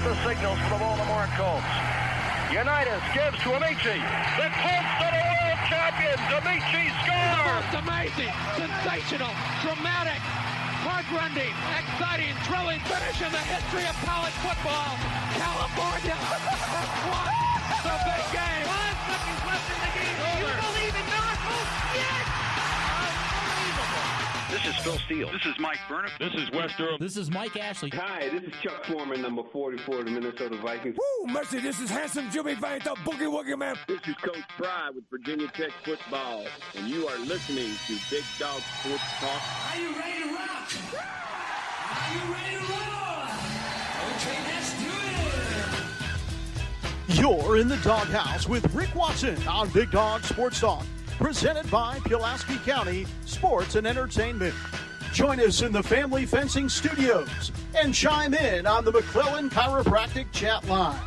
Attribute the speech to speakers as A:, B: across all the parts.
A: the signals for the Baltimore Colts. Unitas gives to Amici. The Colts are the world champions. Amici scores.
B: It's amazing, sensational, dramatic, heart-rending, exciting, thrilling finish in the history of college football. California won the big game. 5 seconds left in the game. You believe in miracles? Yes! Unbelievable.
A: This is Phil Steele.
C: This is Mike Burnham.
D: This is Wes Durham.
E: This is Mike Ashley.
F: Hi, this is Chuck Foreman, number 44 of the Minnesota Vikings.
G: Woo, mercy, this is handsome Jimmy Vane, the Boogie Woogie Man.
H: This is Coach Fry with Virginia Tech Football, and you are listening to Big Dog Sports Talk.
I: Are you ready to rock? Are you ready to roll? Okay, let's do it.
J: You're in the doghouse with Rick Watson on Big Dog Sports Talk, presented by Pulaski County Sports and Entertainment. Join us in the Family Fencing Studios and chime in on the McClellan Chiropractic chat line.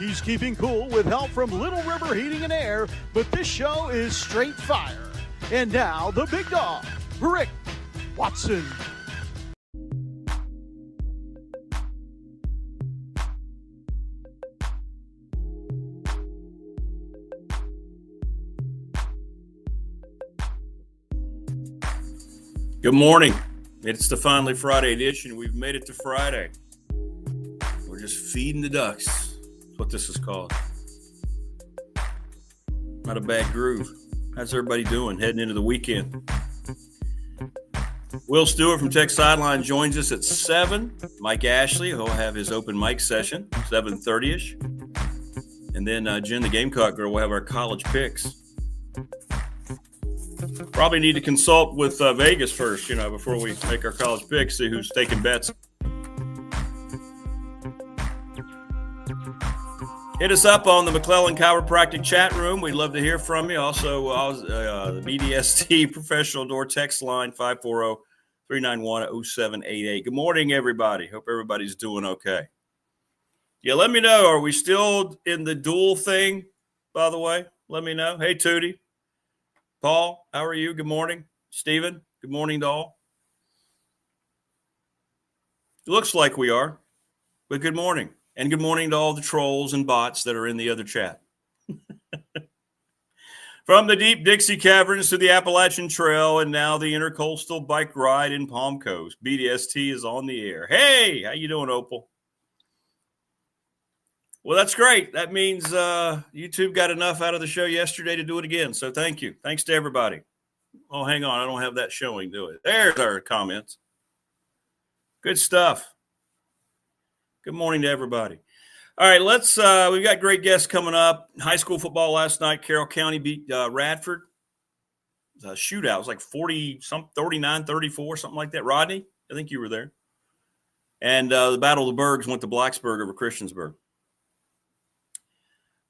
J: He's keeping cool with help from Little River Heating and Air, but this show is straight fire. And now, the big dog, Rick Watson.
D: Good morning. It's the Finally Friday edition. We've made it to Friday. We're just feeding the ducks. That's what this is called. Not a bad groove. How's everybody doing heading into the weekend? Will Stewart from Tech Sideline joins us at 7. Mike Ashley, who'll have his open mic session, 7:30ish. And then Jen the Gamecock Girl will have our college picks. Probably need to consult with Vegas first, before we make our college picks, see who's taking bets. Hit us up on the McClellan Chiropractic chat room. We'd love to hear from you. Also, the BDST professional door text line, 540-391-0788. Good morning, everybody. Hope everybody's doing okay. Yeah, let me know. Are we still in the dual thing, by the way? Let me know. Hey, Tootie. Paul, how are you? Good morning. Steven, good morning to all. It looks like we are, but good morning. And good morning to all the trolls and bots that are in the other chat. From the deep Dixie caverns to the Appalachian Trail and now the intercoastal bike ride in Palm Coast, BDST is on the air. Hey, how you doing, Opal? Well, that's great. That means YouTube got enough out of the show yesterday to do it again. So thank you. Thanks to everybody. Oh, hang on. I don't have that showing, do it? There's our comments. Good stuff. Good morning to everybody. All right, we've got great guests coming up. High school football last night. Carroll County beat Radford. It was a shootout. It was like 39-34, something like that. Rodney, I think you were there. And the Battle of the Bergs went to Blacksburg over Christiansburg.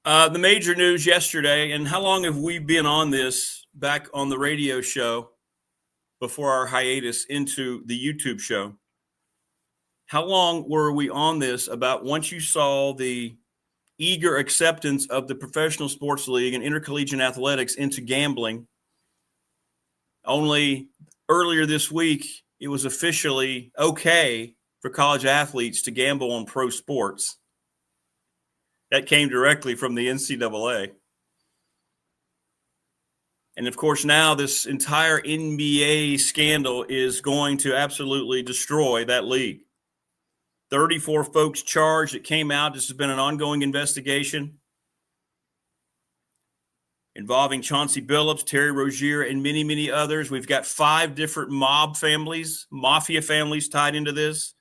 D: The major news yesterday, and how long have we been on this back on the radio show before our hiatus into the YouTube show? How long were we on this about once you saw the eager acceptance of the Professional Sports League and intercollegiate athletics into gambling? Only earlier this week, it was officially okay for college athletes to gamble on pro sports. That came directly from the NCAA. And, of course, now this entire NBA scandal is going to absolutely destroy that league. 34 folks charged. It came out. This has been an ongoing investigation involving Chauncey Billups, Terry Rozier, and many, many others. We've got 5 different mafia families tied into this.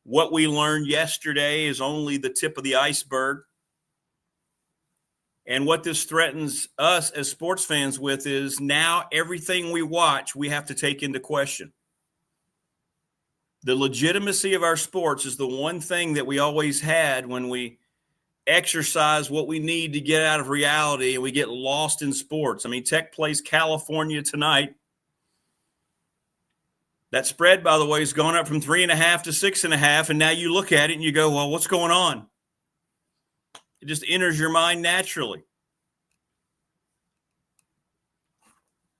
D: What we learned yesterday is only the tip of the iceberg. And what this threatens us as sports fans with is now everything we watch, we have to take into question. The legitimacy of our sports is the one thing that we always had when we exercise what we need to get out of reality and we get lost in sports. I mean, Tech plays California tonight. That spread, by the way, has gone up from 3.5 to 6.5. And now you look at it and you go, well, what's going on? It just enters your mind naturally.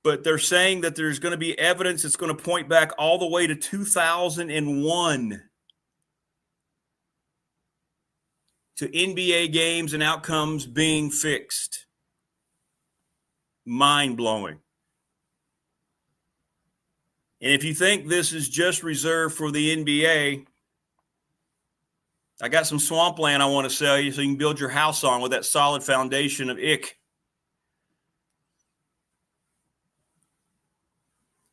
D: But they're saying that there's going to be evidence that's going to point back all the way to 2001. to NBA games and outcomes being fixed. Mind-blowing. And if you think this is just reserved for the NBA, I got some swampland I want to sell you so you can build your house on with that solid foundation of ick.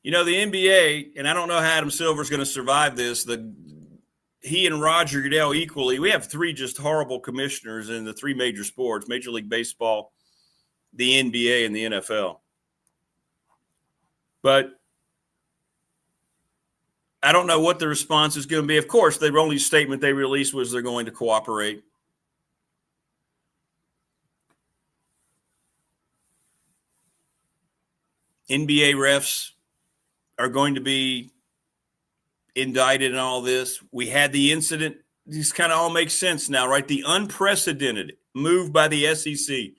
D: You know, the NBA, and I don't know how Adam Silver is going to survive this, he and Roger Goodell equally, we have three just horrible commissioners in the three major sports, Major League Baseball, the NBA, and the NFL. But I don't know what the response is going to be. Of course, the only statement they released was they're going to cooperate. NBA refs are going to be indicted in all this. We had the incident. These kind of all make sense now, right? The unprecedented move by the SEC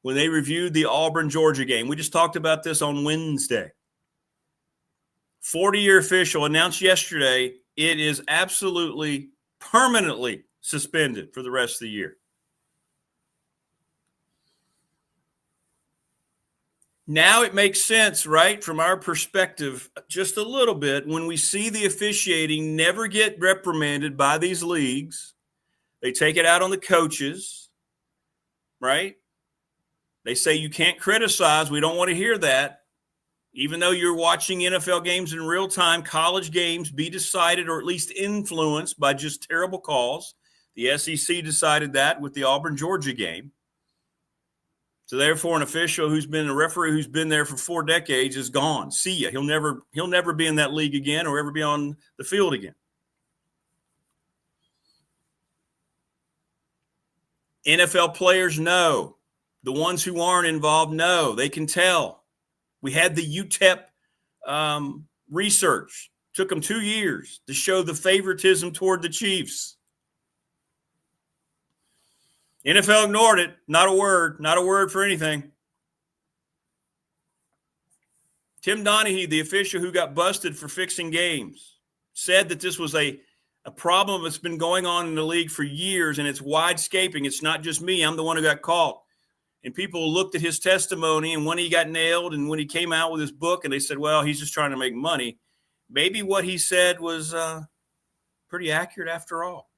D: when they reviewed the Auburn-Georgia game. We just talked about this on Wednesday. 40-year official announced yesterday it is absolutely permanently suspended for the rest of the year. Now it makes sense, right, from our perspective, just a little bit, when we see the officiating never get reprimanded by these leagues. They take it out on the coaches, right? They say you can't criticize. We don't want to hear that. Even though you're watching NFL games in real time, college games be decided or at least influenced by just terrible calls. The SEC decided that with the Auburn-Georgia game. So therefore, an official who's been a referee who's been there for 4 decades is gone. See ya. He'll never be in that league again or ever be on the field again. NFL players know. The ones who aren't involved know. They can tell. We had the UTEP research. Took them 2 years to show the favoritism toward the Chiefs. NFL ignored it. Not a word for anything. Tim Donaghy, the official who got busted for fixing games, said that this was a problem that's been going on in the league for years, and it's wide-scaping. It's not just me. I'm the one who got caught. And people looked at his testimony, and when he got nailed and when he came out with his book, and they said, well, he's just trying to make money. Maybe what he said was pretty accurate after all.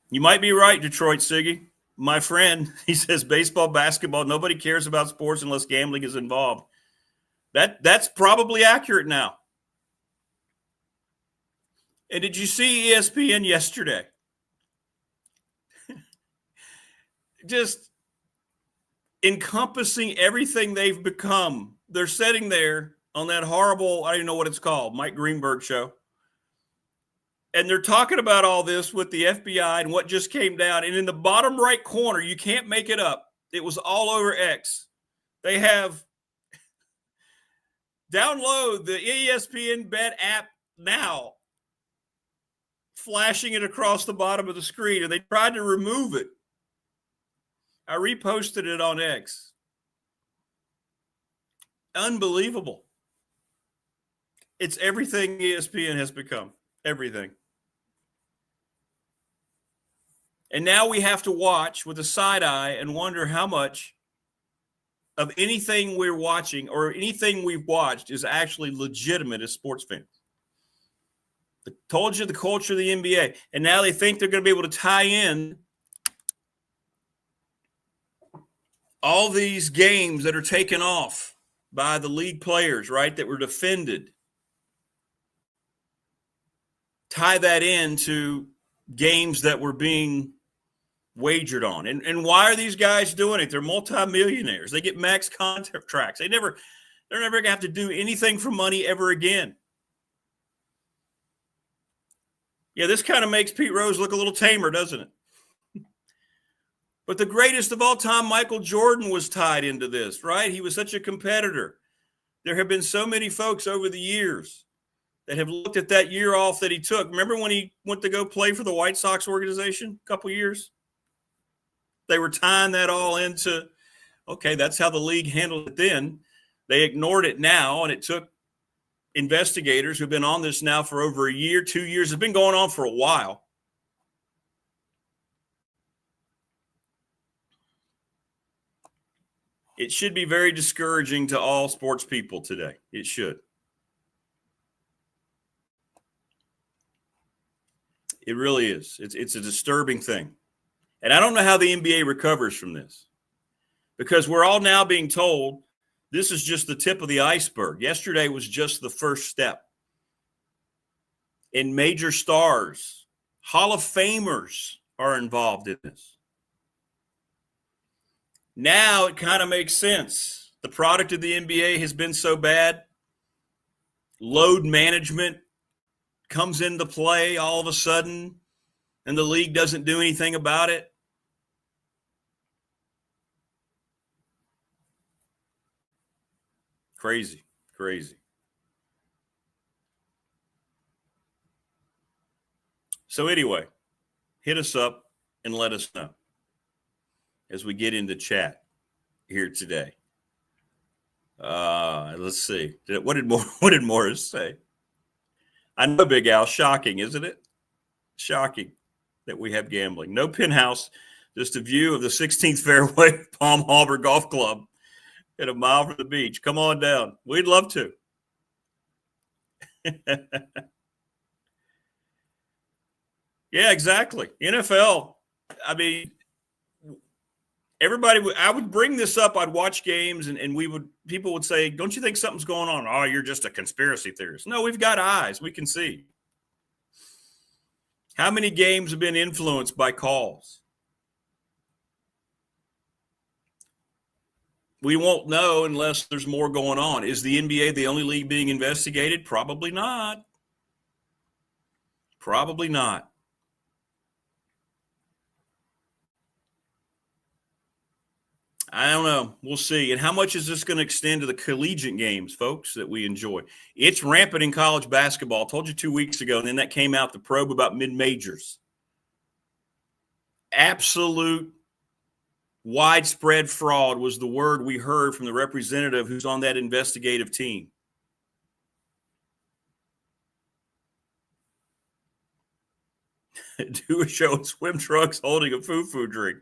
D: You might be right, Detroit Siggy. My friend, he says baseball, basketball, nobody cares about sports unless gambling is involved. That's probably accurate now. And did you see ESPN yesterday? Just encompassing everything they've become. They're sitting there on that horrible, I don't even know what it's called, Mike Greenberg show. And they're talking about all this with the FBI and what just came down. And in the bottom right corner, you can't make it up. It was all over X. They have download the ESPN Bet app now, flashing it across the bottom of the screen. And they tried to remove it. I reposted it on X. Unbelievable. It's everything ESPN has become. Everything. And now we have to watch with a side eye and wonder how much of anything we're watching or anything we've watched is actually legitimate as sports fans. I told you the culture of the NBA. And now they think they're going to be able to tie in all these games that are taken off by the league players, right, that were defended. Tie that into games that were being wagered on. And why are these guys doing it? They're multimillionaires. They get max contracts. They're never going to have to do anything for money ever again. Yeah, this kind of makes Pete Rose look a little tamer, doesn't it? But the greatest of all time, Michael Jordan, was tied into this, right? He was such a competitor. There have been so many folks over the years that have looked at that year off that he took. Remember when he went to go play for the White Sox organization a couple years? They were tying that all into, okay, that's how the league handled it then. They ignored it now, and it took investigators who've been on this now for over a year, 2 years. It's been going on for a while. It should be very discouraging to all sports people today. It should. It really is. It's a disturbing thing. And I don't know how the NBA recovers from this, because we're all now being told this is just the tip of the iceberg. Yesterday was just the first step. And major stars, Hall of Famers are involved in this. Now it kind of makes sense. The product of the NBA has been so bad. Load management comes into play all of a sudden, and the league doesn't do anything about it. Crazy, crazy. So anyway, hit us up and let us know as we get into chat here today. Let's see. What did Morris say? I know, Big Al. Shocking, isn't it? Shocking that we have gambling. No penthouse, just a view of the 16th fairway Palm Harbor Golf Club at a mile from the beach. Come on down. We'd love to. Yeah, exactly. NFL. I mean, everybody, I would bring this up. I'd watch games and people would say, don't you think something's going on? Oh, you're just a conspiracy theorist. No, we've got eyes. We can see. How many games have been influenced by calls? We won't know unless there's more going on. Is the NBA the only league being investigated? Probably not. Probably not. I don't know. We'll see. And how much is this going to extend to the collegiate games, folks, that we enjoy? It's rampant in college basketball. I told you 2 weeks ago, and then that came out, the probe about mid-majors. Absolute widespread fraud was the word we heard from the representative who's on that investigative team. Do a show in swim trunks holding a foo-foo drink.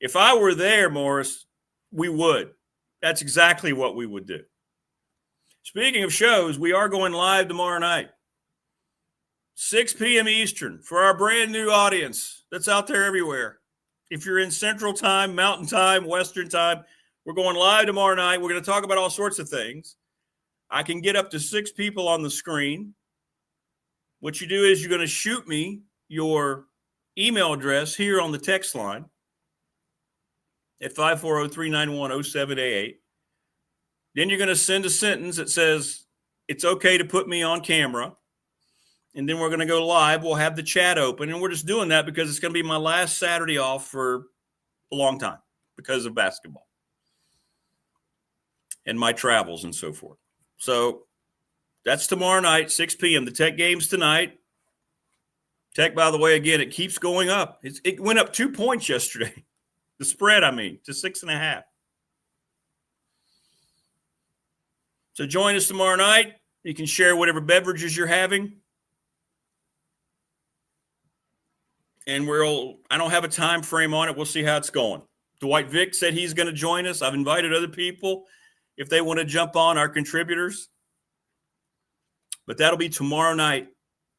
D: If I were there, Morris, we would. That's exactly what we would do. Speaking of shows, we are going live tomorrow night, 6 p.m. Eastern, for our brand new audience that's out there everywhere. If you're in Central Time, Mountain Time, Western Time, we're going live tomorrow night. We're going to talk about all sorts of things. I can get up to 6 people on the screen. What you do is you're going to shoot me your email address here on the text line at 540-391-0788. Then you're going to send a sentence that says, it's okay to put me on camera. And then we're going to go live. We'll have the chat open. And we're just doing that because it's going to be my last Saturday off for a long time because of basketball and my travels and so forth. So that's tomorrow night, 6 p.m. The Tech game's tonight. Tech, by the way, again, it keeps going up. It went up 2 points yesterday. The spread, to 6.5. So join us tomorrow night. You can share whatever beverages you're having. And I don't have a time frame on it. We'll see how it's going. Dwight Vick said he's going to join us. I've invited other people if they want to jump on, our contributors. But that'll be tomorrow night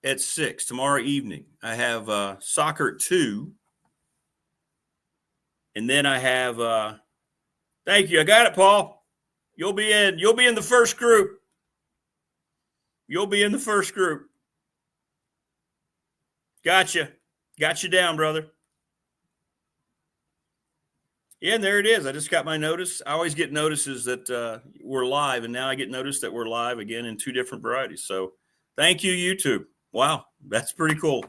D: at 6, tomorrow evening. I have soccer at 2. And then I have thank you. I got it, Paul. You'll be in the first group. You'll be in the first group. Gotcha. Got you down, brother. Yeah, and there it is. I just got my notice. I always get notices that we're live, and now I get notice that we're live again in 2 different varieties. So thank you, YouTube. Wow, that's pretty cool.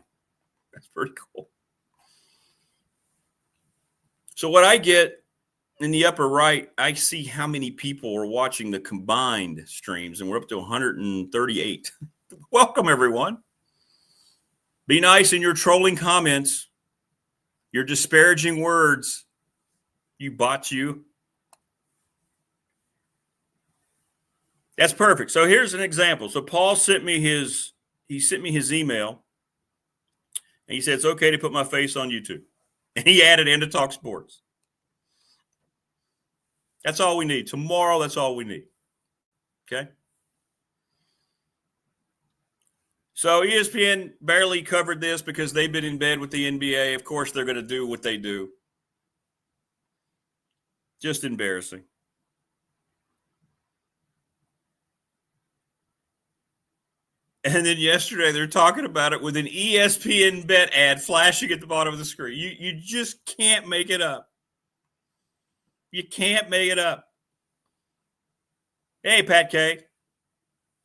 D: That's pretty cool. So what I get in the upper right, I see how many people are watching the combined streams, and we're up to 138. Welcome, everyone. Be nice in your trolling comments, your disparaging words. You bot you. That's perfect. So here's an example. So Paul sent me his email, and he said it's okay to put my face on YouTube. And he added in to talk sports. That's all we need. Tomorrow, that's all we need. Okay? So ESPN barely covered this because they've been in bed with the NBA. Of course, they're going to do what they do. Just embarrassing. And then yesterday, they're talking about it with an ESPN bet ad flashing at the bottom of the screen. You just can't make it up. You can't make it up. Hey, Pat K.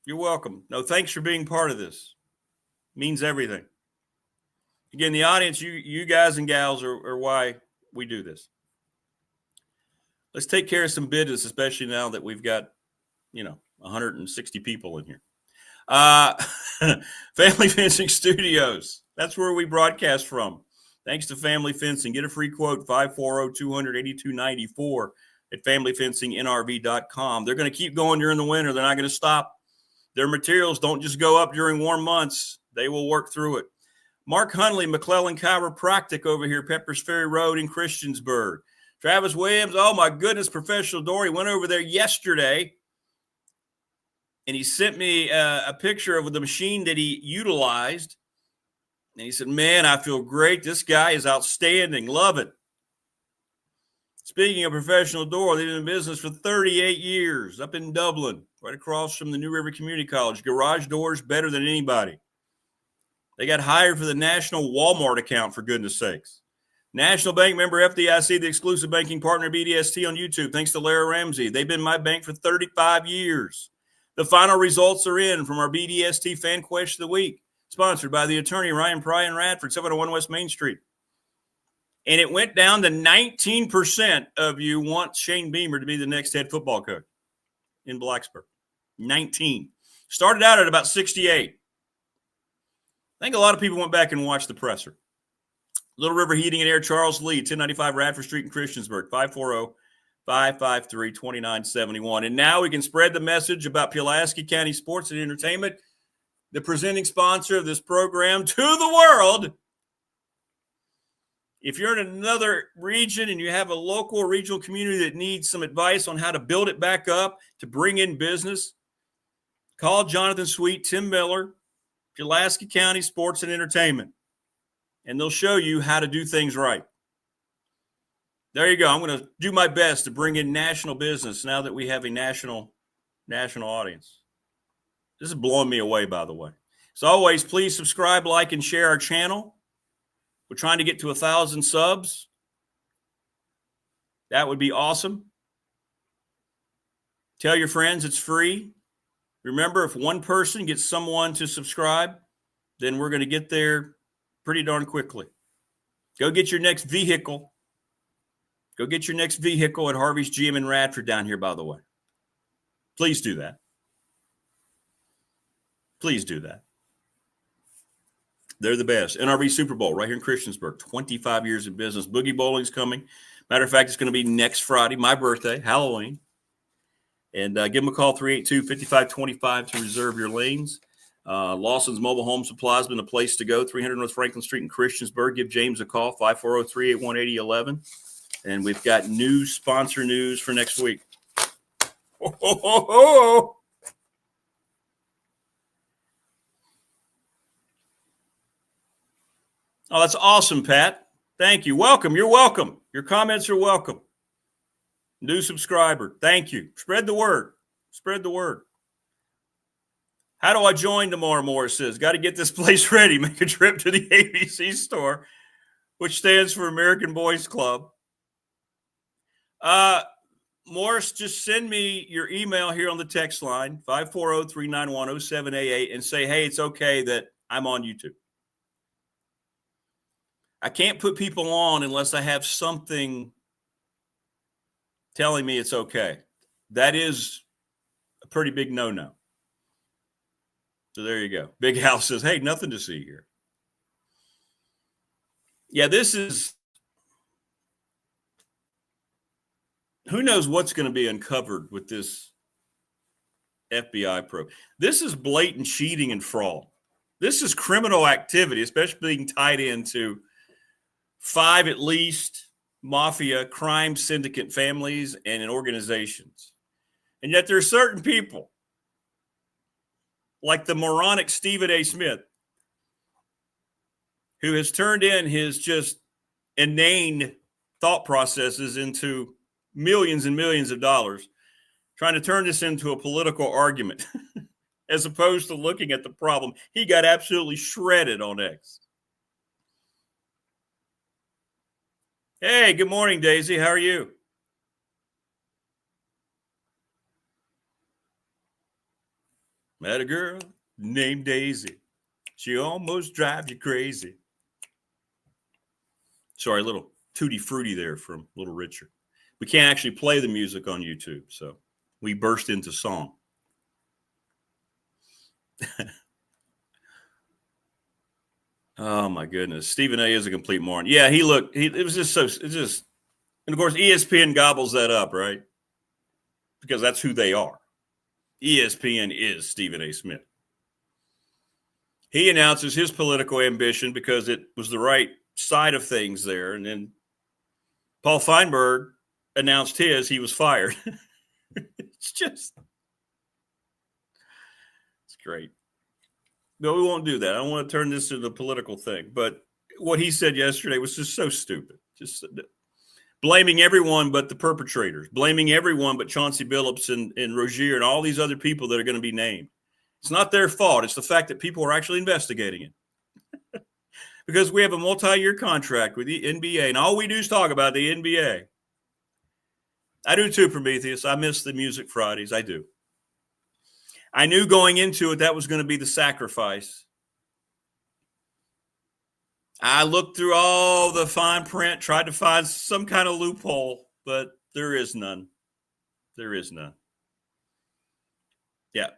D: You're welcome. No, thanks for being part of this. Means everything. Again, the audience, you guys and gals are why we do this. Let's take care of some business, especially now that we've got, 160 people in here. Family Fencing Studios. That's where we broadcast from. Thanks to Family Fencing. Get a free quote, 540-200-8294 at familyfencingnrv.com. They're going to keep going during the winter. They're not going to stop. Their materials don't just go up during warm months. They will work through it. Mark Hunley, McClellan Chiropractic over here, Peppers Ferry Road in Christiansburg. Travis Williams, oh my goodness, professional door. He went over there yesterday, and he sent me a picture of the machine that he utilized. And he said, man, I feel great. This guy is outstanding. Love it. Speaking of professional door, they've been in business for 38 years up in Dublin, right across from the New River Community College. Garage doors better than anybody. They got hired for the national Walmart account, for goodness sakes. National Bank member FDIC, the exclusive banking partner BDST on YouTube. Thanks to Lara Ramsey. They've been my bank for 35 years. The final results are in from our BDST Fan Question of the Week, sponsored by the attorney Ryan Pry in Radford, 701 West Main Street. And it went down to 19% of you want Shane Beamer to be the next head football coach in Blacksburg. 19. Started out at about 68. I think a lot of people went back and watched the presser. Little River Heating and Air, Charles Lee, 1095 Radford Street in Christiansburg, 540-553-2971. And now we can spread the message about Pulaski County Sports and Entertainment, the presenting sponsor of this program, to the world. If you're in another region and you have a local or regional community that needs some advice on how to build it back up, to bring in business, call Jonathan Sweet, Tim Miller, Pulaski County Sports and Entertainment, and they'll show you how to do things right. There you go. I'm going to do my best to bring in national business now that we have a national audience. This is blowing me away, by the way. As always, please subscribe, like, and share our channel. We're trying to get to 1,000 subs. That would be awesome. Tell your friends it's free. Remember, if one person gets someone to subscribe, then we're going to get there pretty darn quickly. Go get your next vehicle. Go get your next vehicle at Harvey's GM in Radford down here, by the way. Please do that. Please do that. They're the best. NRV Super Bowl right here in Christiansburg. 25 years in business. Boogie Bowling's coming. Matter of fact, it's going to be next Friday, my birthday, Halloween. And give them a call, 382-5525, to reserve your lanes. Lawson's Mobile Home Supply has been a place to go. 300 North Franklin Street in Christiansburg. Give James a call, 540-381-8011. And we've got new sponsor news for next week. Oh, that's awesome, Pat. Thank you. Welcome. You're welcome. Your comments are welcome. New subscriber. Thank you. Spread the word. Spread the word. How do I join tomorrow, Morris says? Got to get this place ready. Make a trip to the ABC store, which stands for American Boys Club. Morris, just send me your email here on the text line, 540-391-0788, and say, hey, it's okay that I'm on YouTube. I can't put people on unless I have something telling me it's okay. That is a pretty big no-no. So there you go. Big House says, hey, nothing to see here. Yeah, this is, who knows what's going to be uncovered with this FBI probe. This is blatant cheating and fraud. This is criminal activity, especially being tied into 5 at least mafia crime syndicate families and organizations. And yet there are certain people like the moronic Stephen A. Smith who has turned in his just inane thought processes into millions and millions of dollars, trying to turn this into a political argument as opposed to looking at the problem. He got absolutely shredded on X. Hey, good morning, Daisy. How are you? Met a girl named Daisy. She almost drives you crazy. Sorry, a little tutti frutti there from Little Richard. We can't actually play the music on YouTube, so we burst into song. Oh my goodness. Stephen A is a complete moron. Yeah, it was just and of course ESPN gobbles that up, right? Because that's who they are. ESPN is Stephen A. Smith. He announces his political ambition because it was the right side of things there. And then Paul Feinberg announced he was fired. It's great. No, we won't do that. I don't want to turn this into a political thing. But what he said yesterday was just so stupid. Just blaming everyone but the perpetrators, blaming everyone but Chauncey Billups and Rozier and all these other people that are going to be named. It's not their fault. It's the fact that people are actually investigating it. Because we have a multi-year contract with the NBA, and all we do is talk about the NBA. I do too, Prometheus. I miss the Music Fridays. I do. I knew going into it that was going to be the sacrifice. I looked through all the fine print, tried to find some kind of loophole, but there is none. There is none. Yeah.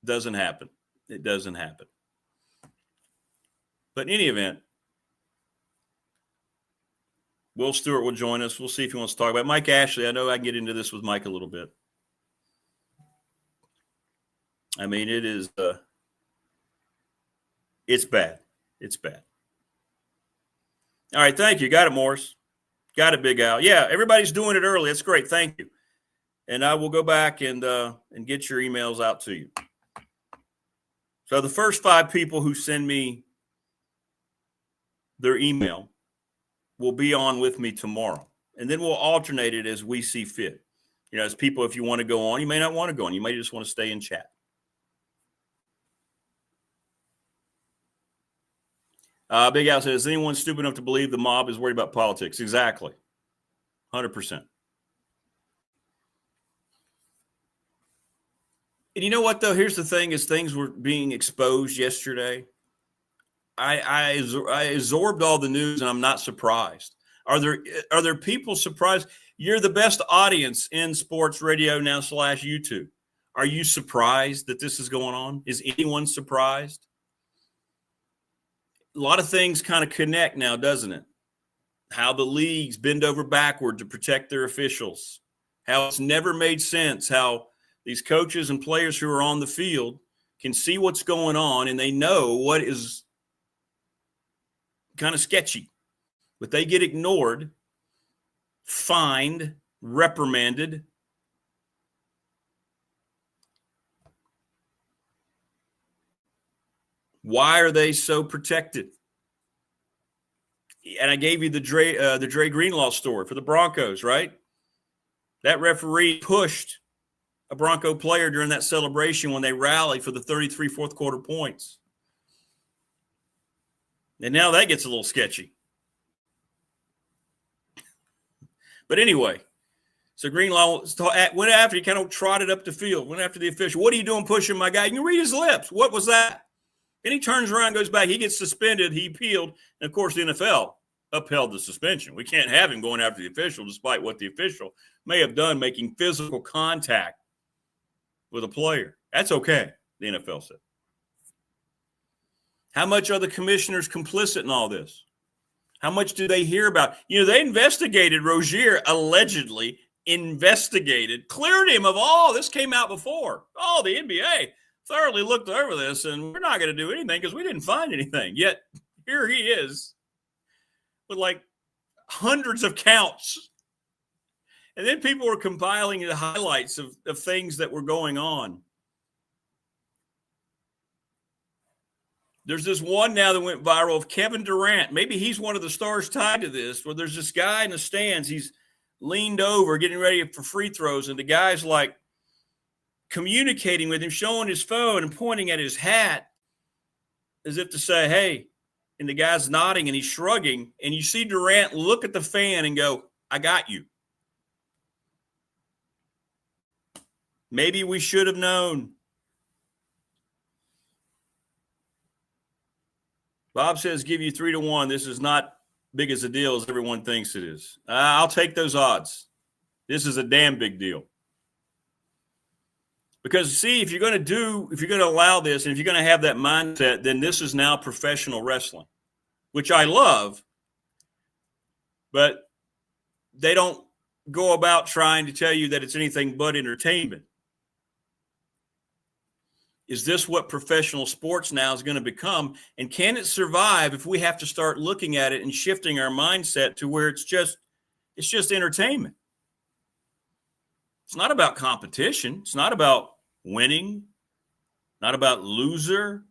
D: Doesn't happen. It doesn't happen. But in any event, Will Stewart will join us. We'll see if he wants to talk about it. Mike Ashley. I know I can get into this with Mike a little bit. I mean, it is it's bad. It's bad. All right, thank you. Got it, Morris. Got it, Big Al. Yeah, everybody's doing it early. That's great. Thank you. And I will go back and get your emails out to you. So the first 5 people who send me their email will be on with me tomorrow. And then we'll alternate it as we see fit. You know, as people, if you want to go on, you may not want to go on. You may just want to stay and chat. Big Al says, is anyone stupid enough to believe the mob is worried about politics? Exactly. 100%. And you know what, though? Here's the thing, as things were being exposed yesterday, I absorbed all the news, and I'm not surprised. Are there people surprised? You're the best audience in sports radio now / YouTube. Are you surprised that this is going on? Is anyone surprised? A lot of things kind of connect now, doesn't it? How the leagues bend over backward to protect their officials. How it's never made sense. How these coaches and players who are on the field can see what's going on and they know what is kind of sketchy. But they get ignored, fined, reprimanded. Why are they so protected? And I gave you the Dre Greenlaw story for the Broncos, right? That referee pushed a Bronco player during that celebration when they rallied for the 33 fourth quarter points. And now that gets a little sketchy. But anyway, so Greenlaw went after, he kind of trotted up the field, went after the official. What are you doing pushing my guy? You can read his lips. What was that? Then he turns around, goes back. He gets suspended. He appealed. And, of course, the NFL upheld the suspension. We can't have him going after the official despite what the official may have done, making physical contact with a player. That's okay, the NFL said. How much are the commissioners complicit in all this? How much do they hear about? You know, they investigated Rozier allegedly investigated, cleared him of all this came out before. Oh, the NBA thoroughly looked over this, and we're not going to do anything because we didn't find anything. Yet here he is with like hundreds of counts. And then people were compiling the highlights of things that were going on. There's this one now that went viral of Kevin Durant. Maybe he's one of the stars tied to this, where there's this guy in the stands. He's leaned over, getting ready for free throws, and the guy's like communicating with him, showing his phone and pointing at his hat as if to say, hey, and the guy's nodding and he's shrugging, and you see Durant look at the fan and go, I got you. Maybe we should have known. Bob says, give you 3-1. This is not big as a deal as everyone thinks it is. I'll take those odds. This is a damn big deal. Because, see, if you're going to allow this, and if you're going to have that mindset, then this is now professional wrestling, which I love, but they don't go about trying to tell you that it's anything but entertainment. Is this what professional sports now is going to become? And can it survive if we have to start looking at it and shifting our mindset to where it's just entertainment? It's not about competition. It's not about winning, not about loser.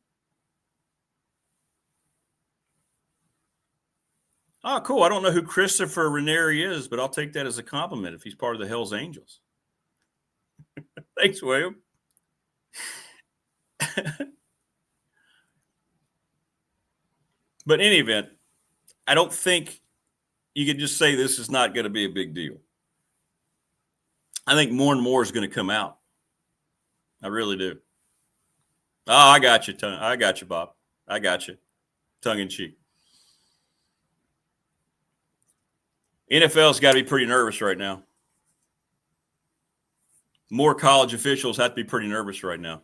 D: Oh, cool. I don't know who Christopher Ranieri is, but I'll take that as a compliment if he's part of the Hells Angels. Thanks, William. But in any event, I don't think you can just say this is not going to be a big deal. I think more and more is going to come out. I really do. Oh, I got you, Bob. I got you. Tongue in cheek. NFL's got to be pretty nervous right now. More college officials have to be pretty nervous right now.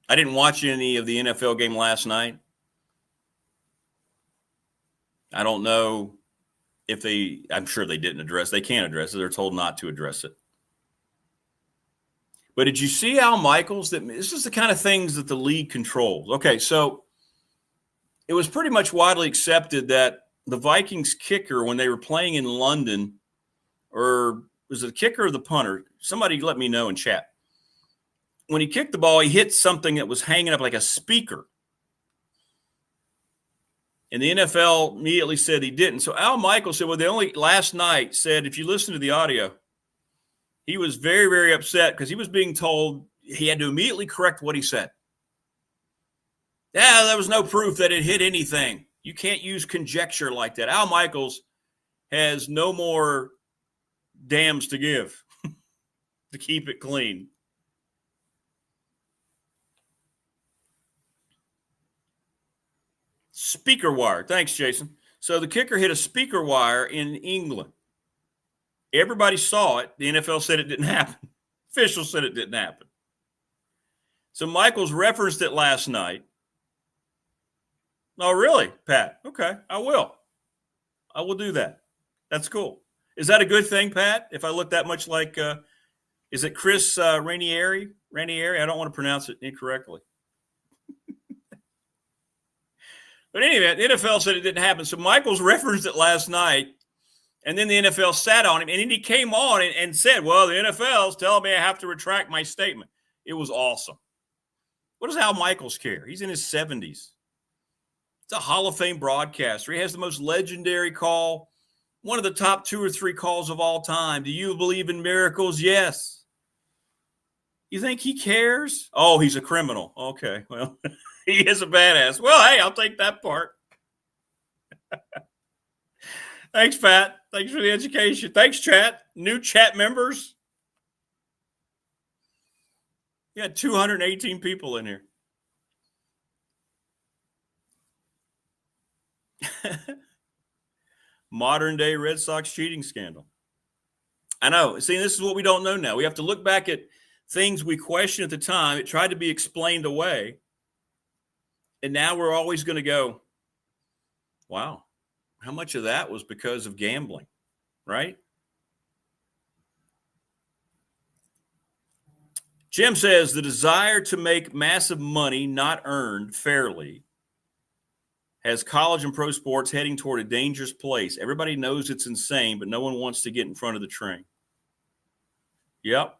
D: I didn't watch any of the NFL game last night. I don't know if I'm sure they didn't address. They can't address it. They're told not to address it. But did you see Al Michaels? This is the kind of things that the league controls. Okay, so it was pretty much widely accepted that the Vikings kicker, when they were playing in London, or was it the kicker or the punter? Somebody let me know in chat. When he kicked the ball, he hit something that was hanging up like a speaker. And the NFL immediately said he didn't. So Al Michaels said, well, they only last night said, if you listen to the audio, he was very, very upset because he was being told he had to immediately correct what he said. Yeah, there was no proof that it hit anything. You can't use conjecture like that. Al Michaels has no more dams to give to keep it clean. Speaker wire. Thanks, Jason. So the kicker hit a speaker wire in England. Everybody saw it. The NFL said it didn't happen. Officials said it didn't happen. So Michaels referenced it last night. Oh, really, Pat? Okay, I will. I will do that. That's cool. Is that a good thing, Pat? If I look that much like, is it Chris Ranieri? Ranieri? I don't want to pronounce it incorrectly. But anyway, the NFL said it didn't happen. So Michaels referenced it last night, and then the NFL sat on him, and then he came on and said, well, the NFL's telling me I have to retract my statement. It was awesome. What does Al Michaels care? He's in his 70s. It's a Hall of Fame broadcaster. He has the most legendary call, one of the top 2 or 3 calls of all time. Do you believe in miracles? Yes. You think he cares? Oh, he's a criminal. Okay, well, he is a badass. Well, hey, I'll take that part. Thanks, Pat. Thanks for the education. Thanks, chat. New chat members. You had 218 people in here. Modern day Red Sox cheating scandal. I know. See, this is what we don't know now. We have to look back at things we questioned at the time. It tried to be explained away. And now we're always going to go, wow, how much of that was because of gambling, right? Jim says the desire to make massive money not earned fairly has college and pro sports heading toward a dangerous place. Everybody knows it's insane, but no one wants to get in front of the train. Yep.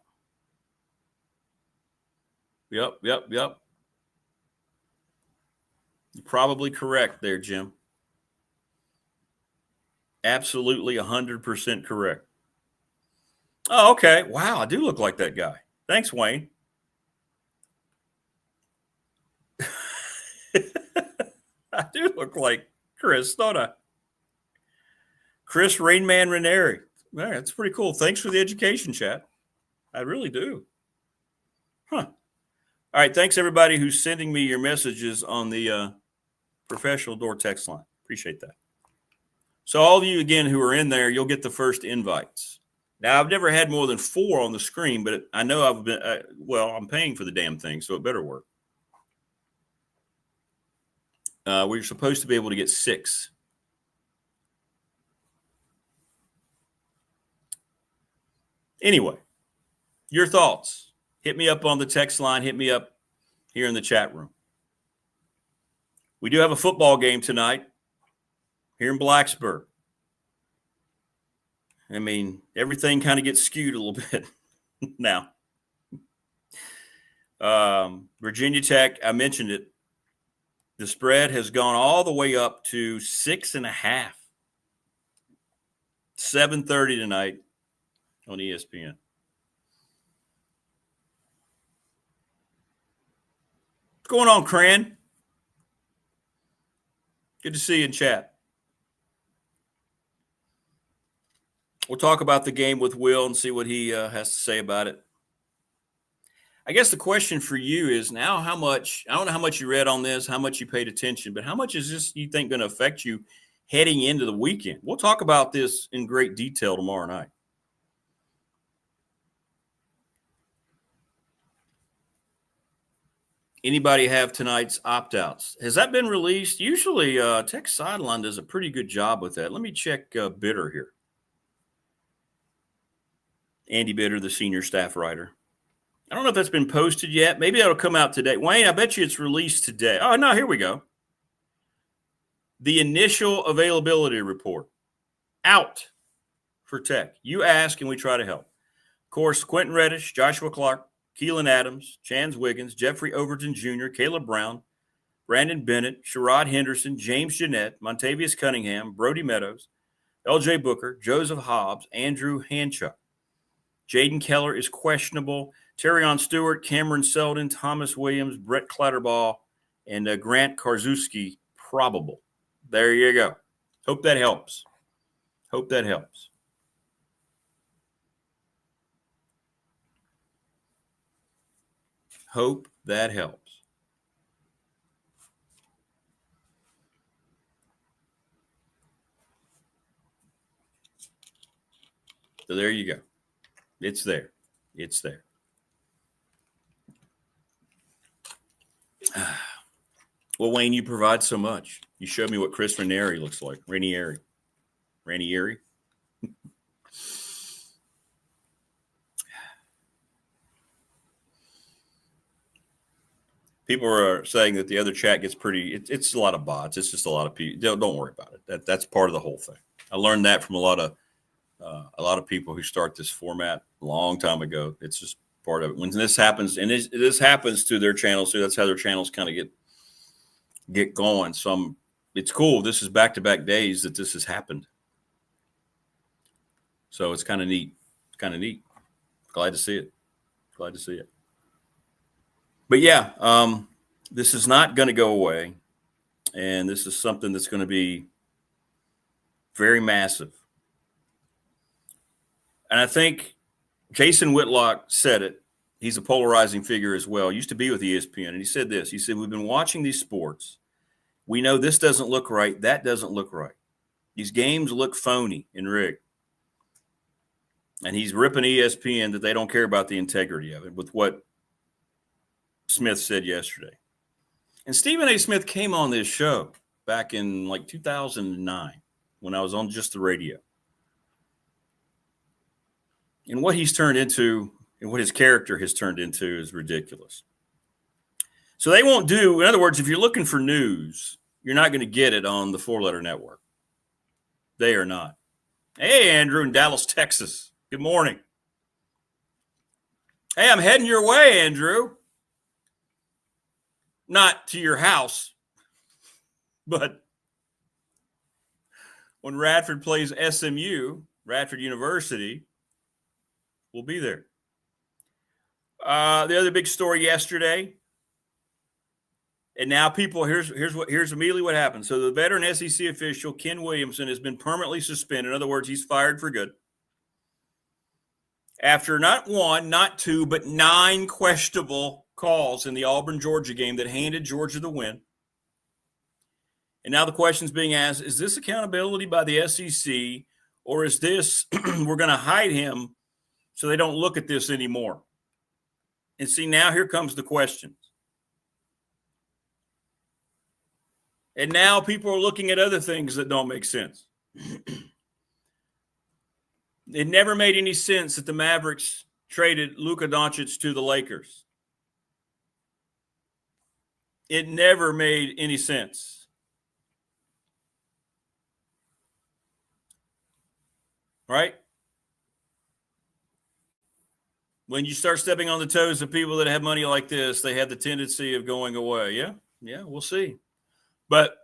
D: You're probably correct there, Jim. Absolutely 100% correct. Oh, okay. Wow, I do look like that guy. Thanks, Wayne. I do look like Chris, don't I? Chris Rainman Ranieri. Man, that's pretty cool. Thanks for the education, chat. I really do. Huh. All right. Thanks, everybody who's sending me your messages on the professional door text line. Appreciate that. So all of you, again, who are in there, you'll get the first invites. Now, I've never had more than 4 on the screen, but I know I've been, I'm paying for the damn thing, so it better work. We're supposed to be able to get 6. Anyway, your thoughts. Hit me up on the text line. Hit me up here in the chat room. We do have a football game tonight here in Blacksburg. I mean, everything kind of gets skewed a little bit now. Virginia Tech, I mentioned it. The spread has gone all the way up to 6.5. 7:30 tonight on ESPN. What's going on, Cran? Good to see you in chat. We'll talk about the game with Will and see what he has to say about it. I guess the question for you is now how much, I don't know how much you read on this, how much you paid attention, but how much is this you think going to affect you heading into the weekend? We'll talk about this in great detail tomorrow night. Anybody have tonight's opt-outs? Has that been released? Usually Tech Sideline does a pretty good job with that. Let me check Bitter here. Andy Bitter, the senior staff writer. I don't know if that's been posted yet. Maybe that'll come out today. Wayne, I bet you it's released today. Oh, no, here we go. The initial availability report out for Tech. You ask and we try to help. Of course, Quentin Reddish, Joshua Clark, Keelan Adams, Chance Wiggins, Jeffrey Overton Jr., Caleb Brown, Brandon Bennett, Sherrod Henderson, James Jeanette, Montavious Cunningham, Brody Meadows, L.J. Booker, Joseph Hobbs, Andrew Hanchuk. Jaden Keller is questionable. Terrion Stewart, Cameron Selden, Thomas Williams, Brett Clatterball, and Grant Karczewski probable. There you go. Hope that helps. Hope that helps. Hope that helps. So there you go. It's there. It's there. Well, Wayne, you provide so much. You showed me what Chris Ranieri looks like. Ranieri. People are saying that the other chat gets pretty. It's a lot of bots. It's just a lot of people. Don't worry about it. That's part of the whole thing. I learned that from a lot of people who start this format a long time ago. It's just part of it. When this happens, and this happens to their channels too, that's how their channels kind of get going. So it's cool. This is back-to-back days that this has happened. So it's kind of neat. It's kind of neat. Glad to see it. Glad to see it. But yeah, this is not going to go away. And this is something that's going to be very massive. And I think Jason Whitlock said it. He's a polarizing figure as well. Used to be with ESPN. And he said this. He said, we've been watching these sports. We know this doesn't look right. That doesn't look right. These games look phony and rigged. And he's ripping ESPN that they don't care about the integrity of it with what Smith said yesterday. And Stephen A. Smith came on this show back in like 2009 when I was on just the radio. And what he's turned into and what his character has turned into is ridiculous. So they won't do, in other words, if you're looking for news, you're not going to get it on the 4-letter network. They are not. Hey, Andrew in Dallas, Texas. Good morning. Hey, I'm heading your way, Andrew. Not to your house, but when Radford plays SMU, Radford University, we'll be there. The other big story yesterday, and now people, here's immediately what happened. So the veteran SEC official, Ken Williamson, has been permanently suspended. In other words, he's fired for good. After not 1, not 2, but 9 questionable calls in the Auburn, Georgia game that handed Georgia the win. And now the question's being asked, is this accountability by the SEC, or is this we're going to hide him so they don't look at this anymore? And see, now here comes the questions. And now people are looking at other things that don't make sense. It never made any sense that the Mavericks traded Luka Doncic to the Lakers. It never made any sense. Right? When you start stepping on the toes of people that have money like this, they have the tendency of going away. Yeah, we'll see. But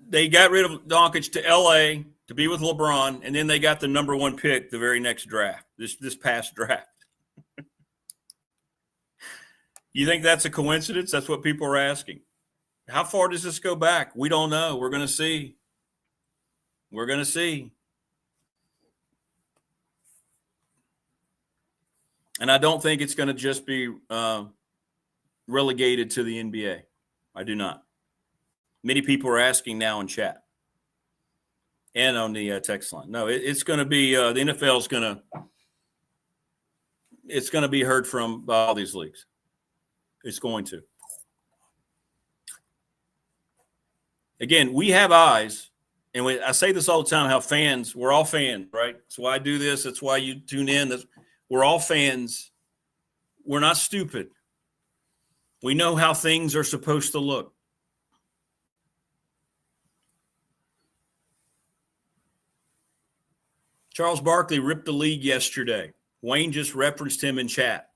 D: they got rid of Doncic to L.A. to be with LeBron, and then they got the number 1 pick the very next draft, this past draft. You think that's a coincidence? That's what people are asking. How far does this go back? We don't know. We're going to see. We're going to see. And I don't think it's going to just be relegated to the NBA. I do not. Many people are asking now in chat and on the text line. No, it's going to be the NFL is going to. It's going to be heard from by all these leagues. It's going to. Again, we have eyes, and I say this all the time. How fans? We're all fans, right? That's why I do this. That's why you tune in. We're all fans. We're not stupid. We know how things are supposed to look. Charles Barkley ripped the league yesterday. Wayne just referenced him in chat.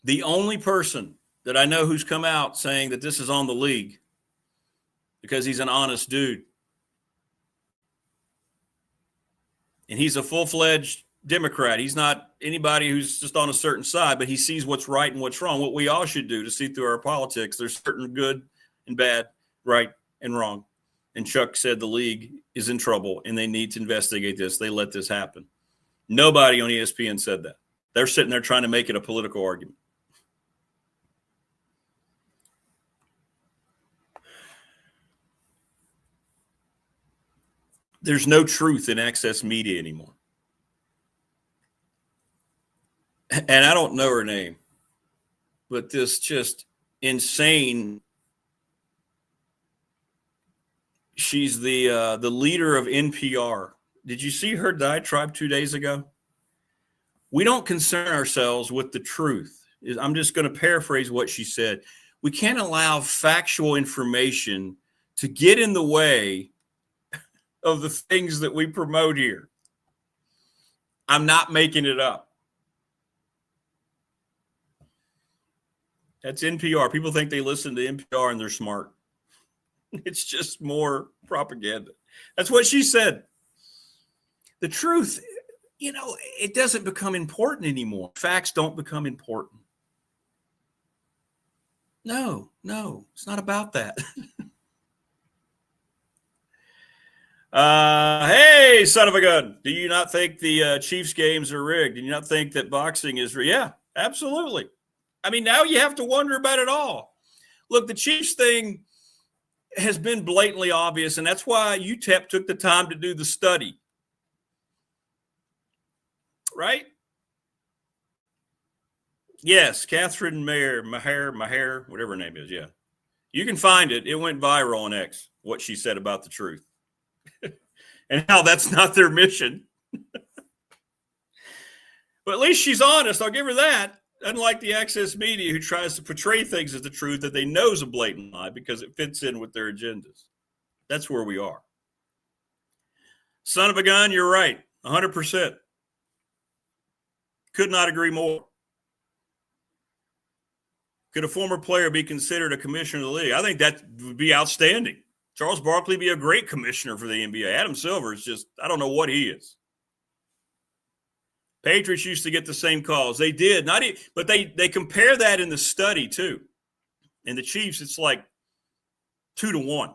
D: The only person that I know who's come out saying that this is on the league because he's an honest dude. And he's a full-fledged Democrat. He's not anybody who's just on a certain side, but he sees what's right and what's wrong. What we all should do to see through our politics, there's certain good and bad, right and wrong. And Chuck said the league is in trouble and they need to investigate this. They let this happen. Nobody on ESPN said that. They're sitting there trying to make it a political argument. There's no truth in access media anymore. And I don't know her name, but this just insane. She's the leader of NPR. Did you see her diatribe 2 days ago? We don't concern ourselves with the truth. I'm just going to paraphrase what she said. We can't allow factual information to get in the way of the things that we promote here. I'm not making it up. That's NPR. People think they listen to NPR and they're smart. It's just more propaganda. That's what she said. The truth, it doesn't become important anymore. Facts don't become important. No, it's not about that. Hey, son of a gun. Do you not think the Chiefs games are rigged? Do you not think that boxing is rigged? Yeah, absolutely. I mean, now you have to wonder about it all. Look, the Chiefs thing has been blatantly obvious, and that's why UTEP took the time to do the study. Right? Yes, Catherine Maher, whatever her name is, yeah. You can find it. It went viral on X, what she said about the truth. and how that's not their mission. But at least she's honest. I'll give her that. Unlike the access media who tries to portray things as the truth that they know is a blatant lie because it fits in with their agendas. That's where we are. Son of a gun, you're right. 100%. Could not agree more. Could a former player be considered a commissioner of the league? I think that would be outstanding. Charles Barkley would be a great commissioner for the NBA. Adam Silver is just, I don't know what he is. Patriots used to get the same calls. They did. But they compare that in the study, too. In the Chiefs, it's like 2-1.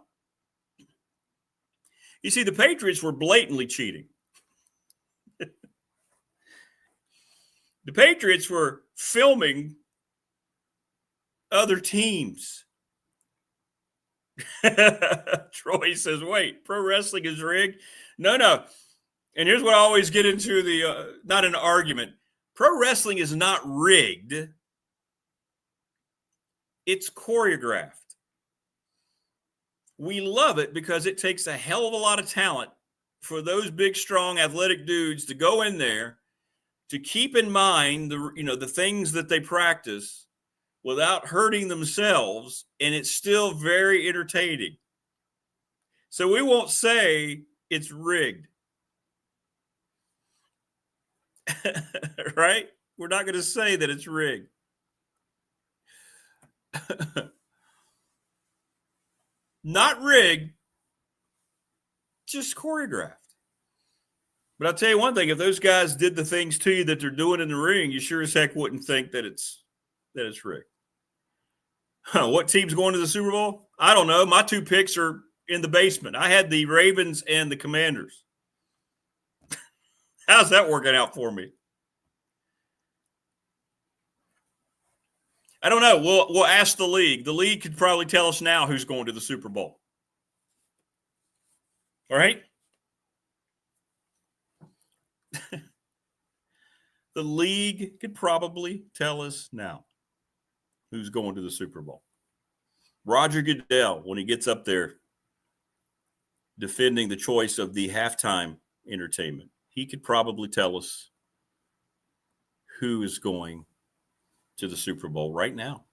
D: You see, the Patriots were blatantly cheating. The Patriots were filming other teams. Troy says, wait, pro wrestling is rigged? No. And here's what I always get into not an argument. Pro wrestling is not rigged. It's choreographed. We love it because it takes a hell of a lot of talent for those big, strong, athletic dudes to go in there to keep in mind the things that they practice without hurting themselves, and it's still very entertaining. So we won't say it's rigged. Right? We're not going to say that it's rigged. Not rigged, just choreographed. But I'll tell you one thing, if those guys did the things to you that they're doing in the ring, you sure as heck wouldn't think that it's rigged. What team's going to the Super Bowl? I don't know. My 2 picks are in the basement. I had the Ravens and the Commanders. How's that working out for me? I don't know. We'll ask the league. The league could probably tell us now who's going to the Super Bowl. All right? The league could probably tell us now who's going to the Super Bowl. Roger Goodell, when he gets up there defending the choice of the halftime entertainment, he could probably tell us who is going to the Super Bowl right now.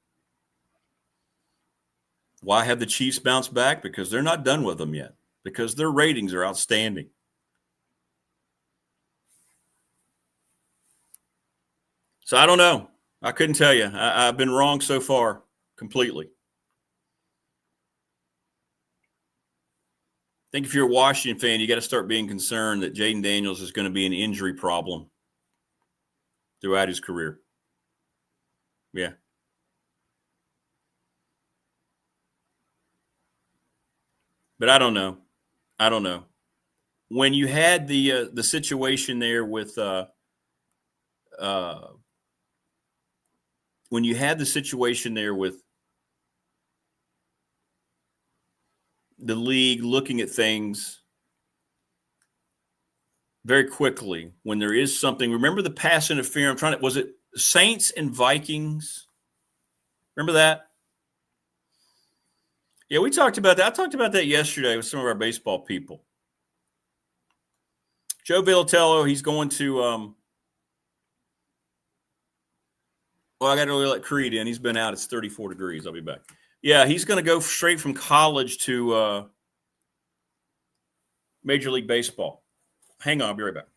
D: Why have the Chiefs bounced back? Because they're not done with them yet. Because their ratings are outstanding. So I don't know. I couldn't tell you. I've been wrong so far completely. I think if you're a Washington fan, you got to start being concerned that Jaden Daniels is going to be an injury problem throughout his career. Yeah. But I don't know. When you had the situation there with the league looking at things very quickly, when there is something, remember the pass interference? Was it Saints and Vikings? Remember that? Yeah, we talked about that. I talked about that yesterday with some of our baseball people. Joe Villatello, he's going to I got to really let Creed in. He's been out. It's 34 degrees. I'll be back. Yeah, he's going to go straight from college to Major League Baseball. Hang on, I'll be right back.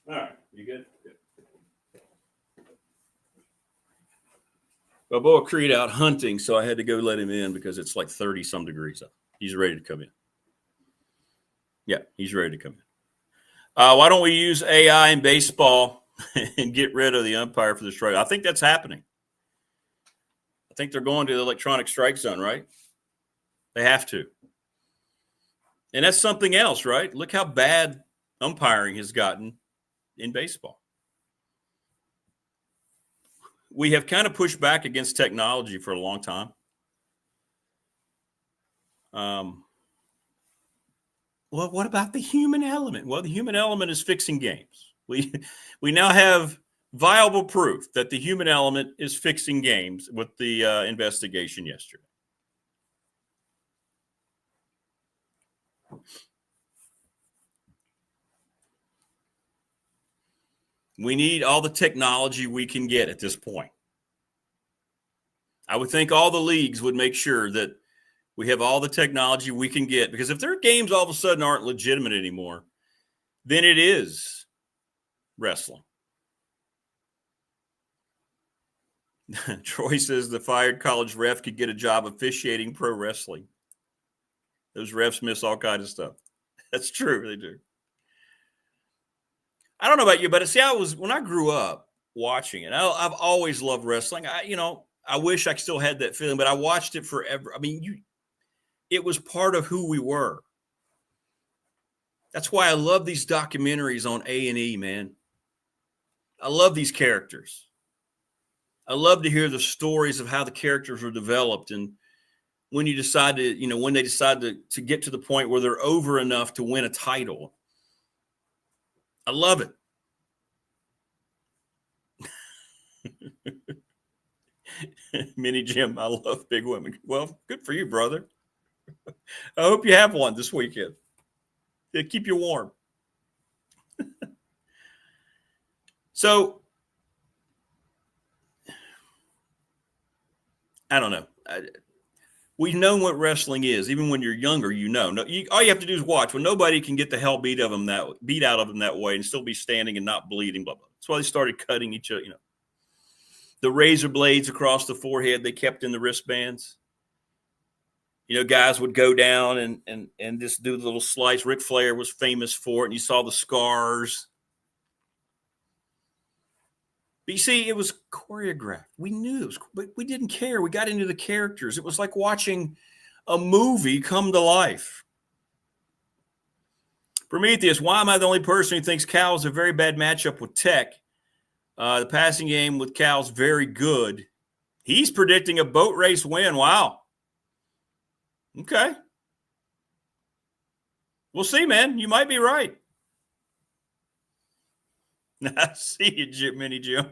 D: All right, you good? Good. Balboa Creed out hunting, so I had to go let him in because it's like 30-some degrees up. He's ready to come in. Yeah, he's ready to come in. Why don't we use AI in baseball and get rid of the umpire for the strike? I think that's happening. I think they're going to the electronic strike zone, right? They have to. And that's something else, right? Look how bad umpiring has gotten in baseball. We have kind of pushed back against technology for a long time. well, what about the human element? Well, the human element is fixing games. We now have viable proof that the human element is fixing games with the investigation yesterday. We need all the technology we can get at this point. I would think all the leagues would make sure that we have all the technology we can get, because if their games all of a sudden aren't legitimate anymore, then it is wrestling. Troy says the fired college ref could get a job officiating pro wrestling. Those refs miss all kinds of stuff. That's true. They do. I don't know about you, but see, when I grew up watching it, I've always loved wrestling. I wish I still had that feeling, but I watched it forever. I mean, it was part of who we were. That's why I love these documentaries on A&E, man. I love these characters. I love to hear the stories of how the characters were developed, and when you decide to, when they decide to get to the point where they're over enough to win a title. I love it. Mini Jim, I love big women. Well, good for you, brother. I hope you have one this weekend. It'll keep you warm. So, I don't know. We've known what wrestling is. Even when you're younger, all you have to do is watch. When nobody can get the hell beat out of them that way and still be standing and not bleeding, blah, blah. That's why they started cutting each other, The razor blades across the forehead they kept in the wristbands. Guys would go down and just do the little slice. Ric Flair was famous for it, and you saw the scars. But you see, it was choreographed. We knew it was, but we didn't care. We got into the characters. It was like watching a movie come to life. Prometheus, why am I the only person who thinks Cal is a very bad matchup with Tech? The passing game with Cal's very good. He's predicting a boat race win. Wow. Okay. We'll see, man. You might be right. I see you, Jim, Mini Jim.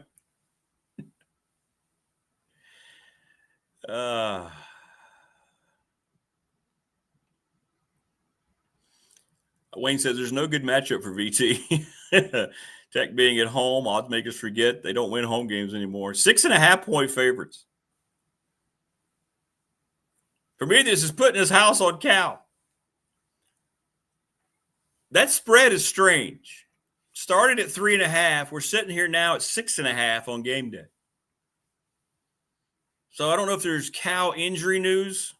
D: Wayne says there's no good matchup for VT. Tech being at home, odds make us forget they don't win home games anymore. 6.5-point favorites. For me, this is putting his house on Cal. That spread is strange. Started at 3.5. We're sitting here now at 6.5 on game day. So I don't know if there's Cal injury news.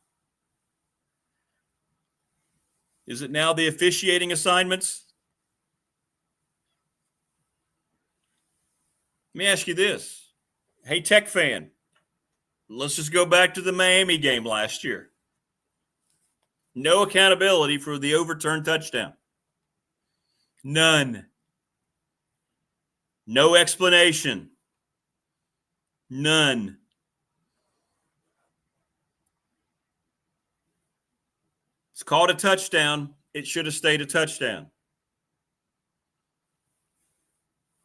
D: Is it now the officiating assignments? Let me ask you this. Hey, Tech fan, let's just go back to the Miami game last year. No accountability for the overturned touchdown. None. No explanation. None. It's called a touchdown. It should have stayed a touchdown.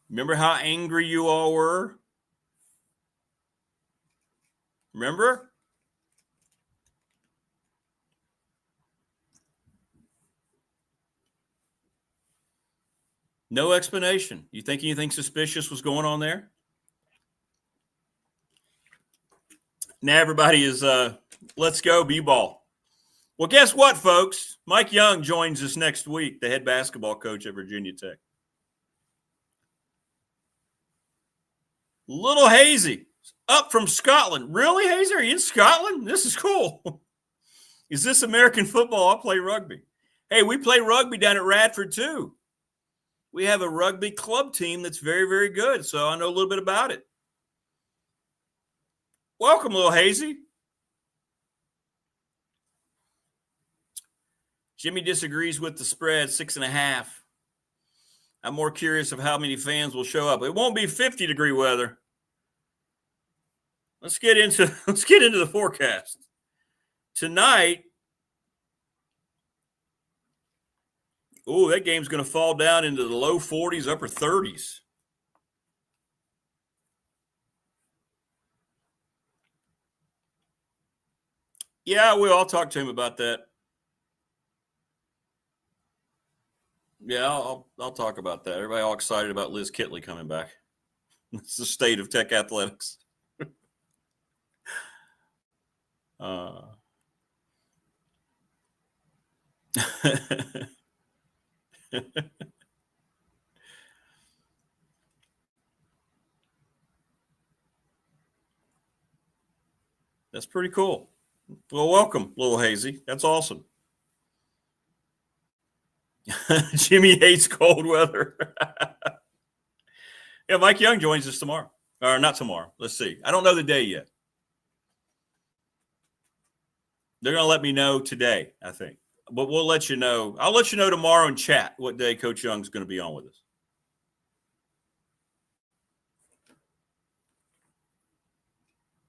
D: Remember how angry you all were? Remember? No explanation. You think anything suspicious was going on there? Now everybody is, let's go B-ball. Well, guess what, folks? Mike Young joins us next week, the head basketball coach at Virginia Tech. Little Hazy, up from Scotland. Really, Hazy? Are you in Scotland? This is cool. Is this American football? I play rugby. Hey, we play rugby down at Radford, too. We have a rugby club team that's very, very good, so I know a little bit about it. Welcome, Little Hazy. Jimmy disagrees with the spread, 6.5. I'm more curious of how many fans will show up. It won't be 50-degree weather. Let's get into the forecast. Tonight, Oh, that game's going to fall down into the low 40s, upper 30s. Yeah, I will. I'll talk to him about that. Yeah, I'll talk about that. Everybody all excited about Liz Kitley coming back. It's the state of Tech athletics. That's pretty cool. Well, welcome, little Hazy. That's awesome. Jimmy hates cold weather. Yeah, Mike Young joins us tomorrow. Or not tomorrow. Let's see. I don't know the day yet. They're going to let me know today, I think. But we'll let you know. I'll let you know tomorrow in chat what day Coach Young's going to be on with us.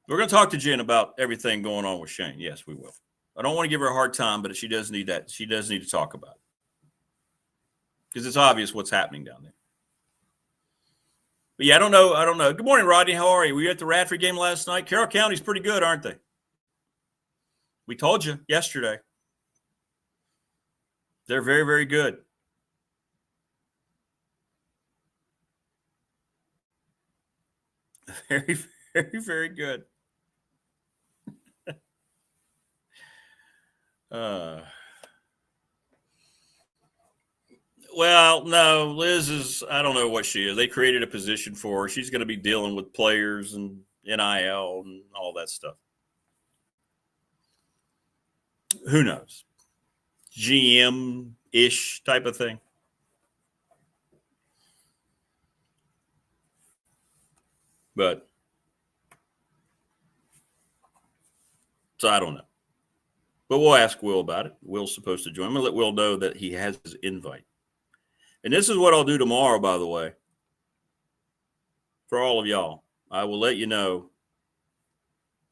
D: We're going to talk to Jen about everything going on with Shane. Yes, we will. I don't want to give her a hard time, but she does need that. She does need to talk about it. Because it's obvious what's happening down there. But yeah, I don't know. Good morning, Rodney. How are you? Were you at the Radford game last night? Carroll County's pretty good, aren't they? We told you yesterday. They're very, very good. Very, very, very good. Well, no, Liz is, I don't know what she is. They created a position for her. She's going to be dealing with players and NIL and all that stuff. Who knows? GM-ish type of thing. But, so I don't know. But we'll ask Will about it. Will's supposed to join. I'm going to let Will know that he has his invite. And this is what I'll do tomorrow, by the way. For all of y'all, I will let you know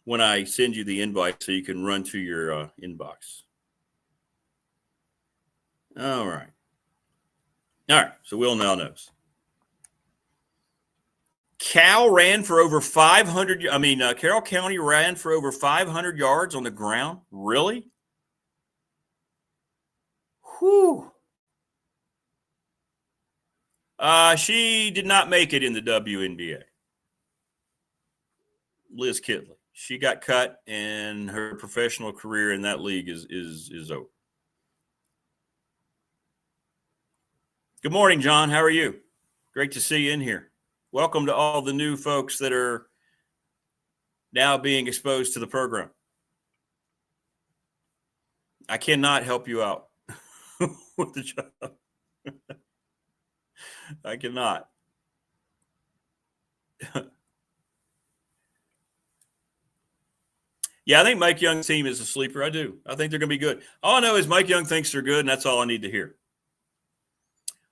D: when I send you the invite so you can run to your inbox. All right. All right. So Will now knows. Carroll County ran for over 500 yards on the ground. Really? Whew. She did not make it in the WNBA. Liz Kitley. She got cut, and her professional career in that league is over. Good morning, John. How are you? Great to see you in here. Welcome to all the new folks that are now being exposed to the program. I cannot help you out with the job. I cannot. Yeah, I think Mike Young's team is a sleeper. I do. I think they're going to be good. All I know is Mike Young thinks they're good, and that's all I need to hear.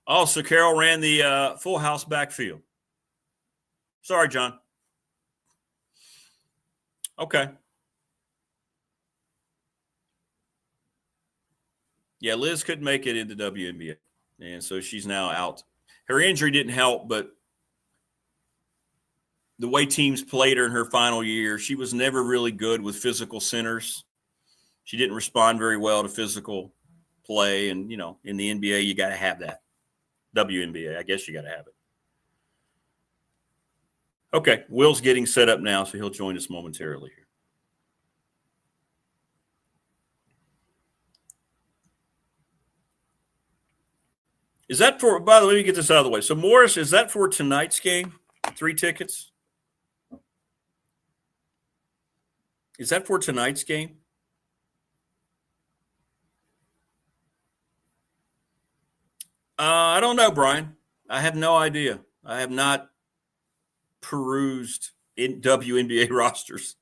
D: Also, Carroll ran the full house backfield. Sorry, John. Okay. Yeah, Liz couldn't make it into WNBA, and so she's now out. Her injury didn't help, but the way teams played her in her final year, she was never really good with physical centers. She didn't respond very well to physical play, and, you know, in the NBA, you got to have that. WNBA, I guess you got to have it. Okay, Will's getting set up now, so he'll join us momentarily here. Is that for, by the way, let me get this out of the way. So, Morris, is that for tonight's game? 3 tickets? Is that for tonight's game? I don't know, Brian. I have no idea. I have not perused in WNBA rosters.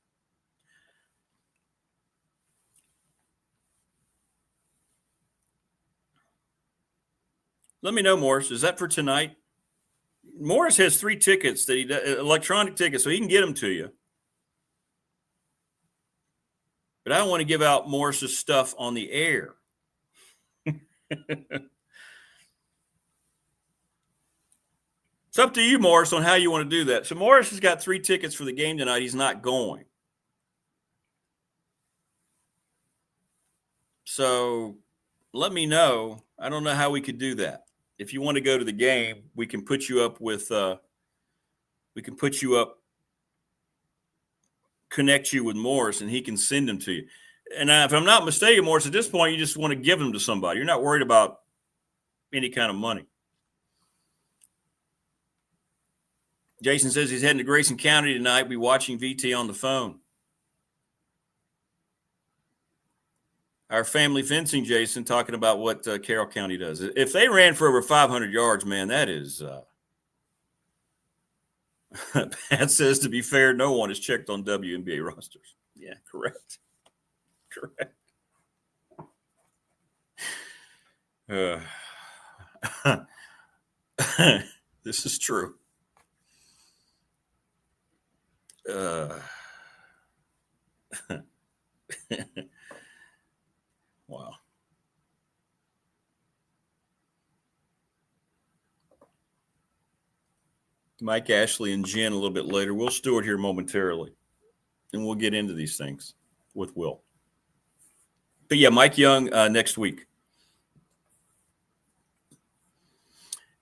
D: Let me know, Morris. Is that for tonight? Morris has 3 tickets that electronic tickets, so he can get them to you. But I don't want to give out Morris's stuff on the air. It's up to you, Morris, on how you want to do that. So Morris has got 3 tickets for the game tonight. He's not going. So let me know. I don't know how we could do that. If you want to go to the game, we can put you up with connect you with Morris, and he can send them to you. And if I'm not mistaken, Morris, at this point, you just want to give them to somebody. You're not worried about any kind of money. Jason says he's heading to Grayson County tonight. Be watching VT on the phone. Our family fencing, Jason, talking about what Carroll County does. If they ran for over 500 yards, man, that is Pat says, to be fair, no one has checked on WNBA rosters. Yeah, correct. This is true. Wow. Mike, Ashley, and Jen a little bit later. Will Stewart here momentarily, and we'll get into these things with Will. But yeah, Mike Young next week.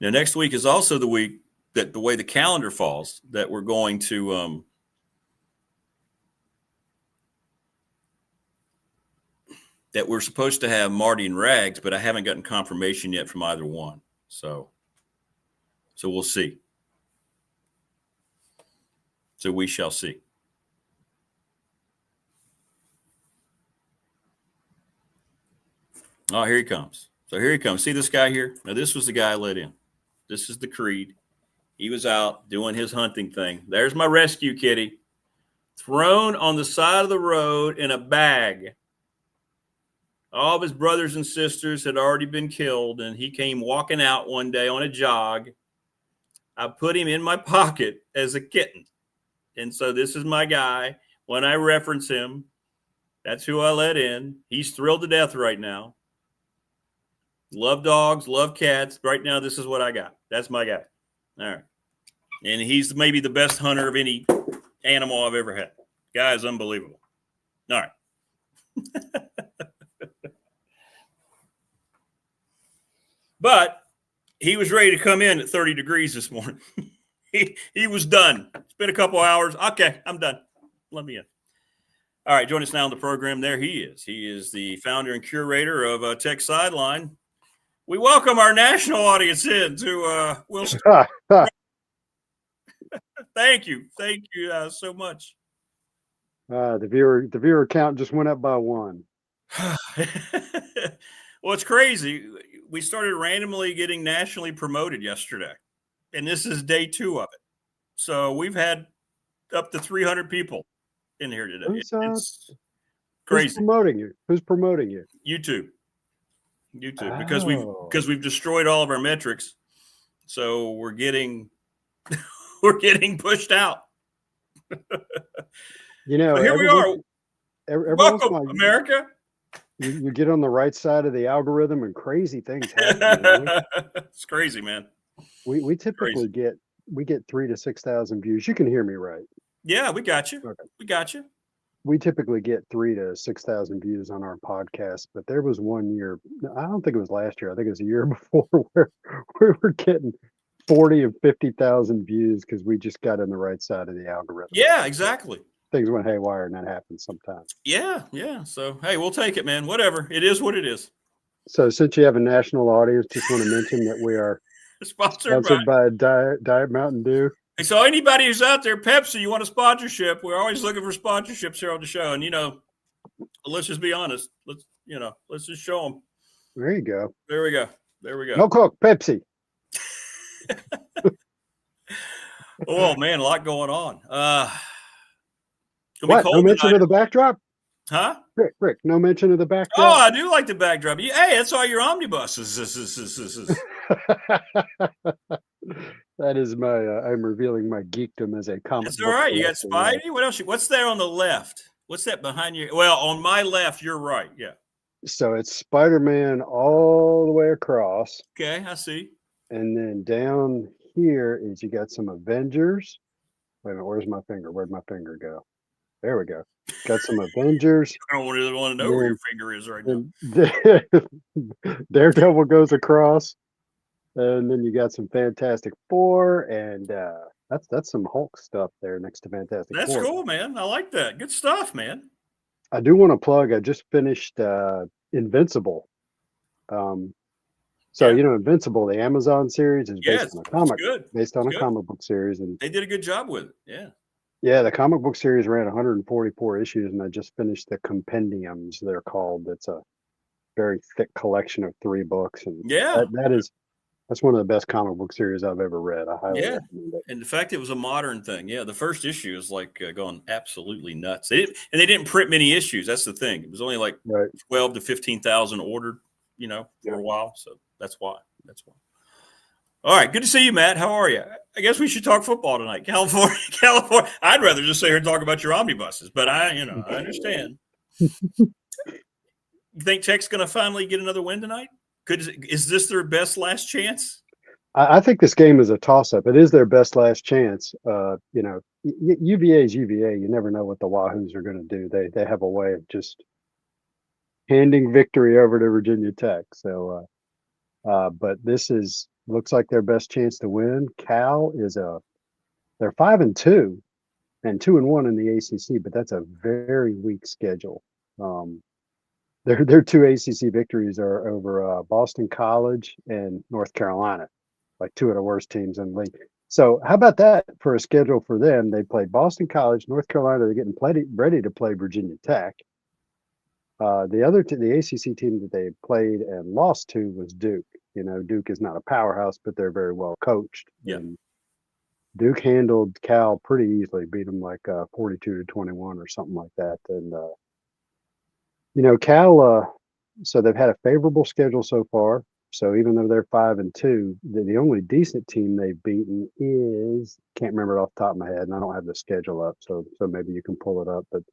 D: Now, next week is also the week that the way the calendar falls that we're going to that we're supposed to have Marty and Rags, but I haven't gotten confirmation yet from either one. So we'll see. So we shall see. Oh, here he comes. So here he comes. See this guy here? Now, this was the guy I let in. This is the Creed. He was out doing his hunting thing. There's my rescue kitty. Thrown on the side of the road in a bag. All of his brothers and sisters had already been killed, and he came walking out one day on a jog. I put him in my pocket as a kitten. And so this is my guy. When I reference him, that's who I let in. He's thrilled to death right now. Love dogs, love cats. Right now, this is what I got. That's my guy. All right. And he's maybe the best hunter of any animal I've ever had. Guy is unbelievable. All right. But he was ready to come in at 30 degrees this morning. He was done. It's been a couple hours. Okay, I'm done. Let me in. All right, join us now on the program. There he is. He is the founder and curator of Tech Sideline. We welcome our national audience in to Will Stewart. Thank you so much.
C: The viewer count just went up by 1.
D: Well, it's crazy. We started randomly getting nationally promoted yesterday, and this is day 2 of it. So we've had up to 300 people in here today. It's crazy.
C: Who's promoting you?
D: YouTube, because we've destroyed all of our metrics. So we're getting pushed out. Here we are. Welcome, America.
C: You get on the right side of the algorithm and crazy things happen.
D: It's crazy, man.
C: We typically get 3,000 to 6,000 views. You can hear me, right?
D: Yeah, we got you.
C: Okay.
D: We got you.
C: We typically get 3,000 to 6,000 views on our podcast, but there was one year, I don't think it was last year, I think it was a year before, where we were getting 40 and 50,000 views because we just got on the right side of the algorithm.
D: Yeah, exactly.
C: Things went haywire, and that happens sometimes.
D: Yeah. So, hey, we'll take it, man. Whatever. It is what it is.
C: So since you have a national audience, just want to mention that we are sponsored by Diet Mountain Dew.
D: And so anybody who's out there, Pepsi, you want a sponsorship, we're always looking for sponsorships here on the show. And, let's just be honest. Let's just show them.
C: There you go.
D: There we go.
C: No Coke, Pepsi.
D: Oh, man, a lot going on.
C: What? No mention of the backdrop?
D: Huh?
C: Rick, no mention of the backdrop?
D: Oh, I do like the backdrop. Hey, that's all your omnibuses.
C: That is my, I'm revealing my geekdom as a comic.
D: That's all right. You got Spidey? What else? What's there on the left? What's that behind you? Well, on my left, you're right. Yeah.
C: So it's Spider-Man all the way across.
D: Okay, I see.
C: And then down here is you got some Avengers. Wait a minute, where's my finger? Where'd my finger go? There we go. Got some Avengers.
D: I don't really want to know where your finger is right now.
C: Daredevil goes across, and then you got some Fantastic Four, and that's some Hulk stuff there next to Fantastic Four.
D: That's cool, man. I like that. Good stuff, man.
C: I do want to plug. I just finished Invincible. Invincible, the Amazon series, is based on a comic, comic book series, and
D: they did a good job with it. Yeah.
C: Yeah, the comic book series ran 144 issues, and I just finished the compendiums, they're called. It's a very thick collection of 3 books, and that's one of the best comic book series I've ever read. I highly recommend it.
D: And the fact it was a modern thing. Yeah, the first issue is like going absolutely nuts. They didn't print many issues. That's the thing. It was only like 12 to 15,000 ordered, for a while. So that's why. All right, good to see you, Matt. How are you? I guess we should talk football tonight. California. I'd rather just sit here and talk about your omnibuses, but I understand. You think Tech's going to finally get another win tonight? Is this their best last chance?
C: I think this game is a toss-up. It is their best last chance. UVA is UVA. You never know what the Wahoos are going to do. They have a way of just handing victory over to Virginia Tech. So, but this looks like their best chance to win. Cal they're 5-2 and 2-1 in the ACC, but that's a very weak schedule. Their 2 ACC victories are over Boston College and North Carolina, like 2 of the worst teams in the league. So how about that for a schedule for them? They played Boston College, North Carolina. They're getting ready to play Virginia Tech. The ACC team that they played and lost to was Duke. Duke is not a powerhouse, but they're very well coached.
D: Yeah.
C: And Duke handled Cal pretty easily, beat them like 42-21 or something like that. And Cal. So they've had a favorable schedule so far. So even though they're 5-2, the only decent team they've beaten is, can't remember it off the top of my head, and I don't have the schedule up. So maybe you can pull it up, but.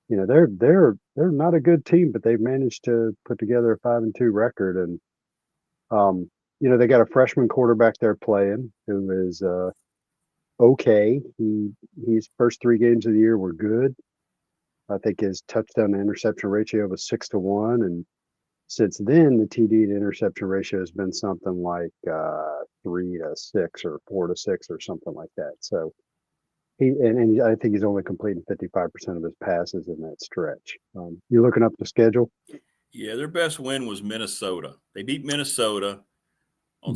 C: They're not a good team, but they've managed to put together a 5-2 record. And, they got a freshman quarterback they're playing who is okay. His first 3 games of the year were good. I think his touchdown to interception ratio was 6-1. And since then, the TD to interception ratio has been something like 3-6 or 4-6 or something like that. So, and I think he's only completing 55% of his passes in that stretch. You looking up the schedule?
D: Yeah, their best win was Minnesota. They beat Minnesota.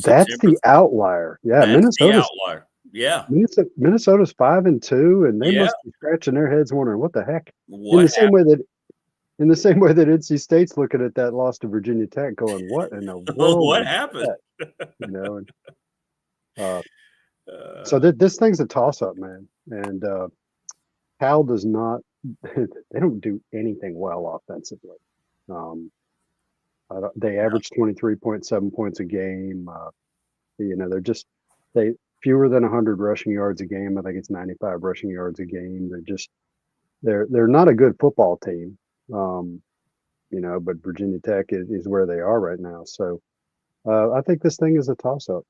C: That's the outlier. Yeah,
D: Minnesota's the outlier. Yeah,
C: Minnesota's 5-2, and they must be scratching their heads wondering what the heck. In the same way that NC State's looking at that loss to Virginia Tech, going, "What in the world?
D: What happened?"
C: So this thing's a toss-up, man. And Cal does not. They don't do anything well offensively. They average 23.7 points a game. They're fewer than 100 rushing yards a game. I think it's 95 rushing yards a game. They're not a good football team. But Virginia Tech is where they are right now. So I think this thing is a toss-up.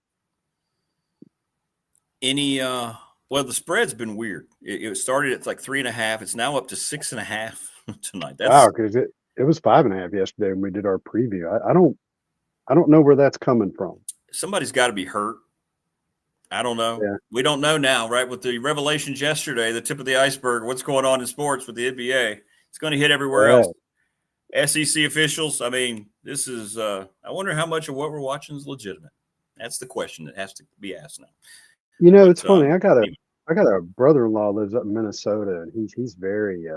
D: The spread's been weird. It started at like 3.5. It's now up to 6.5 tonight.
C: Wow, because it was 5.5 yesterday when we did our preview. I don't know where that's coming from.
D: Somebody's got to be hurt. I don't know.
C: Yeah.
D: We don't know now, right? With the revelations yesterday, the tip of the iceberg, what's going on in sports with the NBA. It's going to hit everywhere else. SEC officials. I mean, this is. I wonder how much of what we're watching is legitimate. That's the question that has to be asked now.
C: It's funny. I got a brother-in-law lives up in Minnesota, and he's very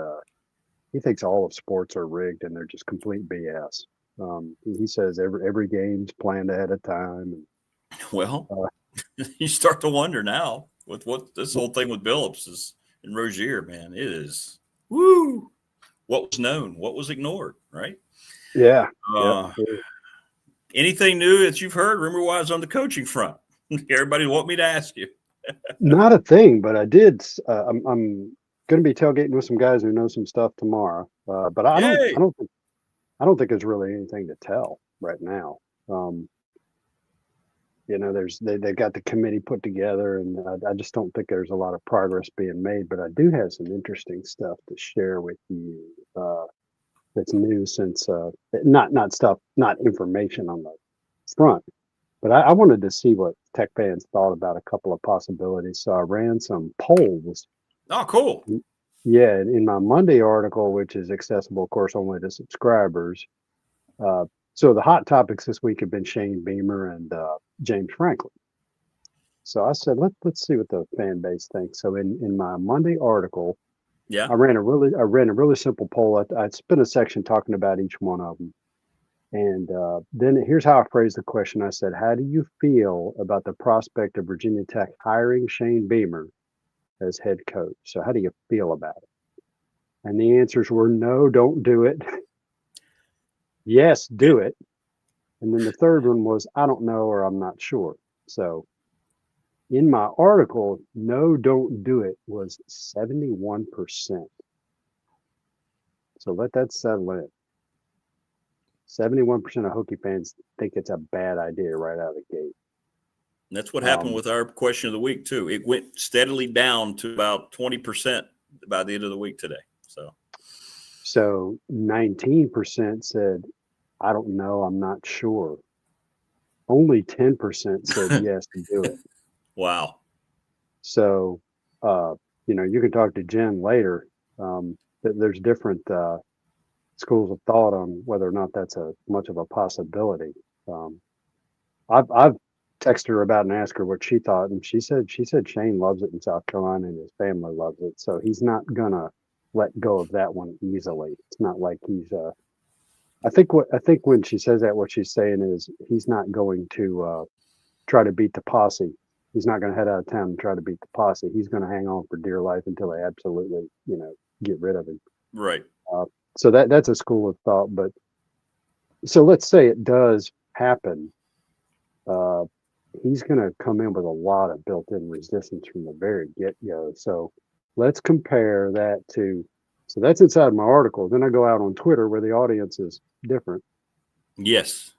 C: he thinks all of sports are rigged and they're just complete BS. He says every game's planned ahead of time.
D: Well, you start to wonder now with what this whole thing with Billups is and Rozier, man. It is what was known, what was ignored, right?
C: Yeah.
D: Anything new that you've heard rumor-wise on the coaching front? Everybody want me to ask you.
C: Not a thing, but I did. I'm going to be tailgating with some guys who know some stuff tomorrow. But I don't think there's really anything to tell right now. they got the committee put together, and I just don't think there's a lot of progress being made. But I do have some interesting stuff to share with you that's new since not information on the front, but I wanted to see what tech fans thought about a couple of possibilities. So I ran some polls.
D: Oh, cool.
C: Yeah, in my Monday article, which is accessible, of course, only to subscribers. So the hot topics this week have been Shane Beamer and James Franklin. So I said, let's see what the fan base thinks. So in my Monday article,
D: yeah,
C: I ran a really simple poll. I spent a section talking about each one of them, and then here's how I phrased the question. I said, "How do you feel about the prospect of Virginia Tech hiring Shane Beamer as head coach?" So how do you feel about it? And the answers were no, don't do it. Yes, do it. And then the third one was, I don't know, or I'm not sure. So in my article, no, don't do it was 71%. So let that settle in. 71% of Hokie fans think it's a bad idea right out of the gate.
D: And that's what happened with our question of the week, too. It went steadily down to about 20% by the end of the week today.
C: So 19% said, I don't know, I'm not sure. Only 10% said yes to do it.
D: Wow.
C: So, you can talk to Jen later. There's different schools of thought on whether or not that's much of a possibility. I've texted her about and asked her what she thought, and she said Shane loves it in South Carolina and his family loves it, so he's not gonna let go of that one easily. It's not like he's I think when she says that, what she's saying is he's not going to try to beat the posse. He's not going to head out of town and try to beat the posse. He's going to hang on for dear life until they absolutely, get rid of him.
D: Right.
C: So that's a school of thought. But so let's say it does happen. He's going to come in with a lot of built-in resistance from the very get-go. So let's compare that to. So that's inside my article. Then I go out on Twitter where the audience is different.
D: Yes.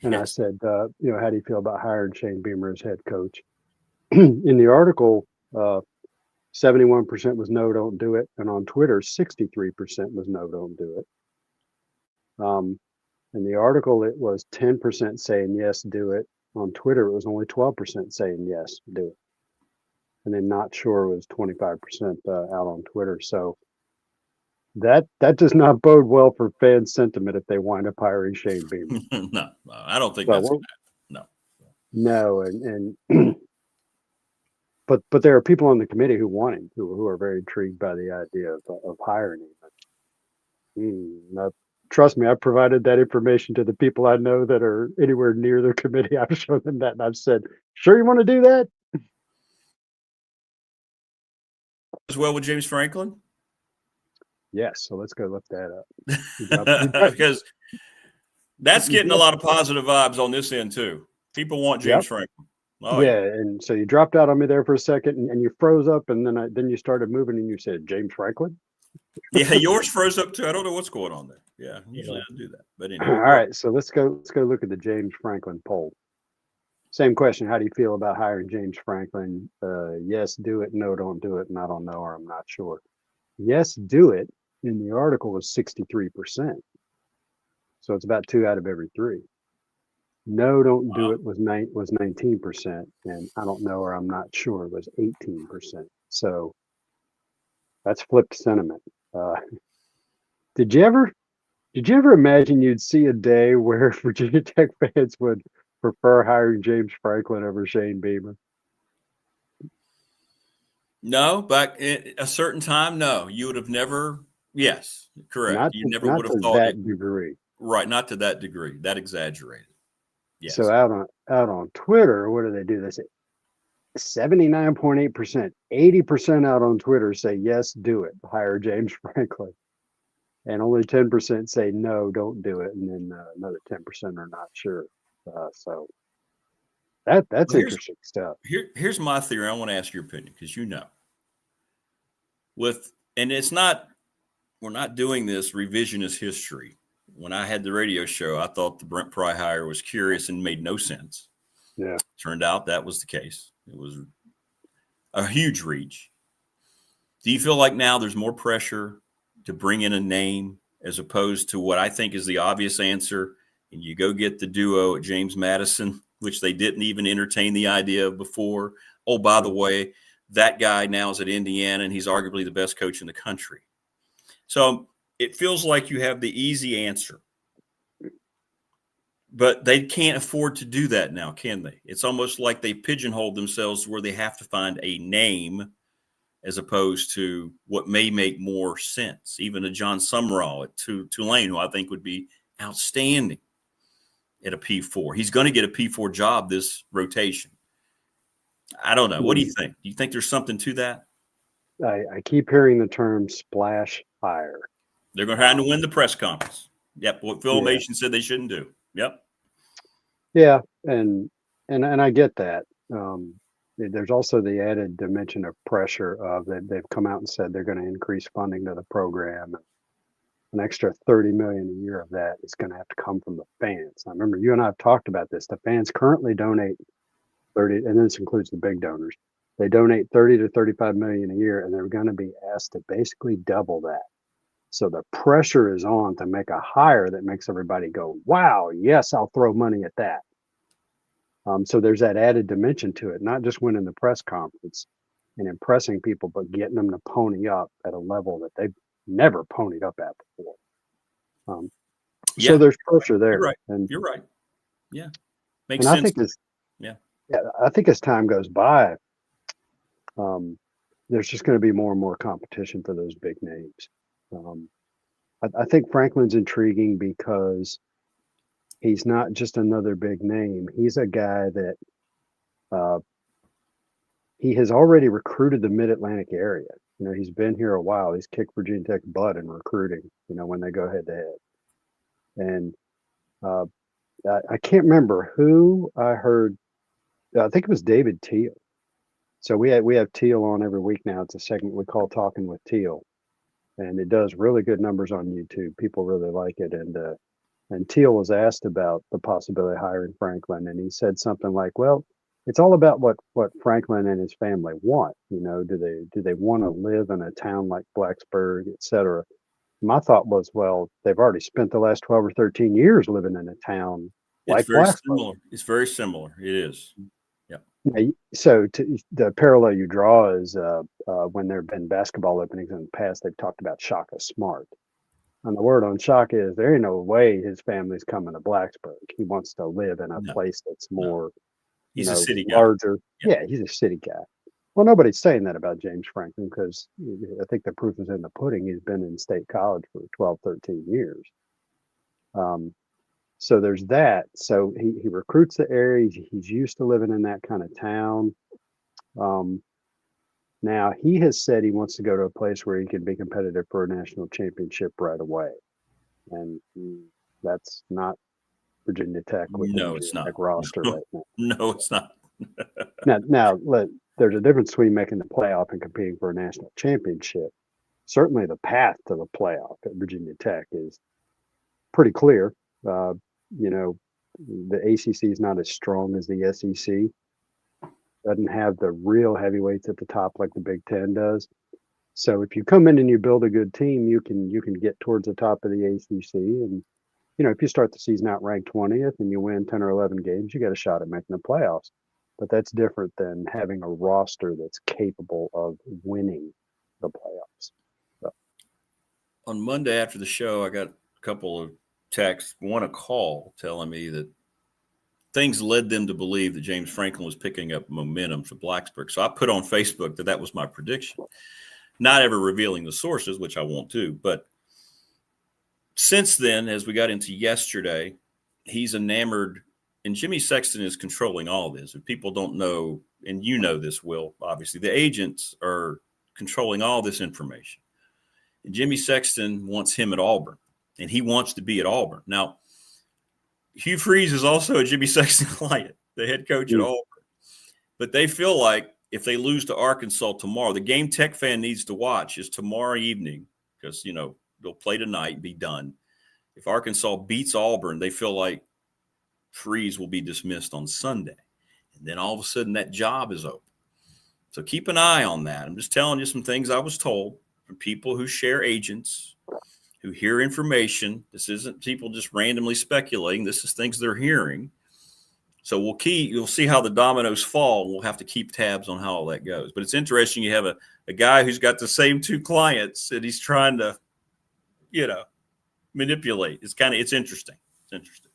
C: And I said, how do you feel about hiring Shane Beamer as head coach? In the article, 71% was no, don't do it. And on Twitter, 63% was no, don't do it. In the article, it was 10% saying yes, do it. On Twitter, it was only 12% saying yes, do it. And then not sure was 25% out on Twitter. So that does not bode well for fan sentiment if they wind up hiring Shane Beamer.
D: No, I don't think that's
C: no. And but there are people on the committee who want him, who are very intrigued by the idea of hiring him. Trust me, I've provided that information to the people I know that are anywhere near the committee. I've shown them that, and I've said, "Sure, you want to do that?"
D: As well with James Franklin.
C: Yes, so let's go look that up.
D: Because that's getting a lot of positive vibes on this end too. People want James Franklin. Oh,
C: yeah, and so you dropped out on me there for a second, and you froze up, and then you started moving, and you said James Franklin.
D: Yeah, yours froze up too. I don't know what's going on there. Yeah, usually I do that, but anyway.
C: All right, so let's go look at the James Franklin poll. Same question: how do you feel about hiring James Franklin? Yes, do it. No, don't do it. And I don't know, or I'm not sure. Yes, do it. In the article was 63%. So it's about 2 out of every 3. No, don't do it was 19%, and I don't know, or I'm not sure was 18%. So that's flipped sentiment. Did you ever imagine you'd see a day where Virginia Tech fans would prefer hiring James Franklin over Shane Beamer?
D: No, but at a certain time, no, you would have never. Yes, correct. You never would have thought
C: that degree.
D: Right, not to that degree, that exaggerated. Yes.
C: So out on Twitter, what do? They say 79.8%, 80% out on Twitter say yes, do it, hire James Franklin, and only 10% say no, don't do it, and then another 10% are not sure. So that's interesting stuff.
D: Here's my theory. I want to ask your opinion because and it's not. We're not doing this revisionist history. When I had the radio show, I thought the Brent Pry hire was curious and made no sense.
C: Yeah.
D: Turned out that was the case. It was a huge reach. Do you feel like now there's more pressure to bring in a name as opposed to what I think is the obvious answer, and you go get the duo at James Madison, which they didn't even entertain the idea of before? Oh, by the way, that guy now is at Indiana, and he's arguably the best coach in the country. So it feels like you have the easy answer. But they can't afford to do that now, can they? It's almost like they pigeonholed themselves where they have to find a name as opposed to what may make more sense. Even a John Summerall at Tulane, who I think would be outstanding at a P4. He's going to get a P4 job this rotation. I don't know. What do you think? Do you think there's something to that?
C: I keep hearing the term splash hire.
D: They're going to have to win the press conference. Yep, what Phil Mason said they shouldn't do. Yep.
C: Yeah, and I get that. There's also the added dimension of pressure of that they've come out and said they're going to increase funding to the program. An extra $30 million a year of that is going to have to come from the fans. I remember you and I have talked about this. The fans currently donate 30, and this includes the big donors. They donate 30 to 35 million a year, and they're going to be asked to basically double that. So the pressure is on to make a hire that makes everybody go, wow, yes, I'll throw money at that. So there's that added dimension to it, not just winning the press conference and impressing people, but getting them to pony up at a level that they've never ponied up at before. So there's pressure there.
D: You're right.
C: And
D: you're right. Yeah. Makes
C: and
D: sense.
C: I think as time goes by, there's just going to be more and more competition for those big names. I think Franklin's intriguing because he's not just another big name. He's a guy that he has already recruited the Mid-Atlantic area. You know, he's been here a while. He's kicked Virginia Tech butt in recruiting, you know, when they go head to head. And I can't remember who I heard. I think it was David Teal. So we have Teal on every week now. It's a segment we call Talking with Teal. And it does really good numbers on YouTube. People really like it. And Teal was asked about the possibility of hiring Franklin, and he said something like, well, it's all about what Franklin and his family want. You know, do they want to live in a town like Blacksburg, et cetera? My thought was, well, they've already spent the last 12 or 13 years living in a town like Blacksburg.
D: Similar. It's very similar. It is.
C: So the parallel you draw is when there have been basketball openings in the past, they've talked about Shaka Smart. And the word on Shaka is there ain't no way his family's coming to Blacksburg. He wants to live in a place that's more,
D: he's a city
C: larger.
D: Guy.
C: Yeah, he's a city guy. Well, nobody's saying that about James Franklin because I think the proof is in the pudding. He's been in state college for 12, 13 years. So there's that. So he recruits the area. He's used to living in that kind of town. Now he has said he wants to go to a place where he can be competitive for a national championship right away. And that's not Virginia Tech with the
D: it's not.
C: Tech roster right now.
D: No, it's not.
C: now there's a difference between making the playoff and competing for a national championship. Certainly the path to the playoff at Virginia Tech is pretty clear. You know, the ACC is not as strong as the SEC. Doesn't have the real heavyweights at the top like the Big Ten does. So if you come in and you build a good team, you can get towards the top of the ACC. And you know, if you start the season out ranked 20th and you win 10 or 11 games, you got a shot at making the playoffs. But that's different than having a roster that's capable of winning the playoffs. So.
D: On Monday after the show, I got a couple of texts, one a call telling me that things led them to believe that James Franklin was picking up momentum for Blacksburg. So I put on Facebook that was my prediction, not ever revealing the sources, which I won't do. But since then, as we got into yesterday, he's enamored, and Jimmy Sexton is controlling all this. If people don't know, and you know this, Will, obviously, the agents are controlling all this information. And Jimmy Sexton wants him at Auburn, and he wants to be at Auburn. Now, Hugh Freeze is also a Jimmy Sexton client, the head coach at Auburn. But they feel like if they lose to Arkansas tomorrow, the game Tech fan needs to watch is tomorrow evening because, you know, they'll play tonight, be done. If Arkansas beats Auburn, they feel like Freeze will be dismissed on Sunday. And then all of a sudden that job is open. So keep an eye on that. I'm just telling you some things I was told from people who share agents, who hear information. This isn't people just randomly speculating. This is things they're hearing. So you'll see how the dominoes fall. We'll have to keep tabs on how all that goes. But it's interesting. You have a guy who's got the same two clients and he's trying to, manipulate. It's interesting. It's interesting.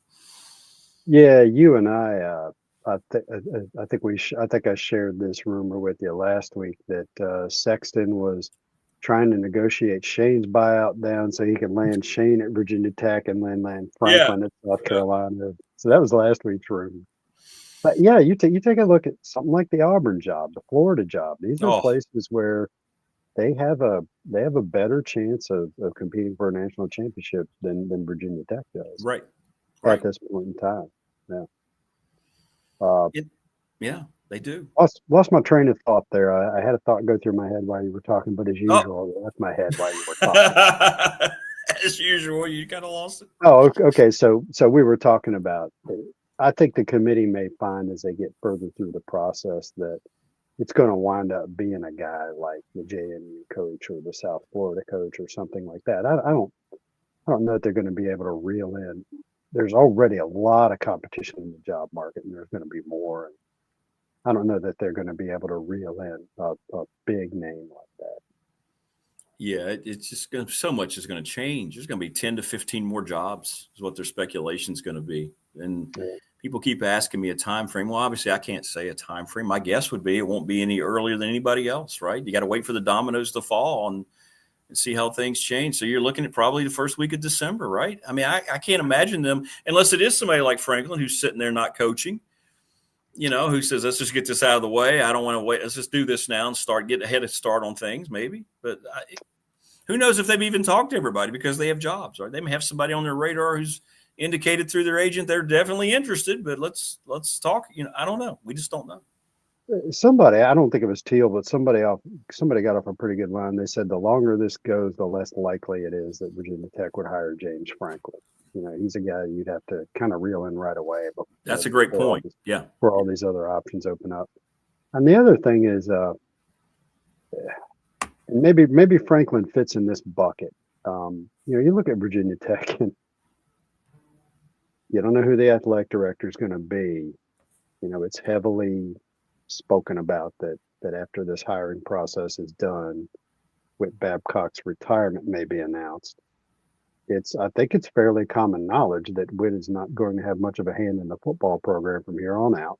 C: Yeah, you and I think I shared this rumor with you last week that Sexton was trying to negotiate Shane's buyout down so he could land Shane at Virginia Tech and land Franklin at South Carolina. So that was last week's rumor. But yeah, you take a look at something like the Auburn job, the Florida job. These are places where they have a better chance of competing for a national championship than Virginia Tech does.
D: Right.
C: At this point in time. Yeah.
D: They do.
C: Lost my train of thought there. I had a thought go through my head while you were talking, but as usual, I left my head while you were talking.
D: As usual, you kind of lost it.
C: Oh, okay. So we were talking about, I think the committee may find as they get further through the process that it's going to wind up being a guy like the JMU coach or the South Florida coach or something like that. I don't know if they're going to be able to reel in. There's already a lot of competition in the job market, and there's going to be more. And I don't know that they're going to be able to reel in a big name like that.
D: Yeah, it's just so much is going to change. There's going to be 10 to 15 more jobs is what their speculation is going to be. And people keep asking me a time frame. Well, obviously I can't say a time frame. My guess would be it won't be any earlier than anybody else, right? You got to wait for the dominoes to fall and see how things change. So you're looking at probably the first week of December, right? I mean, I can't imagine them, unless it is somebody like Franklin who's sitting there not coaching, who says, let's just get this out of the way. I don't want to wait. Let's just do this now and get ahead of start on things maybe. But who knows if they've even talked to everybody because they have jobs, right? They may have somebody on their radar who's indicated through their agent they're definitely interested, but let's talk. I don't know. We just don't know.
C: Somebody, I don't think it was Teal, but somebody got off a pretty good line. They said the longer this goes, the less likely it is that Virginia Tech would hire James Franklin. He's a guy you'd have to kind of reel in right away. But
D: that's a great point.
C: For all these other options open up. And the other thing is, and maybe Franklin fits in this bucket. You look at Virginia Tech and you don't know who the athletic director is going to be. It's heavily spoken about that after this hiring process is done, Whit Babcock's retirement may be announced. I think it's fairly common knowledge that Whit is not going to have much of a hand in the football program from here on out.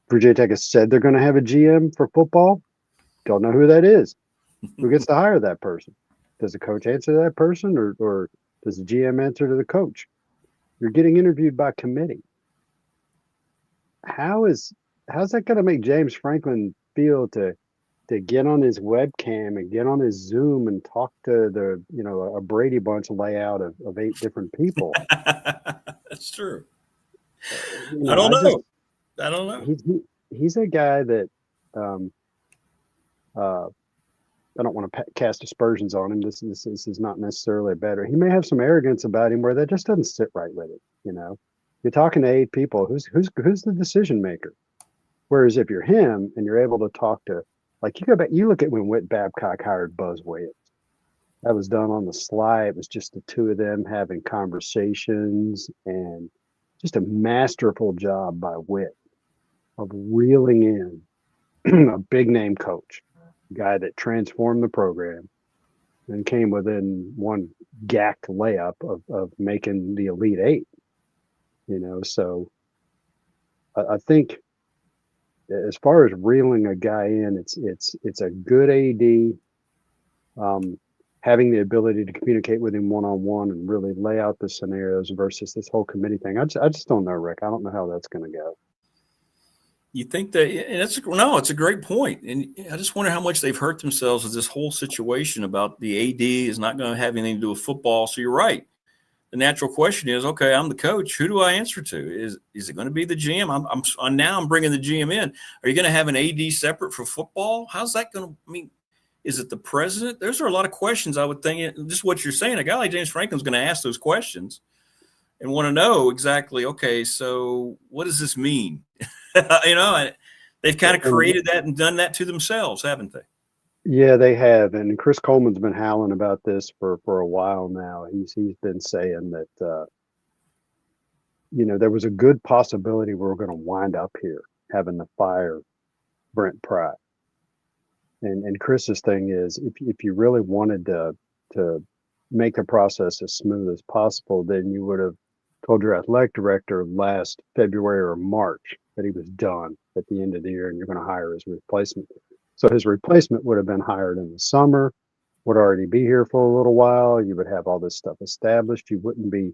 C: Virginia Tech has said they're going to have a GM for football. Don't know who that is. Who gets to hire that person? Does the coach answer to that person or does the GM answer to the coach? You're getting interviewed by committee. How's that going to make James Franklin feel to get on his webcam and get on his Zoom and talk to a Brady Bunch layout of 8 different people?
D: That's true. I don't know. I don't know.
C: He's a guy that I don't want to cast aspersions on him. This is not necessarily better. He may have some arrogance about him where that just doesn't sit right with it. You're talking to 8 people. Who's the decision maker? Whereas if you're him and you're able to talk to, like, you go back, you look at when Whit Babcock hired Buzz Williams. That was done on the sly. It was just the two of them having conversations, and just a masterful job by Whit of reeling in a big name coach, a guy that transformed the program and came within one gacked layup of making the Elite 8. So I think as far as reeling a guy in, it's a good AD having the ability to communicate with him one-on-one and really lay out the scenarios versus this whole committee thing. I just don't know, Rick. I don't know how that's going to go.
D: You think that, and it's a great point. And I just wonder how much they've hurt themselves with this whole situation about the AD is not going to have anything to do with football. So you're right. The natural question is, okay, I'm the coach. Who do I answer to? Is it going to be the GM? I'm bringing the GM in. Are you going to have an AD separate for football? How's that going to, is it the president? Those are a lot of questions I would think. Just what you're saying, a guy like James Franklin's going to ask those questions. and want to know exactly, okay, so what does this mean? They've kind of created that and done that to themselves, haven't they?
C: Yeah, they have. And Chris Coleman's been howling about this for a while now. He's been saying that, there was a good possibility we were going to wind up here having to fire Brent Pry. And Chris's thing is, if you really wanted to make the process as smooth as possible, then you would have told your athletic director last February or March that he was done at the end of the year and you're going to hire his replacement. So his replacement would have been hired in the summer, would already be here for a little while. You would have all this stuff established. You wouldn't be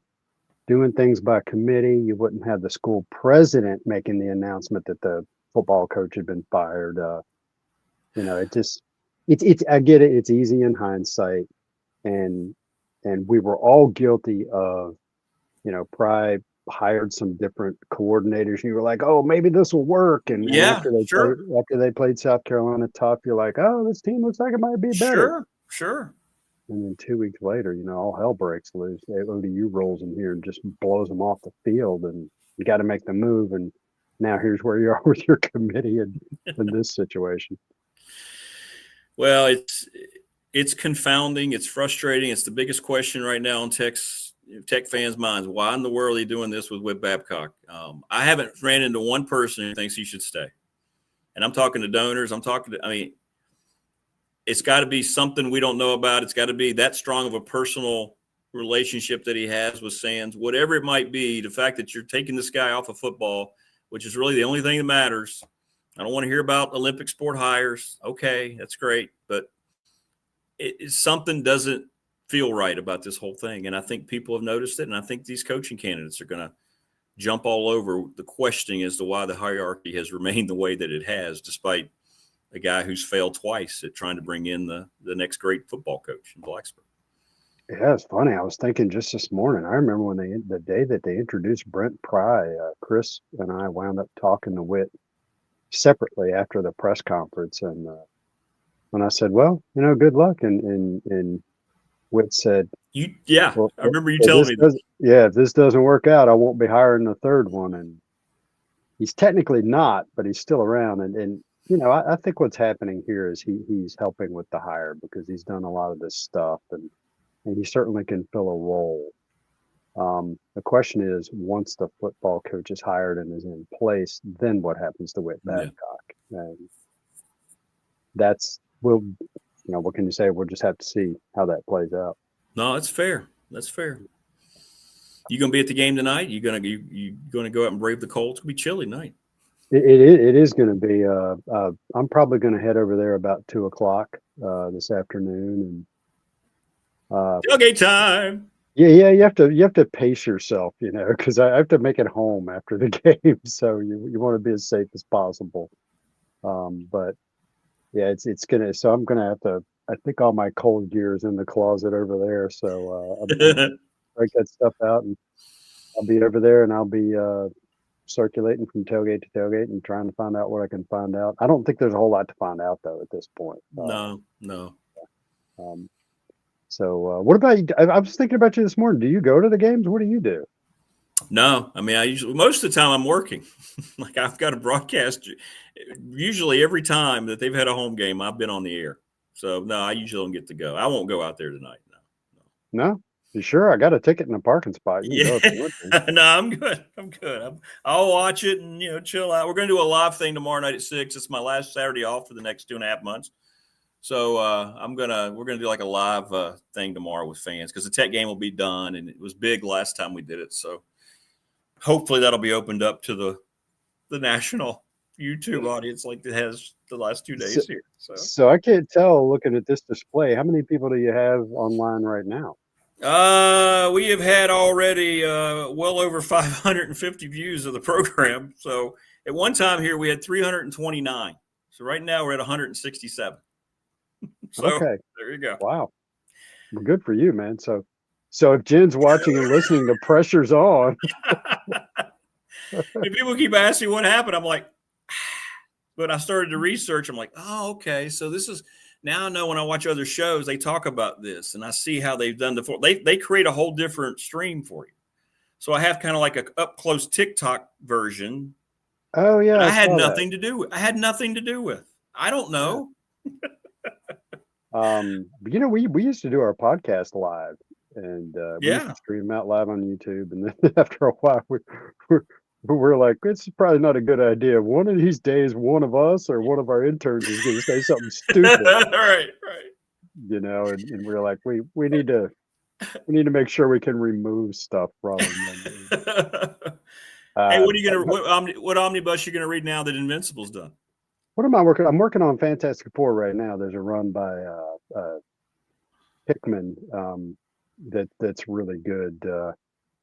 C: doing things by committee. You wouldn't have the school president making the announcement that the football coach had been fired. I get it. It's easy in hindsight. And we were all guilty of, Pry hired some different coordinators. And you were like, oh, maybe this will work. And after they played South Carolina tough, you're like, oh, this team looks like it might be better.
D: Sure.
C: And then 2 weeks later, all hell breaks loose. ODU rolls in here and just blows them off the field. And you got to make the move. And now here's where you are with your committee in this situation.
D: Well, it's confounding. It's frustrating. It's the biggest question right now on Tech fans' minds. Why in the world are they doing this with Whit Babcock? I haven't ran into one person who thinks he should stay. And I'm talking to donors. It's got to be something we don't know about. It's got to be that strong of a personal relationship that he has with Sands. Whatever it might be, the fact that you're taking this guy off of football, which is really the only thing that matters. I don't want to hear about Olympic sport hires. Okay, that's great. But something doesn't feel right about this whole thing. And I think people have noticed it. And I think these coaching candidates are going to jump all over the questioning as to why the hierarchy has remained the way that it has, despite a guy who's failed twice at trying to bring in the next great football coach in Blacksburg.
C: Yeah, it's funny. I was thinking just this morning. I remember when the day that they introduced Brent Pry, Chris and I wound up talking to Whit separately after the press conference. And when I said, well, good luck. And Whit said,
D: well, I remember you telling me that.
C: If this doesn't work out, I won't be hiring the third one. And he's technically not, but he's still around. And I think what's happening here is he's helping with the hire because he's done a lot of this stuff and he certainly can fill a role. The question is, once the football coach is hired and is in place, then what happens to Whit Babcock? And what can you say? We'll just have to see how that plays out.
D: No, that's fair. That's fair. You gonna be at the game tonight? You gonna go out and brave the cold? It's gonna be chilly tonight.
C: It is going to be. I'm probably going to head over there about 2:00 this afternoon. And
D: tailgate time.
C: Yeah. You have to pace yourself, because I have to make it home after the game. So you want to be as safe as possible. But yeah, it's gonna. So I'm gonna have to. I think all my cold gear is in the closet over there. So I'm gonna break that stuff out, and I'll be over there, and I'll be circulating from tailgate to tailgate and trying to find out what I can find out. I don't think there's a whole lot to find out though at this point.
D: No.
C: So what about you? I was thinking about you this morning. Do you go to the games? What do you do?
D: No, I usually, most of the time I'm working. Like I've got a broadcast. Usually every time that they've had a home game, I've been on the air. So no, I usually don't get to go. I won't go out there tonight.
C: No. You sure? I got a ticket in a parking spot.
D: No, I'm good. I'll watch it and chill out. We're going to do a live thing tomorrow night at 6. It's my last Saturday off for the next 2.5 months. So we're gonna do like a live thing tomorrow with fans because the Tech game will be done, and it was big last time we did it. So hopefully that'll be opened up to the national YouTube audience like it has the last 2 days here.
C: So I can't tell looking at this display. How many people do you have online right now?
D: We have had already well over 550 views of the program. So at one time here we had 329. So right now we're at 167. So
C: okay,
D: there you go.
C: Wow, well, good for you, man. So if Jen's watching and listening, the pressure's on.
D: If people keep asking what happened, I'm like, but I started to research. I'm like, oh, okay. So this is. Now I know when I watch other shows, they talk about this, and I see how they've done they create a whole different stream for you. So I have kind of like a up close TikTok version.
C: Oh yeah,
D: I had nothing to do with. I had nothing to do with. I don't know.
C: We used to do our podcast live, and we used to stream them out live on YouTube. And then after a while, we're like, it's probably not a good idea. One of these days, one of us or one of our interns is going to say something stupid.
D: Right.
C: And we're like, we need to make sure we can remove stuff from them.
D: Hey, what are you gonna what omnibus you gonna read now that Invincible's done?
C: What am I working? I'm working on Fantastic Four right now. There's a run by Hickman that's really good.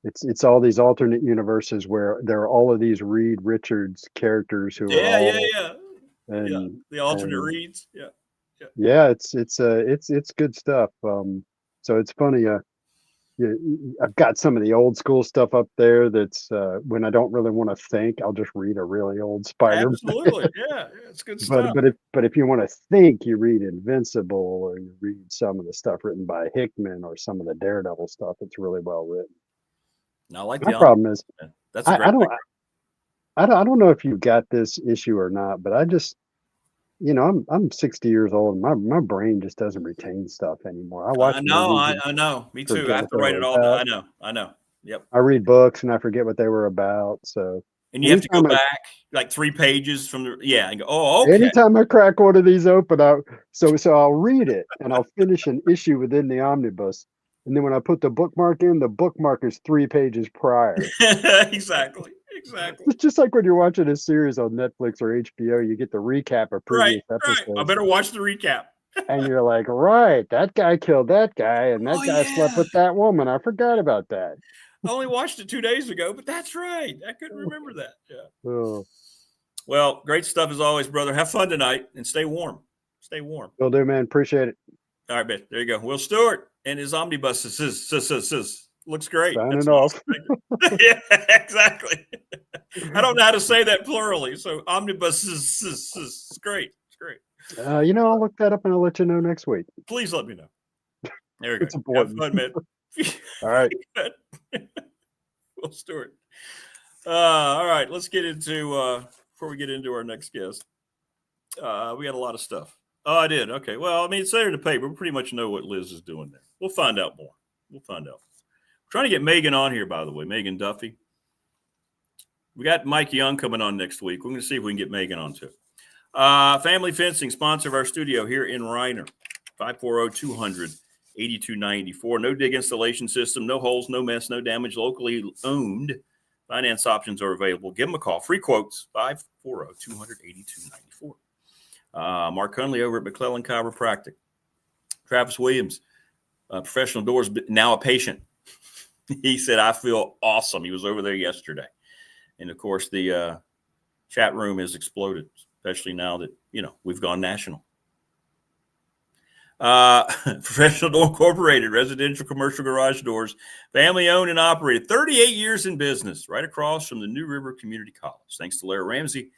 C: It's all these alternate universes where there are all of these Reed Richards characters who are
D: the alternate Reeds.
C: It's good stuff. So it's funny. I've got some of the old school stuff up there. That's when I don't really want to think, I'll just read a really old Spider-Man.
D: Absolutely, it's good stuff.
C: But if you want to think, you read Invincible, or you read some of the stuff written by Hickman, or some of the Daredevil stuff. It's really well written.
D: I like
C: my problem is
D: that's
C: I don't know if you got this issue or not, but I just I'm 60 years old, and my brain just doesn't retain stuff anymore.
D: I know. Me too. I have to write it all down. I know. Yep.
C: I read books and I forget what they were about. So
D: and you have to go back like 3 pages from and go, oh, okay.
C: Anytime I crack one of these open, so I'll read it and I'll finish an issue within the omnibus. And then when I put the bookmark in, the bookmark is 3 pages prior.
D: Exactly.
C: It's just like when you're watching a series on Netflix or HBO, you get the recap of previous episodes.
D: I better watch the recap.
C: And you're like, right, that guy killed that guy, and that guy slept with that woman. I forgot about that.
D: I only watched it 2 days ago, but that's right. I couldn't remember that. Yeah.
C: Oh.
D: Well, great stuff as always, brother. Have fun tonight and stay warm. Stay warm.
C: Will do, man. Appreciate it.
D: All right, man. There you go. Will Stewart and his omnibus looks great.
C: Signing off.
D: Yeah, exactly. I don't know how to say that plurally. So omnibus is great. It's great.
C: I'll look that up and I'll let you know next week.
D: Please let me know. There you go.
C: It's important.
D: Have fun, man.
C: All right.
D: Will Stewart. All right. Let's get into before we get into our next guest. We got a lot of stuff. Oh, I did. Okay. Well, I mean, it's there in the paper. We pretty much know what Liz is doing there. We'll find out more. We're trying to get Megan on here, by the way. Megan Duffy. We got Mike Young coming on next week. We're going to see if we can get Megan on too. Family Fencing, sponsor of our studio here in Reiner. 540-200-8294. No dig installation system, no holes, no mess, no damage. Locally owned. Finance options are available. Give them a call. Free quotes, 540-200-8294. Mark Hunley over at McClellan Chiropractic. Travis Williams, professional doors, now a patient. He said, I feel awesome. He was over there yesterday. And, of course, the chat room has exploded, especially now that, we've gone national. Professional Door Incorporated, residential commercial garage doors, family owned and operated, 38 years in business, right across from the New River Community College. Thanks to Larry Ramsey,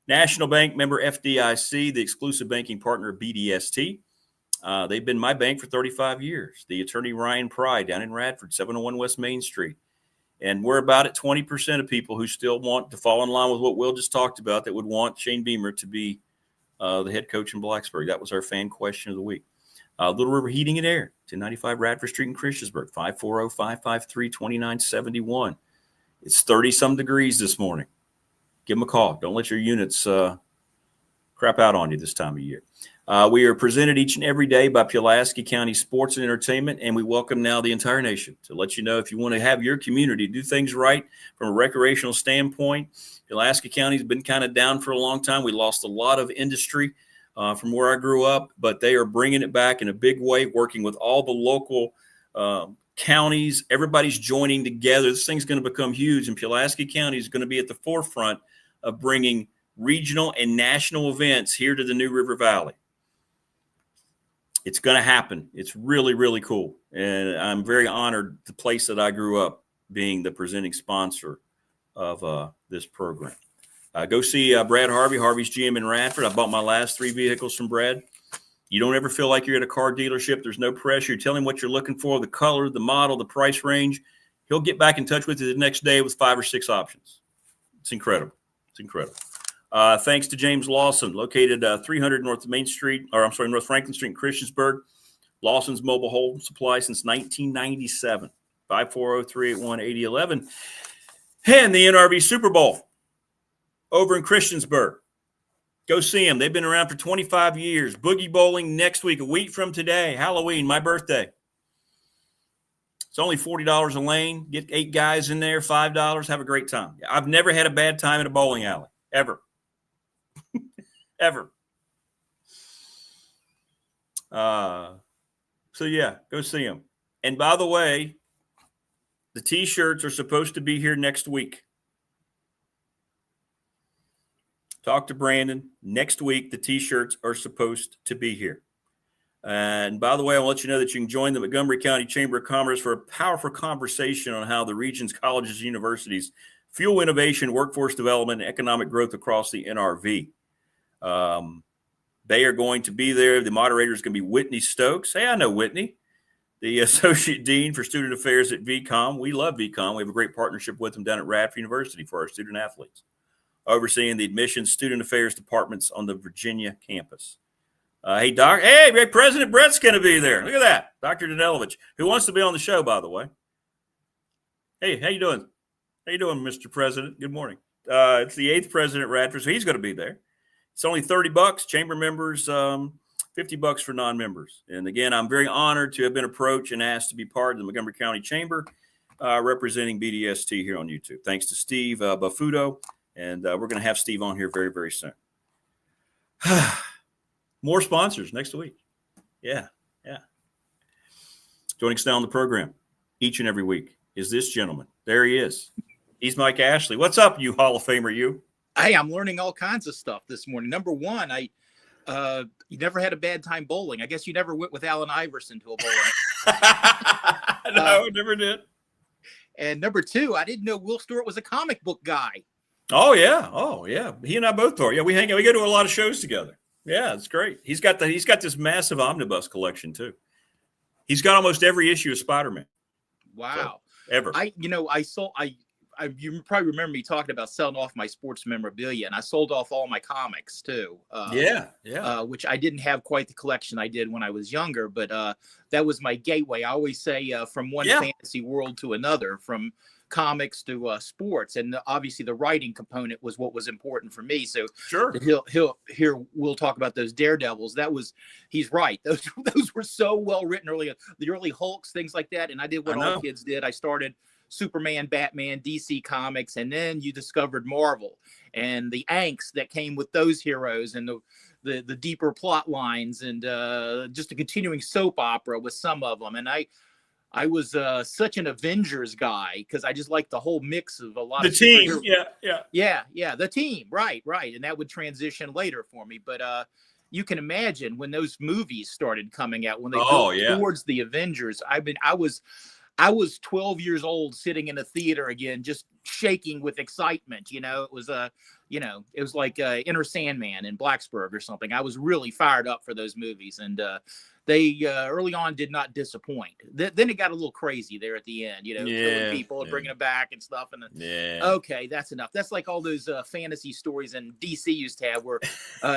D: National Bank member FDIC, the exclusive banking partner of BDST. They've been my bank for 35 years. The attorney Ryan Pry down in Radford, 701 West Main Street. And we're about at 20% of people who still want to fall in line with what Will just talked about, that would want Shane Beamer to be the head coach in Blacksburg. That was our fan question of the week. Little River Heating and Air, 1095 Radford Street in Christiansburg, 540-553-2971. It's 30-some degrees this morning. Give them a call. Don't let your units crap out on you this time of year. We are presented each and every day by Pulaski County Sports and Entertainment, and we welcome now the entire nation to let you know if you want to have your community do things right from a recreational standpoint. Pulaski County has been kind of down for a long time. We lost a lot of industry from where I grew up, but they are bringing it back in a big way, working with all the local counties. Everybody's joining together. This thing's going to become huge, and Pulaski County is going to be at the forefront of bringing regional and national events here to the New River Valley. It's going to happen. It's really, really cool. And I'm very honored the place that I grew up being the presenting sponsor of this program. Go see Brad Harvey, Harvey's GM in Radford. I bought my last 3 vehicles from Brad. You don't ever feel like you're at a car dealership. There's no pressure. You tell him what you're looking for, the color, the model, the price range. he'll get back in touch with you the next day with 5 or 6 options. It's incredible. It's incredible. Thanks to James Lawson, located 300 North Franklin Street in Christiansburg. Lawson's Mobile Home Supply since 1997. 540-381-8011. And the NRV Super Bowl over in Christiansburg. Go see them. They've been around for 25 years. Boogie Bowling next week, a week from today. Halloween, my birthday. It's only $40 a lane. Get 8 guys in there, $5. Have a great time. I've never had a bad time at a bowling alley, ever. Ever. So, yeah, go see them. And by the way, the T-shirts are supposed to be here next week. Talk to Brandon. Next week, the T-shirts are supposed to be here. And by the way, I'll let you know that you can join the Montgomery County Chamber of Commerce for a powerful conversation on how the region's colleges and universities fuel innovation, workforce development, and economic growth across the NRV. They are going to be there. The moderator is going to be Whitney Stokes. Hey, I know Whitney, the Associate Dean for Student Affairs at VCOM. We love VCOM. We have a great partnership with them down at Radford University for our student athletes, overseeing the admissions student affairs departments on the Virginia campus. Hey, Doc. Hey, President Brett's going to be there. Look at that. Dr. Danelovich, who wants to be on the show, by the way. Hey, how you doing? How you doing, Mr. President? Good morning. It's the 8th president, Radford, so he's going to be there. It's only $30. Chamber members, $50 for non-members. And again, I'm very honored to have been approached and asked to be part of the Montgomery County Chamber, representing BDST here on YouTube. Thanks to Steve Bafuto, and we're going to have Steve on here very, very soon. More sponsors next week. Yeah. Joining us now on the program each and every week is this gentleman. There he is. He's Mike Ashley. What's up, you Hall of Famer, you?
E: Hey, I'm learning all kinds of stuff this morning. Number one, you never had a bad time bowling. I guess you never went with Allen Iverson to a bowling.
D: No, never did.
E: And number two, I didn't know Will Stewart was a comic book guy.
D: Oh yeah. He and I both are. Yeah, we hang out. We go to a lot of shows together. Yeah, it's great. He's got this massive omnibus collection too. He's got almost every issue of Spider-Man.
E: Wow.
D: So, ever.
E: You probably remember me talking about selling off my sports memorabilia, and I sold off all my comics too. Which I didn't have quite the collection I did when I was younger, but that was my gateway. I always say from one fantasy world to another, from comics to sports, and obviously the writing component was what was important for me. So
D: sure,
E: we'll talk about those Daredevils. He's right. Those were so well written early, the early Hulks, things like that. And I did what all kids did. I started Superman, Batman, DC Comics, and then you discovered Marvel and the angst that came with those heroes and the deeper plot lines and just a continuing soap opera with some of them. And I was such an Avengers guy because I just liked the whole mix of a lot of
D: team.
E: Yeah, the team. Right. And that would transition later for me. But you can imagine when those movies started coming out, when they built towards the Avengers. I was 12 years old, sitting in a theater again, just shaking with excitement. It was it was like Enter Sandman in Blacksburg or something. I was really fired up for those movies, and they early on did not disappoint. Then it got a little crazy there at the end, killing people and bringing them back and stuff. And okay, that's enough. That's like all those fantasy stories in DC used to have, where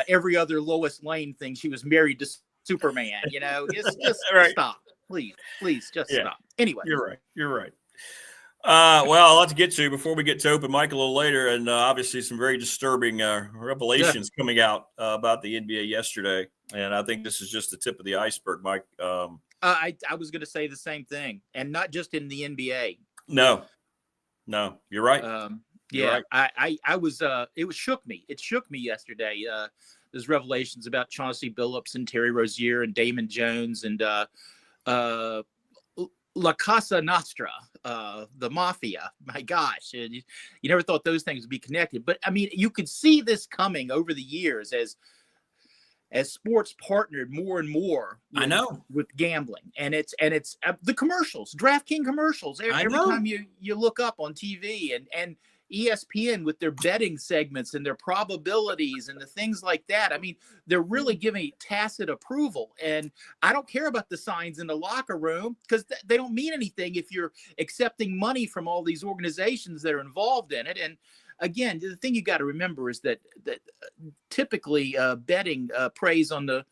E: every other Lois Lane thing, she was married to Superman. Just stop. Please, just stop. Anyway,
D: you're right. Well, a lot to get to before we get to open mic a little later, and obviously some very disturbing revelations coming out about the NBA yesterday. And I think this is just the tip of the iceberg, Mike.
E: I was going to say the same thing, and not just in the NBA.
D: No, you're right.
E: You're right. I was. It shook me. It shook me yesterday. There's revelations about Chauncey Billups and Terry Rozier and Damon Jones and La Casa Nostra, the mafia. My gosh, you never thought those things would be connected. But I mean, you could see this coming over the years as sports partnered more and more with gambling, and it's the commercials, DraftKings commercials. Every time you look up on TV, and ESPN with their betting segments and their probabilities and the things like that. I mean, they're really giving tacit approval. And I don't care about the signs in the locker room because they don't mean anything if you're accepting money from all these organizations that are involved in it. And again, the thing you got to remember is that typically betting preys on the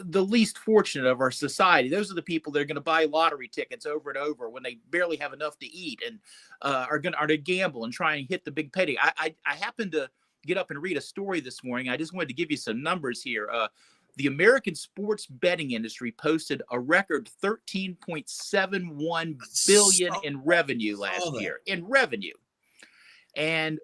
E: least fortunate of our society. Those are the people that are going to buy lottery tickets over and over when they barely have enough to eat and are going to gamble and try and hit the big payday. I happened to get up and read a story this morning. I just wanted to give you some numbers here. The American sports betting industry posted a record $13.71 billion in revenue last year. In revenue. And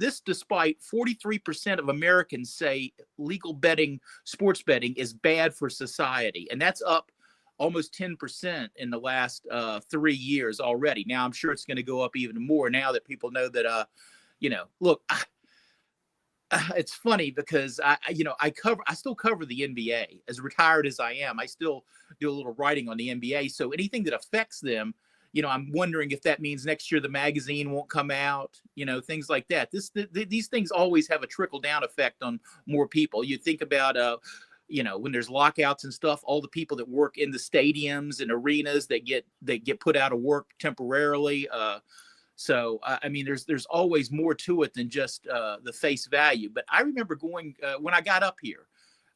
E: this despite 43% of Americans say legal betting, sports betting, is bad for society. And that's up almost 10% in the last 3 years already. Now, I'm sure it's going to go up even more now that people know that, look, it's funny because I still cover the NBA. As retired as I am, I still do a little writing on the NBA. So anything that affects them, I'm wondering if that means next year the magazine won't come out, things like that. These things always have a trickle down effect on more people. You think about, when there's lockouts and stuff, all the people that work in the stadiums and arenas that get put out of work temporarily. So there's always more to it than just the face value. But I remember going when I got up here.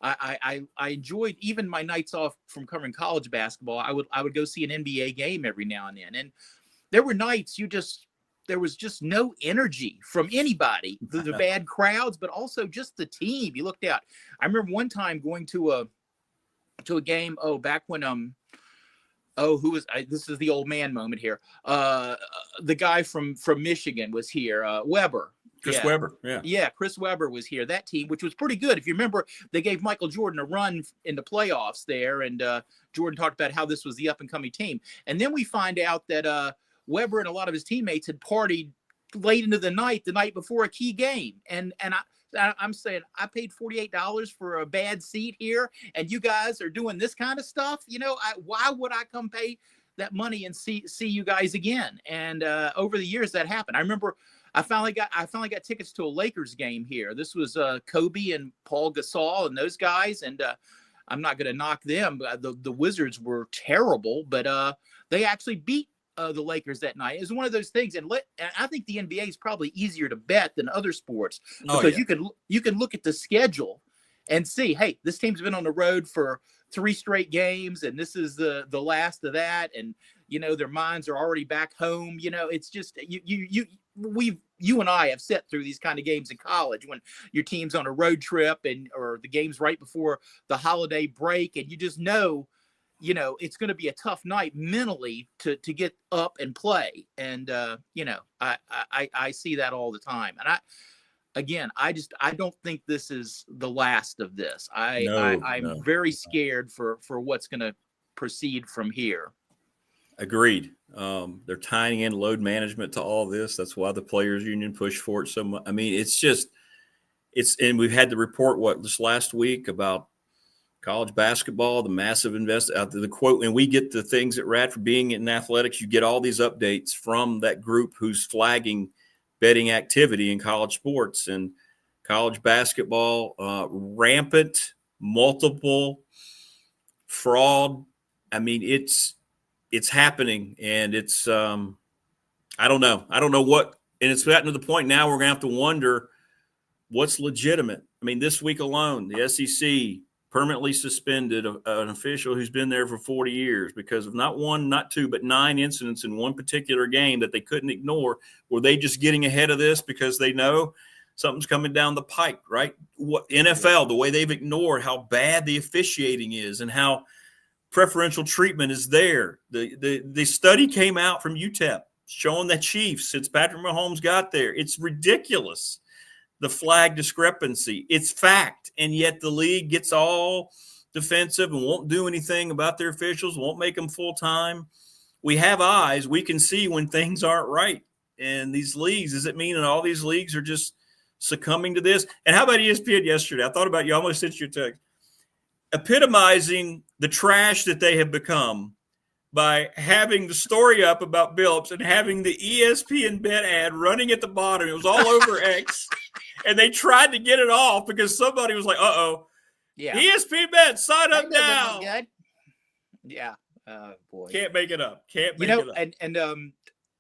E: I enjoyed even my nights off from covering college basketball. I would go see an NBA game every now and then. And there were nights there was just no energy from anybody, the bad crowds, but also just the team. You looked out. I remember one time going to a game. Oh, back when this is the old man moment here. The guy from Michigan was here. Weber.
D: Chris Webber,
E: yeah. Chris Webber was here. That team, which was pretty good. If you remember, they gave Michael Jordan a run in the playoffs there, and Jordan talked about how this was the up-and-coming team. And then we find out that Webber and a lot of his teammates had partied late into the night before a key game. And I'm saying, I paid $48 for a bad seat here, and you guys are doing this kind of stuff. Why would I come pay that money and see you guys again? And over the years, that happened. I remember. I finally got tickets to a Lakers game here. This was Kobe and Paul Gasol and those guys, and I'm not going to knock them. The Wizards were terrible, but they actually beat the Lakers that night. It was one of those things, and I think the NBA is probably easier to bet than other sports because you can look at the schedule and see, hey, this team's been on the road for 3 straight games, and this is the last of that, and their minds are already back home. It's just you and I have sat through these kind of games in college when your team's on a road trip or the game's right before the holiday break, and you just know it's going to be a tough night mentally to get up and play. And I see that all the time. And I don't think this is the last of this. I'm very scared for what's going to proceed from here.
D: Agreed. They're tying in load management to all this. That's why the players union pushed for it so much. I mean, and we've had the report this last week about college basketball, the massive the quote, and we get the things at Radford being in athletics. You get all these updates from that group who's flagging betting activity in college sports and college basketball, rampant, multiple fraud. I mean, it's happening, and it's I don't know what, and it's gotten to the point now we're gonna have to wonder what's legitimate. I mean, this week alone, the SEC permanently suspended an official who's been there for 40 years because of not one, not two, but 9 incidents in one particular game that they couldn't ignore. Were they just getting ahead of this because they know something's coming down the pike, right? What NFL, the way they've ignored how bad the officiating is and how preferential treatment is there. The study came out from UTEP showing that Chiefs, since Patrick Mahomes got there, it's ridiculous. The flag discrepancy, it's fact. And yet the league gets all defensive and won't do anything about their officials, won't make them full time. We have eyes. We can see when things aren't right. And these leagues, does it mean that all these leagues are just succumbing to this? And how about ESPN yesterday? I thought about you, almost sent you a text. Epitomizing the trash that they have become. by having the story up about Billups and having the ESPN bet ad running at the bottom. It was all over X, and they tried to get it off because somebody was like, "Uh-oh,
E: yeah,
D: ESPN bet, sign up now."
E: Good. Yeah, boy,
D: can't make it up. Can't make it up.
E: And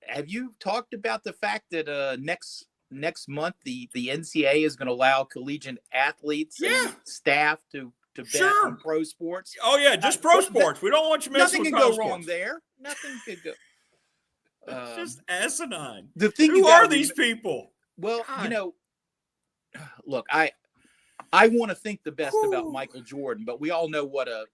E: have you talked about the fact that next month the NCAA is going to allow collegiate athletes and staff to bet on pro sports?
D: Oh yeah, just pro sports. We don't want you messing with pro sports.
E: Nothing could go wrong there. Nothing could go.
D: It's just asinine.
E: The thing
D: Who are these people?
E: Well, God. Look, I want to think the best about Michael Jordan, but we all know what a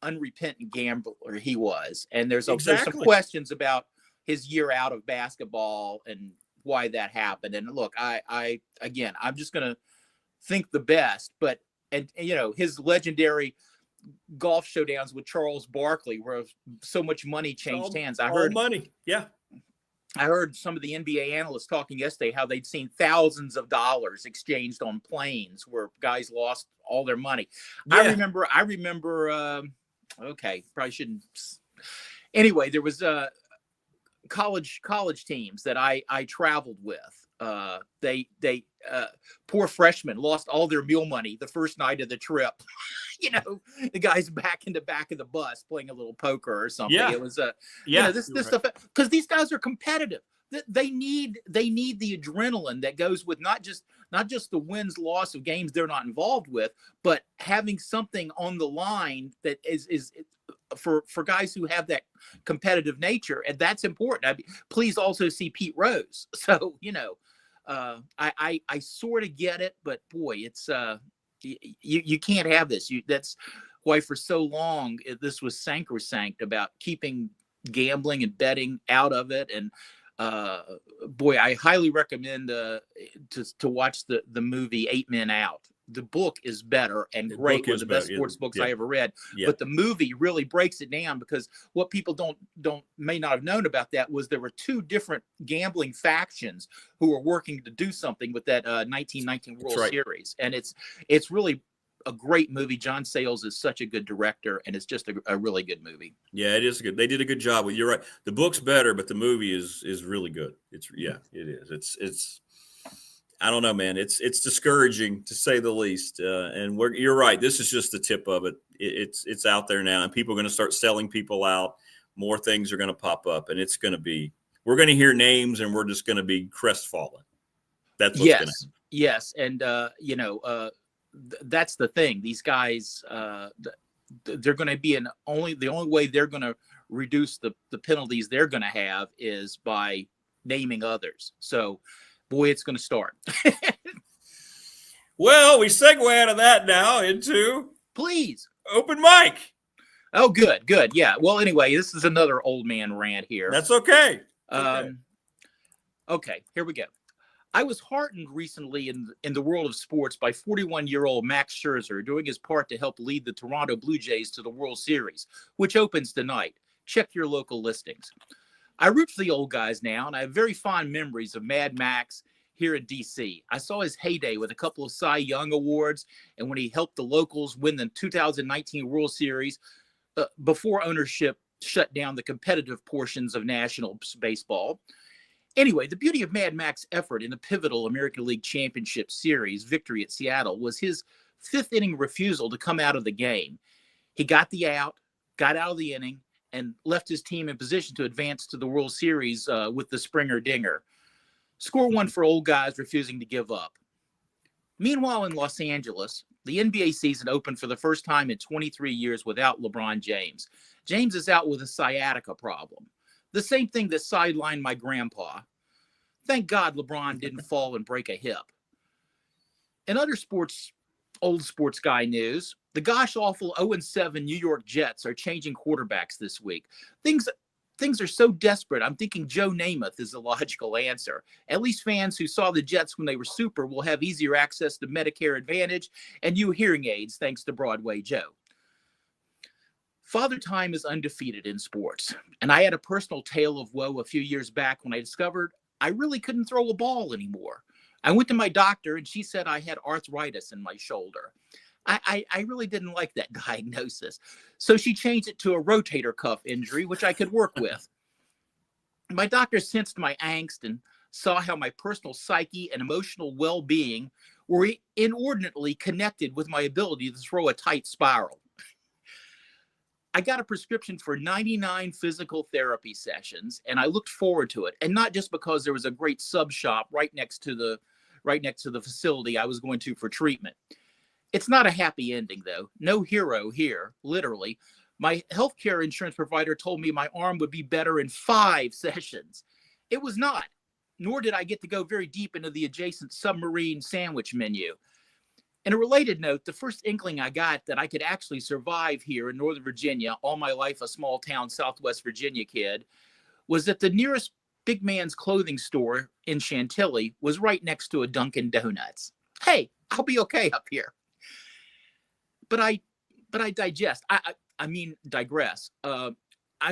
E: unrepentant gambler he was, and there's some questions about his year out of basketball and why that happened. And look, I'm just going to think the best, but. And his legendary golf showdowns with Charles Barkley, where so much money changed hands. I heard
D: money. Yeah.
E: I heard some of the NBA analysts talking yesterday how they'd seen thousands of dollars exchanged on planes where guys lost all their money. Yeah. I remember. Okay, probably shouldn't. Anyway, there was college teams that I traveled with. They poor freshmen lost all their meal money the first night of the trip. The guys back in the back of the bus playing a little poker or something. It was this stuff, because these guys are competitive. They need the adrenaline that goes with not just the wins loss of games they're not involved with, but having something on the line that is for guys who have that competitive nature, and that's important. Please also see Pete Rose. So I sort of get it, but boy, it's you can't have this. That's why for so long this was sacrosanct about keeping gambling and betting out of it. And boy, I highly recommend to watch the movie 8 Men Out. The book is better and great, one of the best sports books I ever read. Yeah. But the movie really breaks it down, because what people may not have known about that was there were two different gambling factions who were working to do something with that 1919 World Series. And it's really a great movie. John Sayles is such a good director, and it's just a really good movie.
D: Yeah, it is good. They did a good job with. You're right. The book's better, but the movie is really good. It is. It's. I don't know, man. It's discouraging, to say the least. And you're right. This is just the tip of it. It's out there now, and people are going to start selling people out. More things are going to pop up, and we're going to hear names, and we're just going to be crestfallen. That's what's going to happen.
E: Yes. And, that's the thing. These guys, they're going to be the only way they're going to reduce the penalties they're going to have is by naming others. So, boy, it's going to start.
D: Well, we segue out of that now into open mic.
E: Oh, good. Yeah. Well, anyway, this is another old man rant here.
D: That's okay.
E: Okay, here we go. I was heartened recently in the world of sports by 41-year-old Max Scherzer doing his part to help lead the Toronto Blue Jays to the World Series, which opens tonight. Check your local listings. I root for the old guys now, and I have very fond memories of Mad Max here in D.C. I saw his heyday with a couple of Cy Young awards, and when he helped the locals win the 2019 World Series before ownership shut down the competitive portions of National Baseball. Anyway, the beauty of Mad Max's effort in the pivotal American League Championship Series victory at Seattle was his fifth-inning refusal to come out of the game. He got out of the inning, and left his team in position to advance to the World Series with the Springer Dinger. Score one for old guys refusing to give up. Meanwhile, in Los Angeles, the NBA season opened for the first time in 23 years without LeBron James. James is out with a sciatica problem, the same thing that sidelined my grandpa. Thank God LeBron didn't fall and break a hip. In other old sports guy news, the gosh-awful 0-7 New York Jets are changing quarterbacks this week. Things are so desperate, I'm thinking Joe Namath is the logical answer. At least fans who saw the Jets when they were super will have easier access to Medicare Advantage and new hearing aids thanks to Broadway Joe. Father Time is undefeated in sports, and I had a personal tale of woe a few years back when I discovered I really couldn't throw a ball anymore. I went to my doctor, and she said I had arthritis in my shoulder. I really didn't like that diagnosis. So she changed it to a rotator cuff injury, which I could work with. My doctor sensed my angst and saw how my personal psyche and emotional well-being were inordinately connected with my ability to throw a tight spiral. I got a prescription for 99 physical therapy sessions, and I looked forward to it. And not just because there was a great sub shop right next to the facility I was going to for treatment. It's not a happy ending, though. No hero here, literally. My healthcare insurance provider told me my arm would be better in 5 sessions. It was not, nor did I get to go very deep into the adjacent submarine sandwich menu. In a related note, the first inkling I got that I could actually survive here in Northern Virginia, all my life a small town Southwest Virginia kid, was that the nearest big man's clothing store in Chantilly was right next to a Dunkin' Donuts. Hey, I'll be okay up here. But I digress. I'm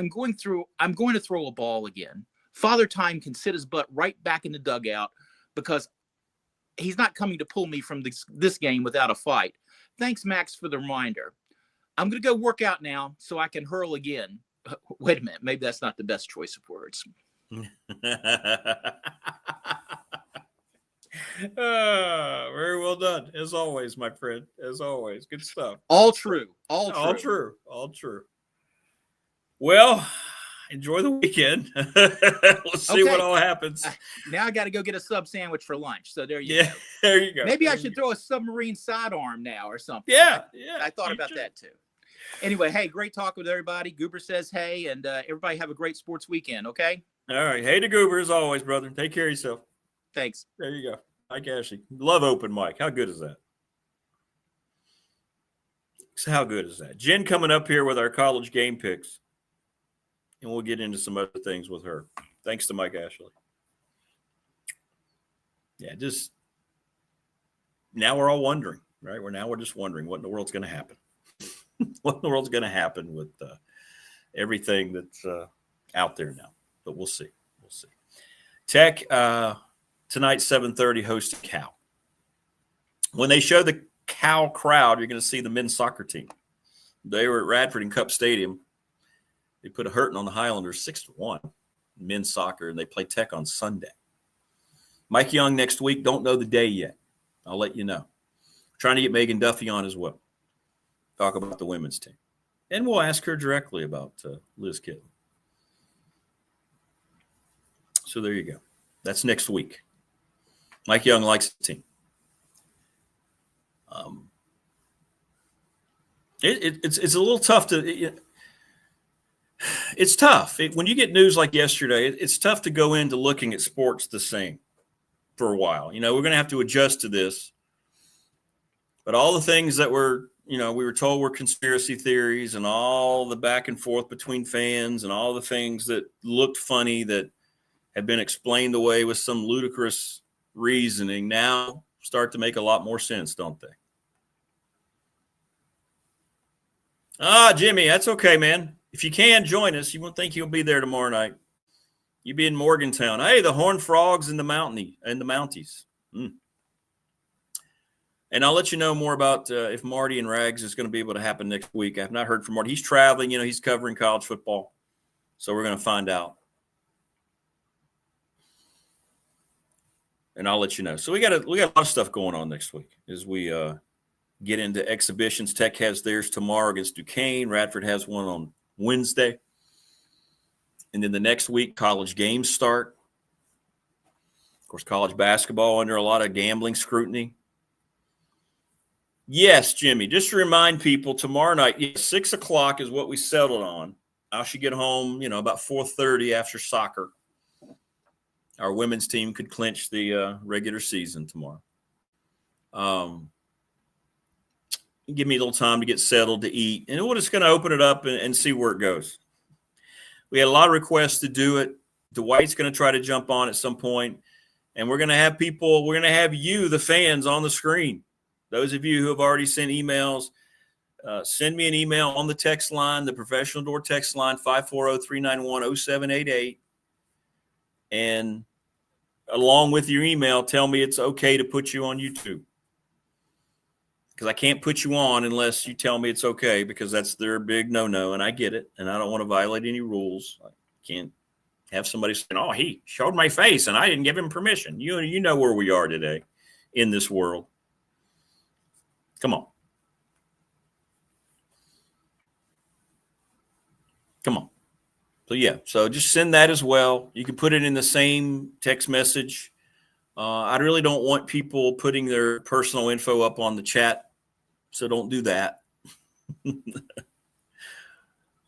E: going to throw a ball again. Father Time can sit his butt right back in the dugout because he's not coming to pull me from this game without a fight. Thanks, Max, for the reminder. I'm going to go work out now so I can hurl again. Wait a minute. Maybe that's not the best choice of words.
D: Very well done. As always, my friend. As always. Good stuff.
E: All true.
D: All true. Well, enjoy the weekend. We'll see what all happens.
E: Now I got to go get a sub sandwich for lunch. So there you go.
D: There you go.
E: Maybe I should throw a submarine sidearm now or something.
D: Yeah.
E: I thought about that too. Anyway, hey, great talk with everybody. Goober says hey, and everybody have a great sports weekend, okay?
D: All right. Hey to Goober as always, brother. Take care of yourself.
E: Thanks.
D: There you go. Mike Ashley. Love open mic. How good is that? How good is that? Jen coming up here with our college game picks. And we'll get into some other things with her. Thanks to Mike Ashley. Yeah, just now we're all wondering, right? We're just wondering what in the world's going to happen. What in the world's going to happen with everything that's out there now. But we'll see. Tech, tonight, 7:30, hosted Cal. When they show the Cal crowd, you're going to see the men's soccer team. They were at Radford and Cup Stadium. They put a hurting on the Highlanders 6-1 men's soccer, and they play Tech on Sunday. Mike Young next week. Don't know the day yet. I'll let you know. Trying to get Megan Duffy on as well. Talk about the women's team. And we'll ask her directly about Liz Kittle. So there you go. That's next week. Mike Young likes the team. It's a little tough to it's tough. When you get news like yesterday, it's tough to go into looking at sports the same for a while. We're going to have to adjust to this. But all the things that we were told were conspiracy theories, and all the back and forth between fans, and all the things that looked funny that had been explained away with some ludicrous reasoning now start to make a lot more sense, don't they? Jimmy, that's okay, man. If you can join us, you won't think you'll be there tomorrow night. You'll be in Morgantown. Hey, the Horned Frogs and the Mounties. And I'll let you know more about if Marty and Rags is going to be able to happen next week. I have not heard from Marty. He's traveling. He's covering college football. So we're going to find out. And I'll let you know. So we got a lot of stuff going on next week as we get into exhibitions. Tech has theirs tomorrow against Duquesne. Radford has one on Wednesday. And then the next week, college games start. Of course, college basketball under a lot of gambling scrutiny. Yes, Jimmy, just to remind people, tomorrow night, 6 o'clock is what we settled on. I should get home, about 4:30 after soccer. Our women's team could clinch the regular season tomorrow. Give me a little time to get settled, to eat. And we're just going to open it up and see where it goes. We had a lot of requests to do it. Dwight's going to try to jump on at some point. And we're going to have people, we're going to have you, the fans, on the screen. Those of you who have already sent emails, send me an email on the text line, the Professional Door text line, 540-391-0788. And along with your email, tell me it's okay to put you on YouTube. because I can't put you on unless you tell me it's okay, because that's their big no-no, and I get it, and I don't want to violate any rules. I can't have somebody saying, oh, he showed my face and I didn't give him permission. You know where we are today in this world. Come on. Come on. So, yeah, so just send that as well. You can put it in the same text message. I really don't want people putting their personal info up on the chat, so don't do that.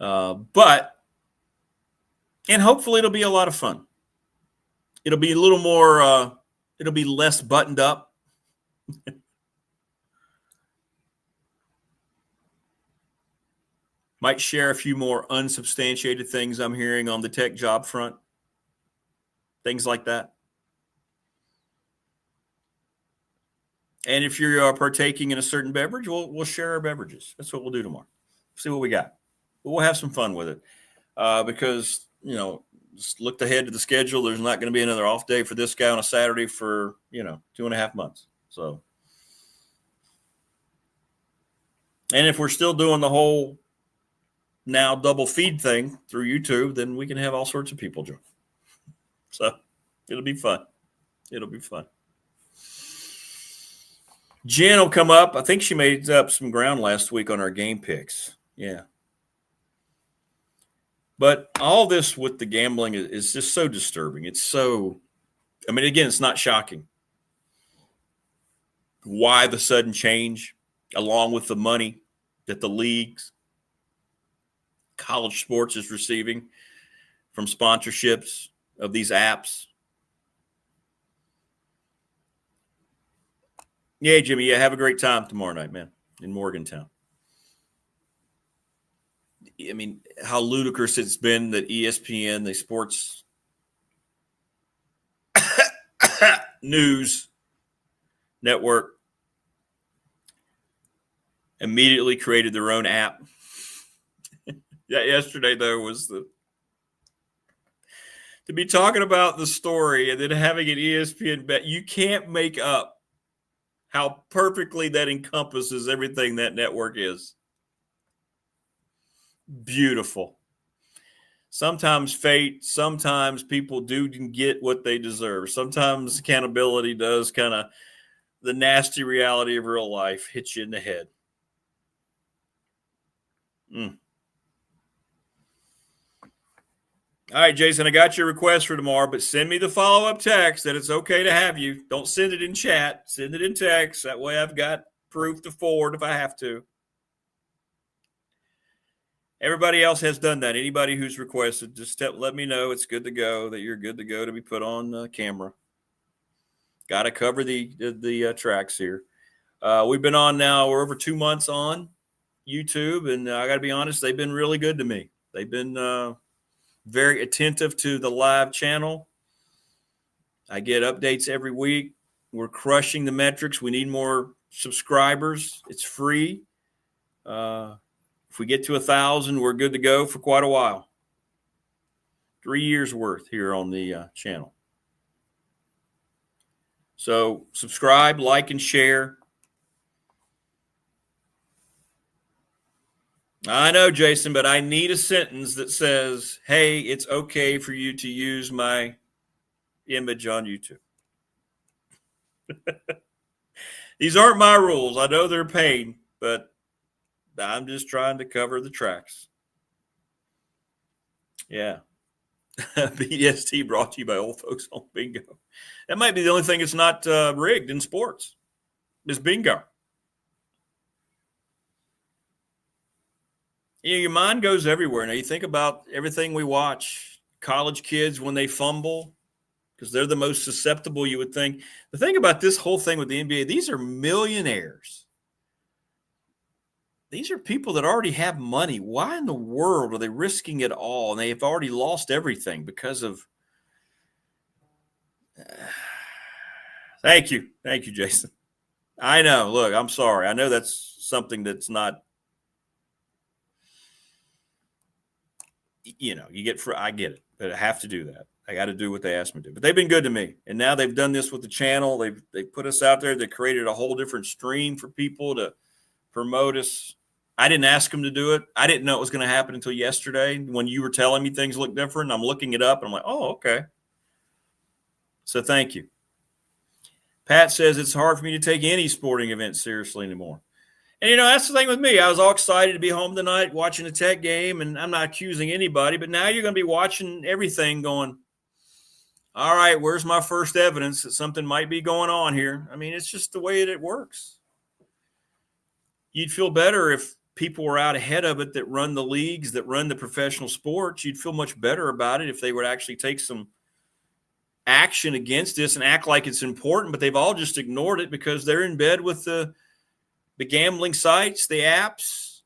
D: But hopefully it'll be a lot of fun. It'll be a little more, it'll be less buttoned up. Might share a few more unsubstantiated things I'm hearing on the tech job front. Things like that. And if you're partaking in a certain beverage, we'll share our beverages. That's what we'll do tomorrow. See what we got. But we'll have some fun with it. Because, just looked ahead to the schedule. There's not going to be another off day for this guy on a Saturday for, 2.5 months. So, and if we're still doing the whole now double feed thing through YouTube, then we can have all sorts of people join. So it'll be fun. It'll be fun. Jen will come up. I think she made up some ground last week on our game picks. Yeah. But all this with the gambling is just so disturbing. It's so, again, it's not shocking. Why the sudden change, along with the money that the leagues, college sports is receiving from sponsorships of these apps. Yeah, Jimmy, have a great time tomorrow night, man, in Morgantown. How ludicrous it's been that ESPN, the sports news network, immediately created their own app. Yeah, yesterday, though, was to be talking about the story and then having an ESPN bet. You can't make up how perfectly that encompasses everything that network is. Beautiful. Sometimes fate, sometimes people do get what they deserve. Sometimes accountability does kind of the nasty reality of real life hit you in the head. All right, Jason, I got your request for tomorrow, but send me the follow-up text that it's okay to have you. Don't send it in chat. Send it in text. That way I've got proof to forward if I have to. Everybody else has done that. Anybody who's requested, just let me know it's good to go, that you're good to go to be put on camera. Got to cover the tracks here. We've been on now. We're over 2 months on YouTube, and I got to be honest, they've been really good to me. They've been very attentive to the live channel. I get updates every week. We're crushing the metrics. We need more subscribers. It's free. If we get to 1,000, we're good to go for quite a while. 3 years worth here on the channel. So subscribe, like, and share. I know, Jason, but I need a sentence that says, hey, it's okay for you to use my image on YouTube. These aren't my rules. I know they're pain, but I'm just trying to cover the tracks. Yeah. BDST brought to you by Old Folks on Bingo. That might be the only thing that's not rigged in sports is bingo. Your mind goes everywhere. Now, you think about everything we watch, college kids when they fumble, because they're the most susceptible, you would think. The thing about this whole thing with the NBA, these are millionaires. These are people that already have money. Why in the world are they risking it all? And they have already lost everything because of Thank you. Thank you, Jason. I know. Look, I'm sorry. I know that's something that's not, you get I get it, but I have to do that. I got to do what they asked me to do. But they've been good to me. And now they've done this with the channel. They've put us out there. They created a whole different stream for people to promote us. I didn't ask them to do it. I didn't know it was going to happen until yesterday when you were telling me things look different. I'm looking it up, and I'm like, oh, okay. So thank you. Pat says it's hard for me to take any sporting event seriously anymore. And, that's the thing with me. I was all excited to be home tonight watching a Tech game, and I'm not accusing anybody, but now you're going to be watching everything going, all right, where's my first evidence that something might be going on here? I mean, it's just the way that it works. You'd feel better if people were out ahead of it that run the leagues, that run the professional sports. You'd feel much better about it if they would actually take some action against this and act like it's important, but they've all just ignored it because they're in bed with the gambling sites, the apps.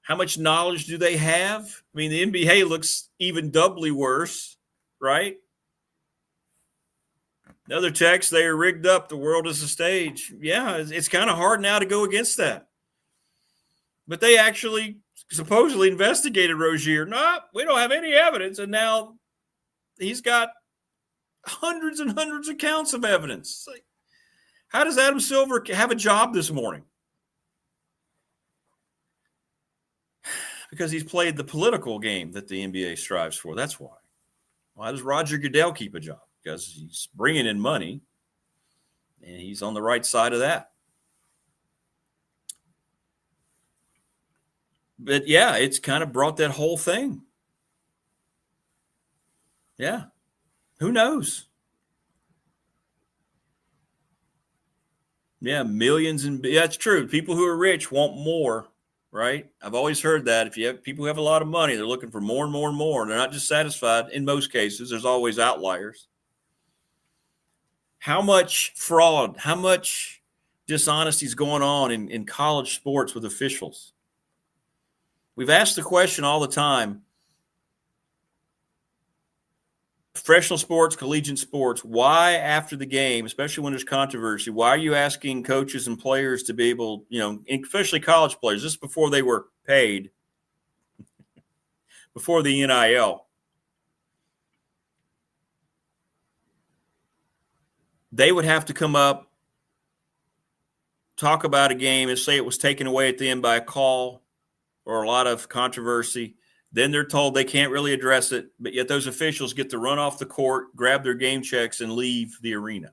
D: How much knowledge do they have? I mean, the NBA looks even doubly worse, right? Another text, they are rigged up. The world is a stage. Yeah, it's kind of hard now to go against that. But they actually supposedly investigated Rozier. No, we don't have any evidence. And now he's got hundreds and hundreds of counts of evidence. Like, how does Adam Silver have a job this morning? Because he's played the political game that the NBA strives for. That's why. Why does Roger Goodell keep a job? Because he's bringing in money, and he's on the right side of that. But, yeah, it's kind of brought that whole thing. Yeah. Who knows? Yeah, millions and it's true. People who are rich want more, right? I've always heard that. If you have people who have a lot of money, they're looking for more and more and more. And they're not just satisfied. In most cases, there's always outliers. How much fraud, how much dishonesty is going on in college sports with officials? We've asked the question all the time. Professional sports, collegiate sports, why after the game, especially when there's controversy, why are you asking coaches and players to be able, especially college players, this is before they were paid, before the NIL. They would have to come up, talk about a game and say it was taken away at the end by a call or a lot of controversy. Then they're told they can't really address it, but yet those officials get to run off the court, grab their game checks, and leave the arena.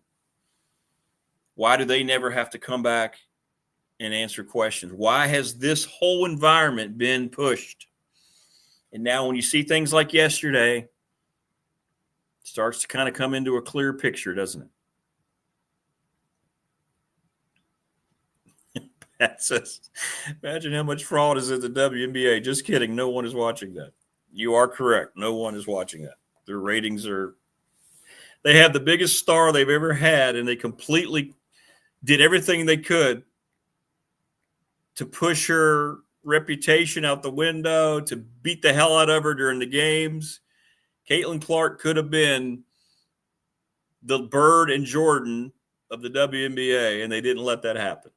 D: Why do they never have to come back and answer questions? Why has this whole environment been pushed? And now when you see things like yesterday, it starts to kind of come into a clear picture, doesn't it? That says, imagine how much fraud is in the WNBA. Just kidding. No one is watching that. You are correct. No one is watching that. Their ratings they have the biggest star they've ever had, and they completely did everything they could to push her reputation out the window, to beat the hell out of her during the games. Caitlin Clark could have been the Bird and Jordan of the WNBA, and they didn't let that happen.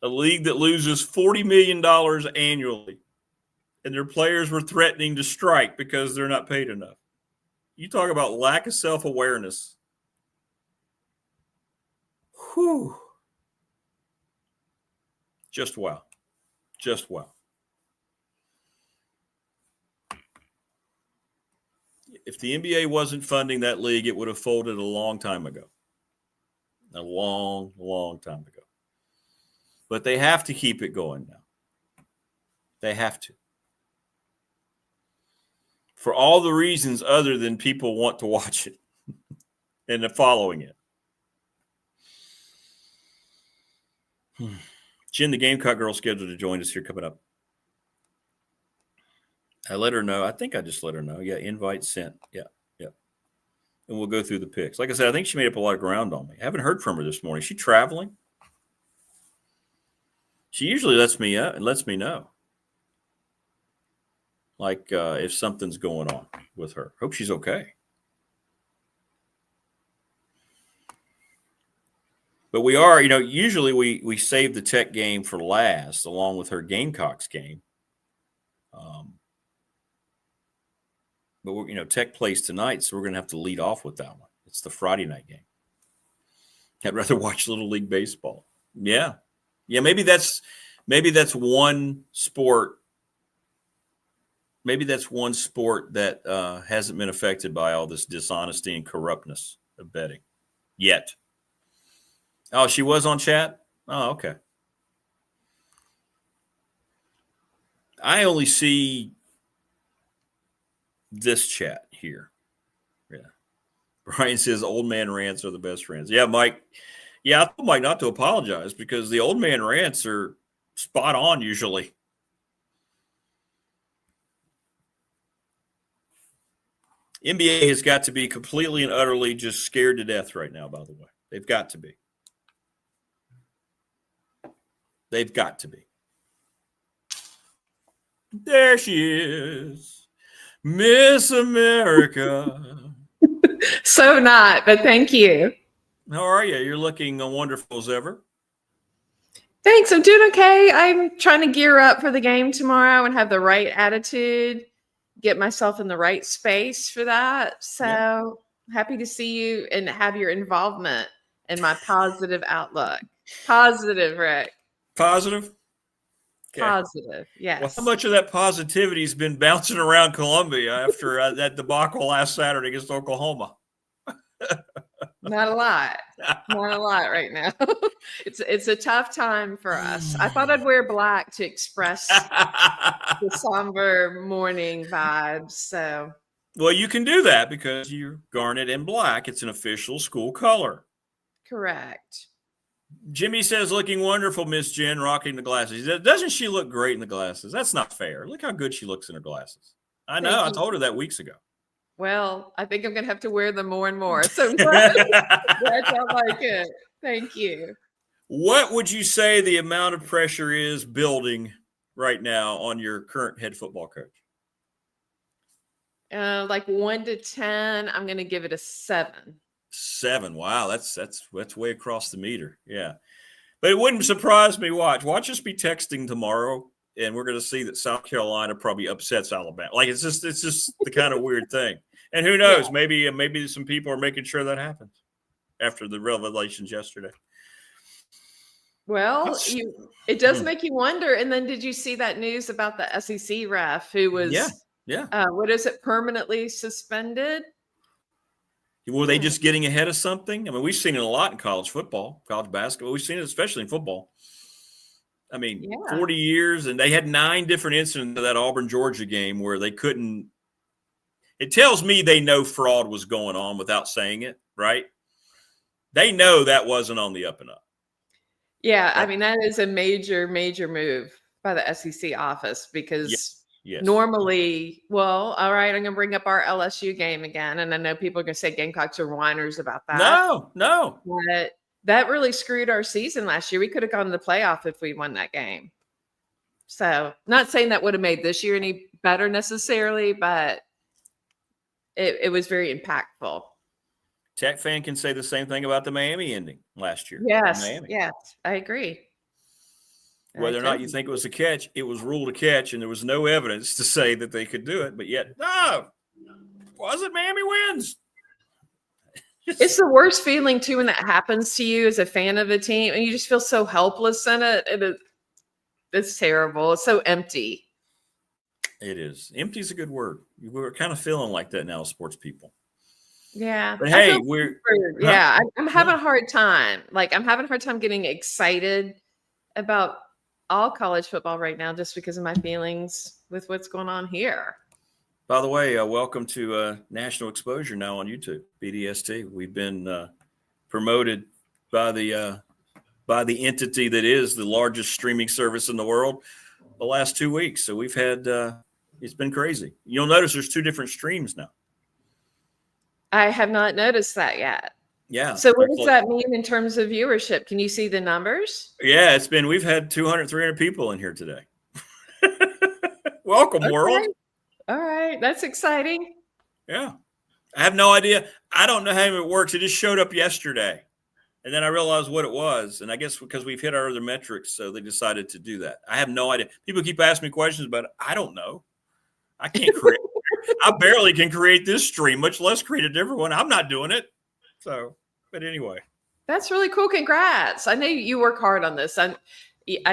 D: A league that loses $40 million annually, and their players were threatening to strike because they're not paid enough. You talk about lack of self-awareness. Whew. Just wow. Just wow. If the NBA wasn't funding that league, it would have folded a long time ago. A long, long time ago. But they have to keep it going now. They have to. For all the reasons other than people want to watch it and they're following it. Jen the Gamecock Girl scheduled to join us here coming up. I let her know. I think I just let her know. Yeah, invite sent. Yeah. And we'll go through the picks. Like I said, I think she made up a lot of ground on me. I haven't heard from her this morning. Is she traveling? She usually lets me and lets me know. Like if something's going on with her. Hope she's okay. But we are, usually we save the Tech game for last, along with her Gamecocks game. But Tech plays tonight, so we're going to have to lead off with that one. It's the Friday night game. I'd rather watch Little League baseball. Yeah. Maybe that's one sport. Maybe that's one sport that hasn't been affected by all this dishonesty and corruptness of betting yet. Oh, she was on chat? Oh, okay. I only see this chat here. Yeah. Brian says old man rants are the best rants. Yeah, Mike. Yeah, I told Mike not to apologize because the old man rants are spot on usually. NBA has got to be completely and utterly just scared to death right now, by the way. They've got to be. They've got to be. There she is, Miss America.
K: So not, but thank you.
D: How are you? You're looking wonderful as ever.
K: Thanks. I'm doing okay. I'm trying to gear up for the game tomorrow and have the right attitude, get myself in the right space for that. So happy to see you and have your involvement in my positive outlook. Positive, Rick.
D: Positive? Okay.
K: Positive, yes.
D: Well, how much of that positivity has been bouncing around Columbia after that debacle last Saturday against Oklahoma?
K: Not a lot. Not a lot right now. It's a tough time for us. I thought I'd wear black to express the somber morning vibes. So,
D: well, you can do that because you're garnet and black. It's an official school color.
K: Correct.
D: Jimmy says, looking wonderful, Miss Jen, rocking the glasses. Doesn't she look great in the glasses? That's not fair. Look how good she looks in her glasses. I know. I told her that weeks ago.
K: Well, I think I'm going to have to wear them more and more. So that's I like it. Thank you.
D: What would you say the amount of pressure is building right now on your current head football coach?
K: Like 1 to 10, I'm going to give it a 7.
D: 7. Wow, that's way across the meter. Yeah, but it wouldn't surprise me. Watch us be texting tomorrow, and we're going to see that South Carolina probably upsets Alabama. Like it's just the kind of weird thing. And who knows? Yeah. Maybe some people are making sure that happens after the revelations yesterday.
K: Well, it does make you wonder. And then did you see that news about the SEC ref who was what is it, permanently suspended?
D: Were they just getting ahead of something? I mean, we've seen it a lot in college football, college basketball. We've seen it especially in football. I mean, 40 years, and they had 9 different incidents of that Auburn-Georgia game where they couldn't – it tells me they know fraud was going on without saying it, right? They know that wasn't on the up and up.
K: Yeah, I mean, that is a major, major move by the SEC office because normally, well, all right, I'm going to bring up our LSU game again. And I know people are going to say Gamecocks are whiners about that.
D: No.
K: But that really screwed our season last year. We could have gone to the playoff if we won that game. So not saying that would have made this year any better necessarily, but it was very impactful.
D: Tech fan can say the same thing about the Miami ending last year.
K: Yes, I agree.
D: Whether or not you think it was a catch, it was ruled a catch, and there was no evidence to say that they could do it. But yet, no, wasn't Miami wins.
K: It's the worst feeling, too, when that happens to you as a fan of a team, and you just feel so helpless in it. It's terrible. It's so empty.
D: It is. Empty is a good word. We're kind of feeling like that now, sports people.
K: Yeah.
D: But hey,
K: I'm having a hard time. I'm having a hard time getting excited about all college football right now just because of my feelings with what's going on here.
D: By the way, welcome to national exposure now on YouTube, BDST. We've been promoted by the entity that is the largest streaming service in the world the last 2 weeks. So we've had it's been crazy. You'll notice there's 2 different streams now.
K: I have not noticed that yet.
D: Yeah.
K: So what does that mean in terms of viewership? Can you see the numbers?
D: Yeah, we've had 200, 300 people in here today. Welcome, world.
K: All right. That's exciting.
D: Yeah. I have no idea. I don't know how it works. It just showed up yesterday. And then I realized what it was. And I guess because we've hit our other metrics, so they decided to do that. I have no idea. People keep asking me questions about it. I don't know. I can't create I barely can create this stream, much less create a different one. I'm not doing it. So, but anyway.
K: That's really cool. Congrats. I know you work hard on this. I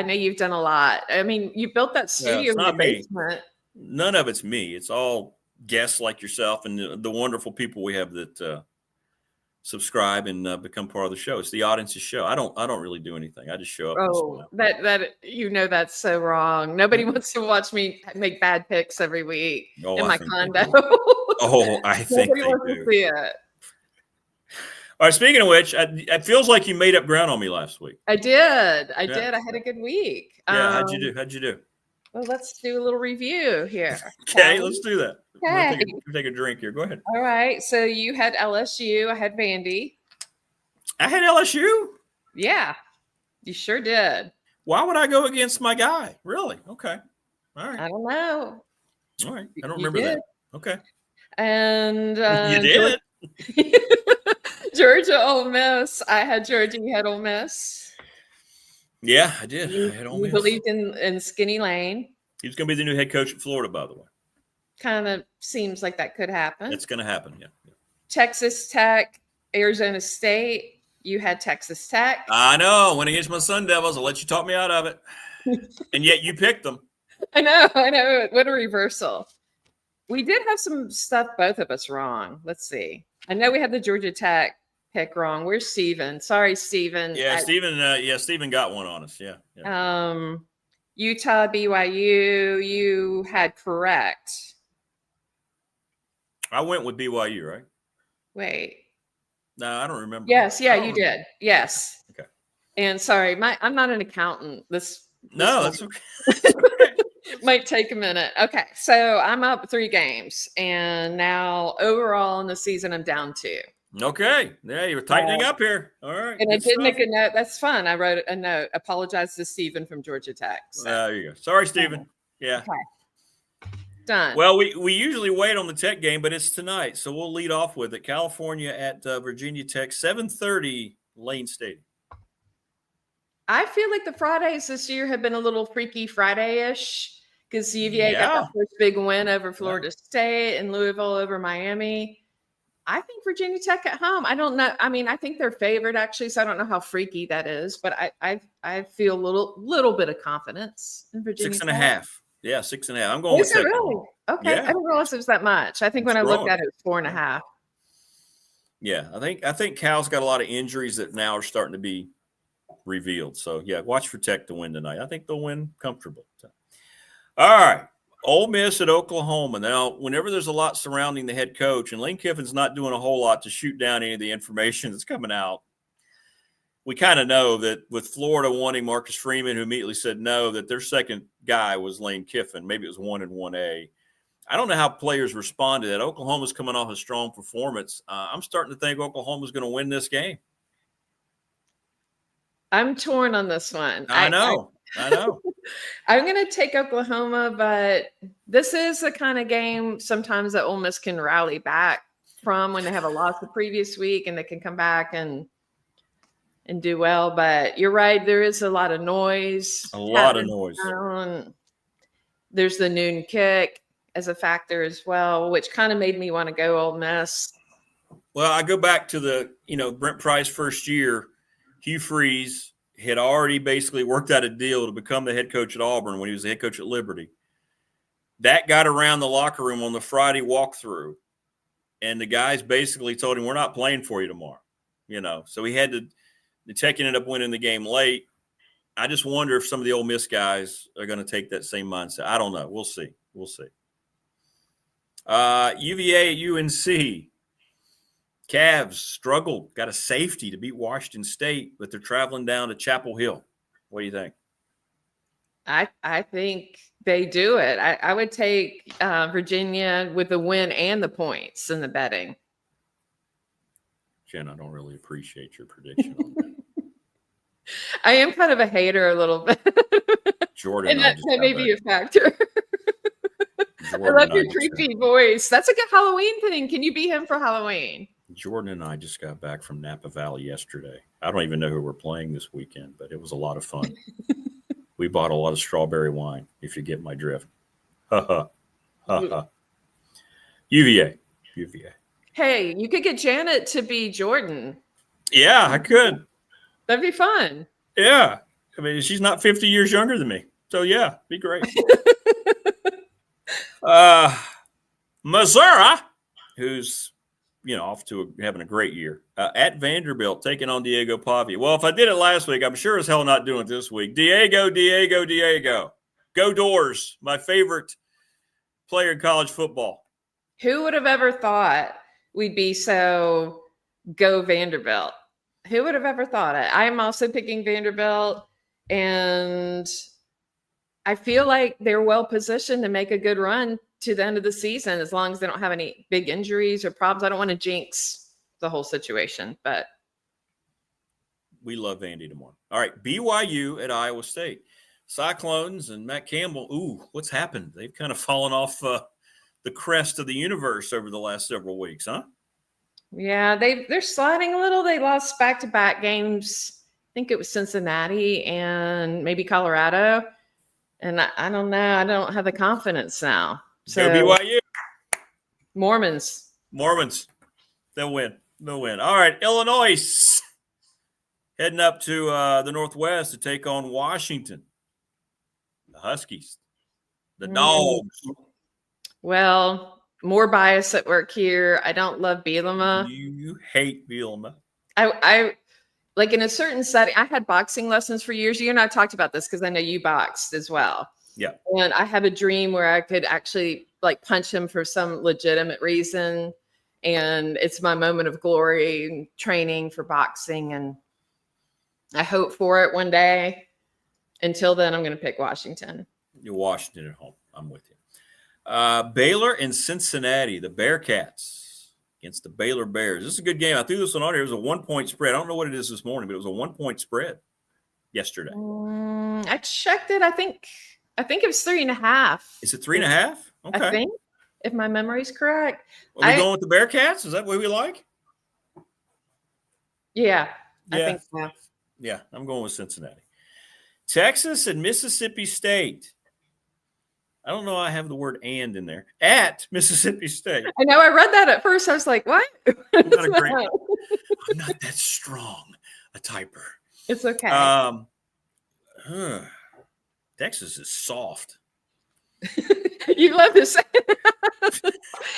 K: know you've done a lot. I mean, you built that studio in your basement.
D: None of it's me. It's all guests like yourself and the wonderful people we have that subscribe and become part of the show. It's the audience's show. I don't really do anything. I just show up.
K: Oh, that's so wrong. Nobody wants to watch me make bad picks every week in my condo.
D: I think
K: Nobody wants to see it.
D: All right. Speaking of which, it feels like you made up ground on me last week.
K: I did. I had a good week.
D: Yeah. How'd you do?
K: Well, let's do a little review here.
D: Okay, let's do that.
K: Okay.
D: Take a drink here. Go ahead.
K: All right. So you had LSU. I had Vandy.
D: I had LSU?
K: Yeah, you sure did.
D: Why would I go against my guy? Really? Okay. All right.
K: I don't know.
D: All right. I don't remember that. Okay.
K: And
D: you did?
K: Georgia, Ole Miss. I had Georgia. You had Ole Miss.
D: Yeah, I did. I had Ole Miss.
K: You believed in Skinny Lane.
D: He's going to be the new head coach at Florida, by the way.
K: Kind of seems like that could happen.
D: It's going to happen, yeah.
K: Texas Tech, Arizona State. You had Texas Tech.
D: I know. Went against my Sun Devils. I'll let you talk me out of it. And yet you picked them.
K: I know. What a reversal. We did have some stuff, both of us, wrong. Let's see. I know we had the Georgia Tech pick wrong. Where's Steven? Sorry, Steven.
D: Yeah, Steven got one on us. Yeah.
K: Utah, BYU, you had correct.
D: I went with BYU, right?
K: Wait.
D: No, I don't remember.
K: Yes, you did. Yes.
D: Okay.
K: And sorry, I'm not an accountant. That's
D: okay.
K: Might take a minute. Okay, so I'm up 3 games, and now overall in the season, I'm down 2.
D: Okay. Yeah, you were tightening up here. All right.
K: And I did make a note. That's fun. I wrote a note. Apologize to Stephen from Georgia Tech. So.
D: There you go. Sorry, Stephen. Yeah.
K: Okay. Done.
D: Well, we usually wait on the Tech game, but it's tonight, so we'll lead off with it. California at Virginia Tech, 7:30, Lane Stadium.
K: I feel like the Fridays this year have been a little freaky Friday-ish because UVA got the first big win over Florida State and Louisville over Miami. I think Virginia Tech at home. I don't know. I mean, I think they're favored actually, so I don't know how freaky that is, but I feel a little bit of confidence in Virginia.
D: 6.5. Yeah, 6.5. I'm going with Tech.
K: Really? Okay. Yeah. I didn't realize it was that much. I think when I looked at it, it was 4.5.
D: Yeah, I think Cal's got a lot of injuries that now are starting to be revealed. So yeah, watch for Tech to win tonight. I think they'll win comfortably. All right. Ole Miss at Oklahoma. Now, whenever there's a lot surrounding the head coach, and Lane Kiffin's not doing a whole lot to shoot down any of the information that's coming out, we kind of know that with Florida wanting Marcus Freeman, who immediately said no, that their second guy was Lane Kiffin. Maybe it was 1 and 1A. I don't know how players responded to that. Oklahoma's coming off a strong performance. I'm starting to think Oklahoma's going to win this game.
K: I'm torn on this one.
D: I know.
K: I'm going to take Oklahoma, but this is the kind of game sometimes that Ole Miss can rally back from when they have a loss the previous week and they can come back and do well. But you're right. There is a lot of noise. There's the noon kick as a factor as well, which kind of made me want to go Ole Miss.
D: Well, I go back to the, Brent Pryce first year. Hugh Freeze had already basically worked out a deal to become the head coach at Auburn when he was the head coach at Liberty. That got around the locker room on the Friday walkthrough, and the guys basically told him, we're not playing for you tomorrow, So he had to – the Tech ended up winning the game late. I just wonder if some of the Ole Miss guys are going to take that same mindset. I don't know. We'll see. UVA at UNC. Cavs struggled, got a safety to beat Washington State, but they're traveling down to Chapel Hill. What do you think?
K: I think they do it. I would take Virginia with the win and the points in the betting.
D: Jen, I don't really appreciate your prediction on that.
K: I am kind of a hater a little bit.
D: Jordan.
K: And that may be a factor. I love your creepy voice. That's a good Halloween thing. Can you be him for Halloween?
D: Jordan and I just got back from Napa Valley yesterday. I don't even know who we're playing this weekend, but it was a lot of fun. We bought a lot of strawberry wine, if you get my drift. Ha ha. UVA.
K: Hey, you could get Janet to be Jordan.
D: Yeah, I could.
K: That'd be fun.
D: Yeah. I mean, she's not 50 years younger than me. So, yeah, be great. Missouri, who's, off to having a great year, at Vanderbilt, taking on Diego Pavia. Well, if I did it last week, I'm sure as hell not doing it this week. Diego. Go Doors, my favorite player in college football.
K: Who would have ever thought we'd be so go Vanderbilt? Who would have ever thought it? I'm also picking Vanderbilt, and I feel like they're well positioned to make a good run to the end of the season as long as they don't have any big injuries or problems. I don't want to jinx the whole situation, but
D: we love Vandy tomorrow. All right, BYU at Iowa State. Cyclones and Matt Campbell. Ooh, what's happened? They've kind of fallen off the crest of the universe over the last several weeks, huh?
K: Yeah, they're sliding a little. They lost back-to-back games. I think it was Cincinnati and maybe Colorado. And I don't know. I don't have the confidence now. So
D: go BYU.
K: Mormons.
D: They'll win. All right, Illinois heading up to the Northwest to take on Washington. The Huskies. The Dogs.
K: Well, more bias at work here. I don't love Bielema.
D: You hate Bielema.
K: I like in a certain setting. I had boxing lessons for years. You and I talked about this because I know you boxed as well.
D: Yeah.
K: And I have a dream where I could actually punch him for some legitimate reason. And it's my moment of glory training for boxing. And I hope for it one day. Until then, I'm going to pick Washington.
D: You're Washington at home. I'm with you. Baylor and Cincinnati, the Bearcats against the Baylor Bears. This is a good game. I threw this one on here. It was a 1-point spread. I don't know what it is this morning, but it was a 1-point spread yesterday.
K: I checked it. I think it was 3.5.
D: Is it 3.5? Okay.
K: I think, if my memory's correct.
D: Are we going with the Bearcats? Is that what we like?
K: Yeah, I think so.
D: Yeah, I'm going with Cincinnati. Texas and Mississippi State. I don't know. I have the word "and" in there. At Mississippi State.
K: I know. I read that at first. I was like, "What?"
D: I'm not that strong a typer.
K: It's okay.
D: Texas is soft.
K: You love this.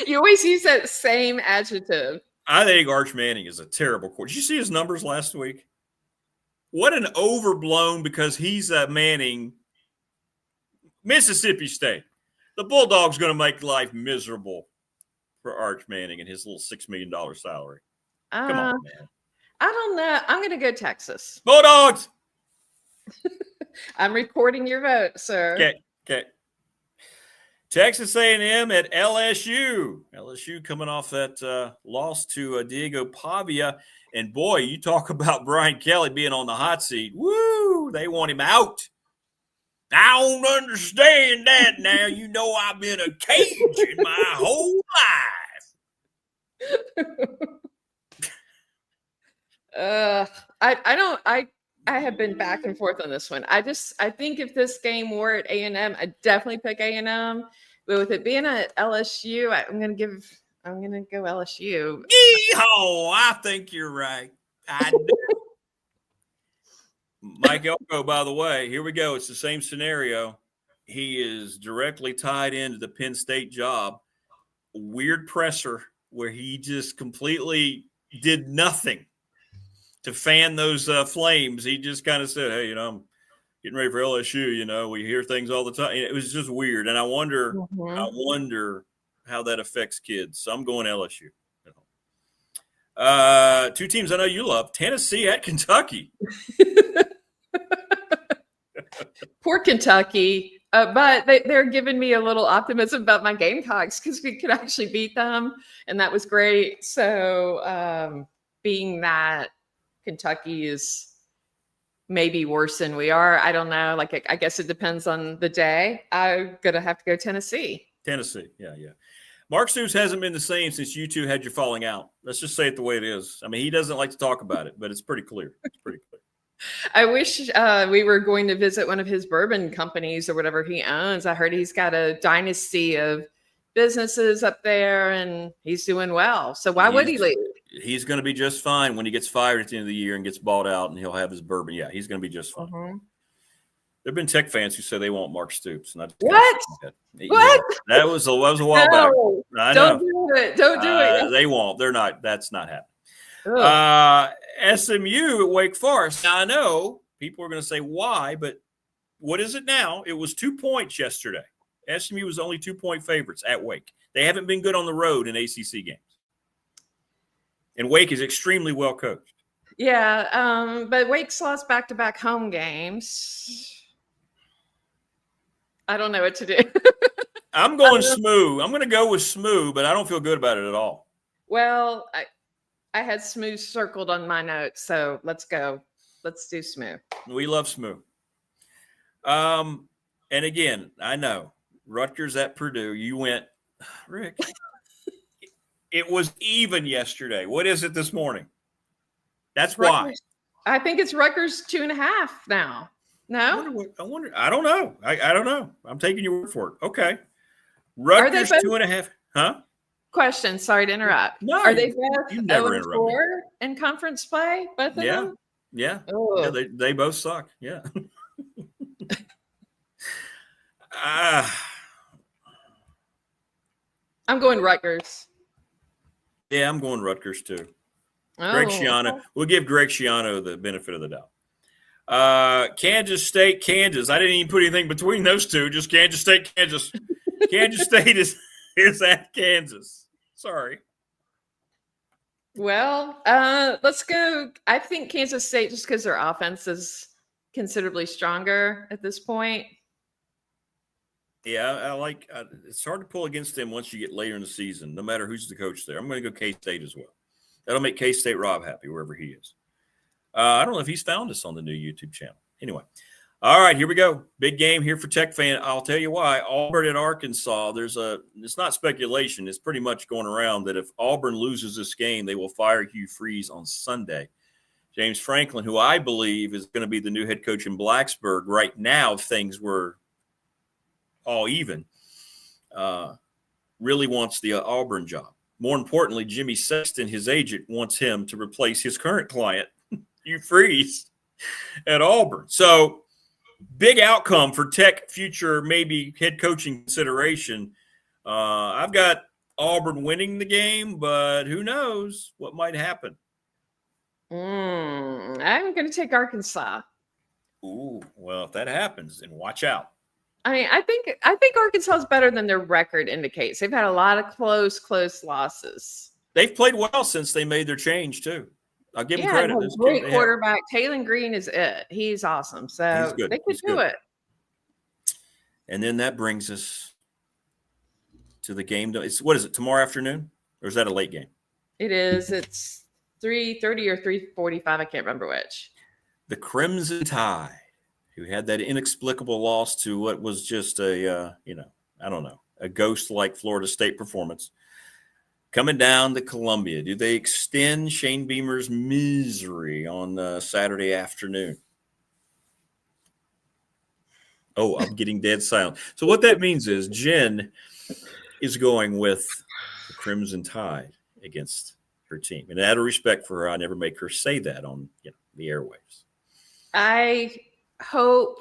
K: You always use that same adjective.
D: I think Arch Manning is a terrible coach. Did you see his numbers last week? What an overblown, because he's Manning. Mississippi State. The Bulldogs going to make life miserable for Arch Manning and his little $6 million salary. Come on, man.
K: I don't know. I'm going to go Texas.
D: Bulldogs.
K: I'm recording your vote, sir.
D: Okay. Texas A&M at LSU. LSU coming off that loss to Diego Pavia. And, boy, you talk about Brian Kelly being on the hot seat. Woo! They want him out. I don't understand that now. You know I've been a Cajun my whole life.
K: I have been back and forth on this one. I think if this game were at A&M, I'd definitely pick A&M. But with it being at LSU, I'm gonna go LSU.
D: Yeehaw! I think you're right. I do. Mike Elko, by the way, here we go. It's the same scenario. He is directly tied into the Penn State job. Weird presser where he just completely did nothing to fan those flames. He just kind of said, hey, I'm getting ready for LSU. We hear things all the time. It was just weird. And I wonder how that affects kids. So I'm going LSU. Two teams I know you love, Tennessee at Kentucky.
K: Poor Kentucky. But they're giving me a little optimism about my Gamecocks because we could actually beat them. And that was great. So being that Kentucky is maybe worse than we are, I don't know. I guess it depends on the day. I'm going to have to go Tennessee.
D: Yeah. Mark Stoops hasn't been the same since you two had your falling out. Let's just say it the way it is. I mean, he doesn't like to talk about it, but it's pretty clear.
K: I wish we were going to visit one of his bourbon companies or whatever he owns. I heard he's got a dynasty of businesses up there, and he's doing well. So why would he leave?
D: He's going to be just fine when he gets fired at the end of the year and gets bought out, and he'll have his bourbon. Yeah, he's going to be just fine.
K: Mm-hmm.
D: There have been Tech fans who say they want Mark Stoops.
K: What?
D: Yeah, that was a while back. I
K: don't do it. Don't do it.
D: They won't. They're not. That's not happening. SMU at Wake Forest. Now, I know people are going to say why, but what is it now? It was 2 points yesterday. SMU was only 2-point favorites at Wake. They haven't been good on the road in ACC games. And Wake is extremely well coached.
K: Yeah, but Wake's lost back-to-back home games. I don't know what to do.
D: I'm going SMU. I'm going to go with SMU, but I don't feel good about it at all.
K: Well, I had SMU circled on my notes, so let's go. Let's do SMU.
D: We love SMU. And again, I know Rutgers at Purdue. You went, Rick. It was even yesterday. What is it this morning? That's
K: Rutgers,
D: why.
K: I think it's Rutgers 2.5 now. No?
D: I wonder. I don't know. I don't know. I'm taking your word for it. Okay. Rutgers 2.5. Huh?
K: Question. Sorry to interrupt.
D: No.
K: Are they both
D: You never interrupt
K: 0-4 in conference play? Both of them?
D: Yeah.
K: Oh.
D: Yeah, they both suck. Yeah.
K: I'm going Rutgers.
D: Yeah, I'm going Rutgers too.
K: Oh.
D: Greg Schiano. We'll give Greg Schiano the benefit of the doubt. Kansas State, Kansas. I didn't even put anything between those two. Just Kansas State, Kansas. Kansas State is at Kansas. Sorry.
K: Well, let's go. I think Kansas State, just because their offense is considerably stronger at this point.
D: Yeah, I like it's hard to pull against them once you get later in the season, no matter who's the coach there. I'm going to go K-State as well. That'll make K-State Rob happy wherever he is. I don't know if he's found us on the new YouTube channel. Anyway, all right, here we go. Big game here for Tech fan. I'll tell you why. Auburn at Arkansas. It's not speculation. It's pretty much going around that if Auburn loses this game, they will fire Hugh Freeze on Sunday. James Franklin, who I believe is going to be the new head coach in Blacksburg right now, if things were all even, really wants the Auburn job. More importantly, Jimmy Sexton, his agent, wants him to replace his current client, Hugh Freeze, at Auburn. So big outcome for Tech future, maybe head coaching consideration. I've got Auburn winning the game, but who knows what might happen.
K: I'm going to take Arkansas.
D: Ooh, well, if that happens, then watch out.
K: I mean, I think Arkansas is better than their record indicates. They've had a lot of close losses.
D: They've played well since they made their change too. I'll give them credit.
K: A great quarterback. Taylor Green is it. He's awesome. So they could do it.
D: And then that brings us to the game. What is it, tomorrow afternoon? Or is that a late game?
K: It is. It's 3:30 or 3:45. I can't remember which.
D: The Crimson Tide, who had that inexplicable loss to what was just a ghost-like Florida State performance. Coming down to Columbia, do they extend Shane Beamer's misery on Saturday afternoon? Oh, I'm getting dead silent. So what that means is Jen is going with the Crimson Tide against her team. And out of respect for her, I never make her say that on the airwaves.
K: I hope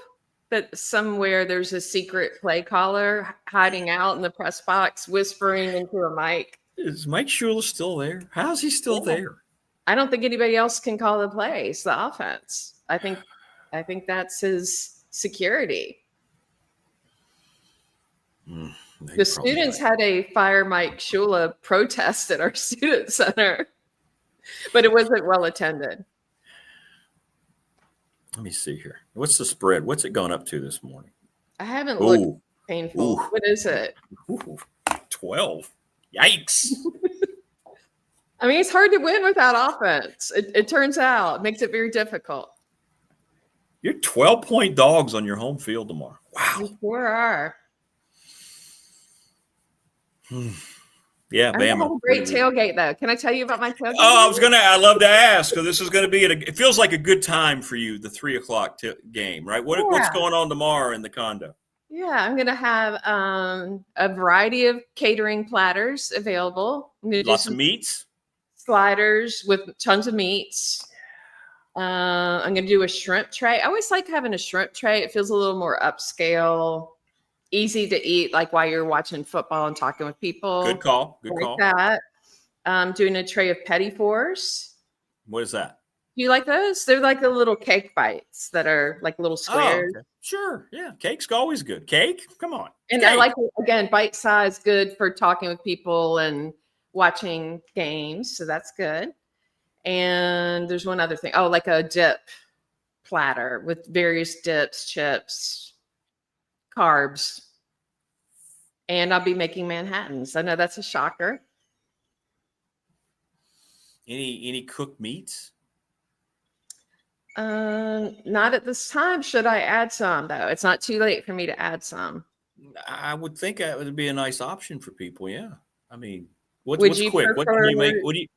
K: that somewhere there's a secret play caller hiding out in the press box, whispering into a mic.
D: Is Mike Shula still there? How's he still there?
K: I don't think anybody else can call the plays, the offense. I think that's his security. The students had a Fire Mike Shula protest at our student center, but it wasn't well attended.
D: Let me see here. What's the spread? What's it gone up to this morning?
K: I haven't looked. Painful. Ooh. What is it?
D: 12. Yikes.
K: I mean, it's hard to win without offense. It turns out. It makes it very difficult.
D: You're 12-point dogs on your home field tomorrow. Wow.
K: You sure are.
D: Yeah, Bama.
K: I have a great tailgate, though. Can I tell you about my tailgate?
D: Oh, I love to ask, because this is going to be, it feels like a good time for you, the 3:00 game, right? What's going on tomorrow in the condo?
K: Yeah, I'm going to have a variety of catering platters available. I'm going to
D: Lots
K: do
D: of
K: some
D: meats.
K: sliders with tons of meats. I'm going to do a shrimp tray. I always like having a shrimp tray. It feels a little more upscale, easy to eat, like while you're watching football and talking with people.
D: Good call. Good
K: like
D: call.
K: that. Doing a tray of petit fours.
D: What is that?
K: Do you like those? They're like the little cake bites that are like little squares.
D: Oh, okay. Sure. Yeah. Cake's always good. Cake? Come on.
K: And
D: Cake.
K: I like it, again, bite size, good for talking with people and watching games. So that's good. And there's one other thing. Oh, like a dip platter with various dips, chips, carbs. And I'll be making Manhattans. I know that's a shocker.
D: Any cooked meats?
K: Not at this time. Should I add some though? It's not too late for me to add some.
D: I would think that would be a nice option for people. Yeah. I mean, what's
K: you
D: quick? What can you make? What do you?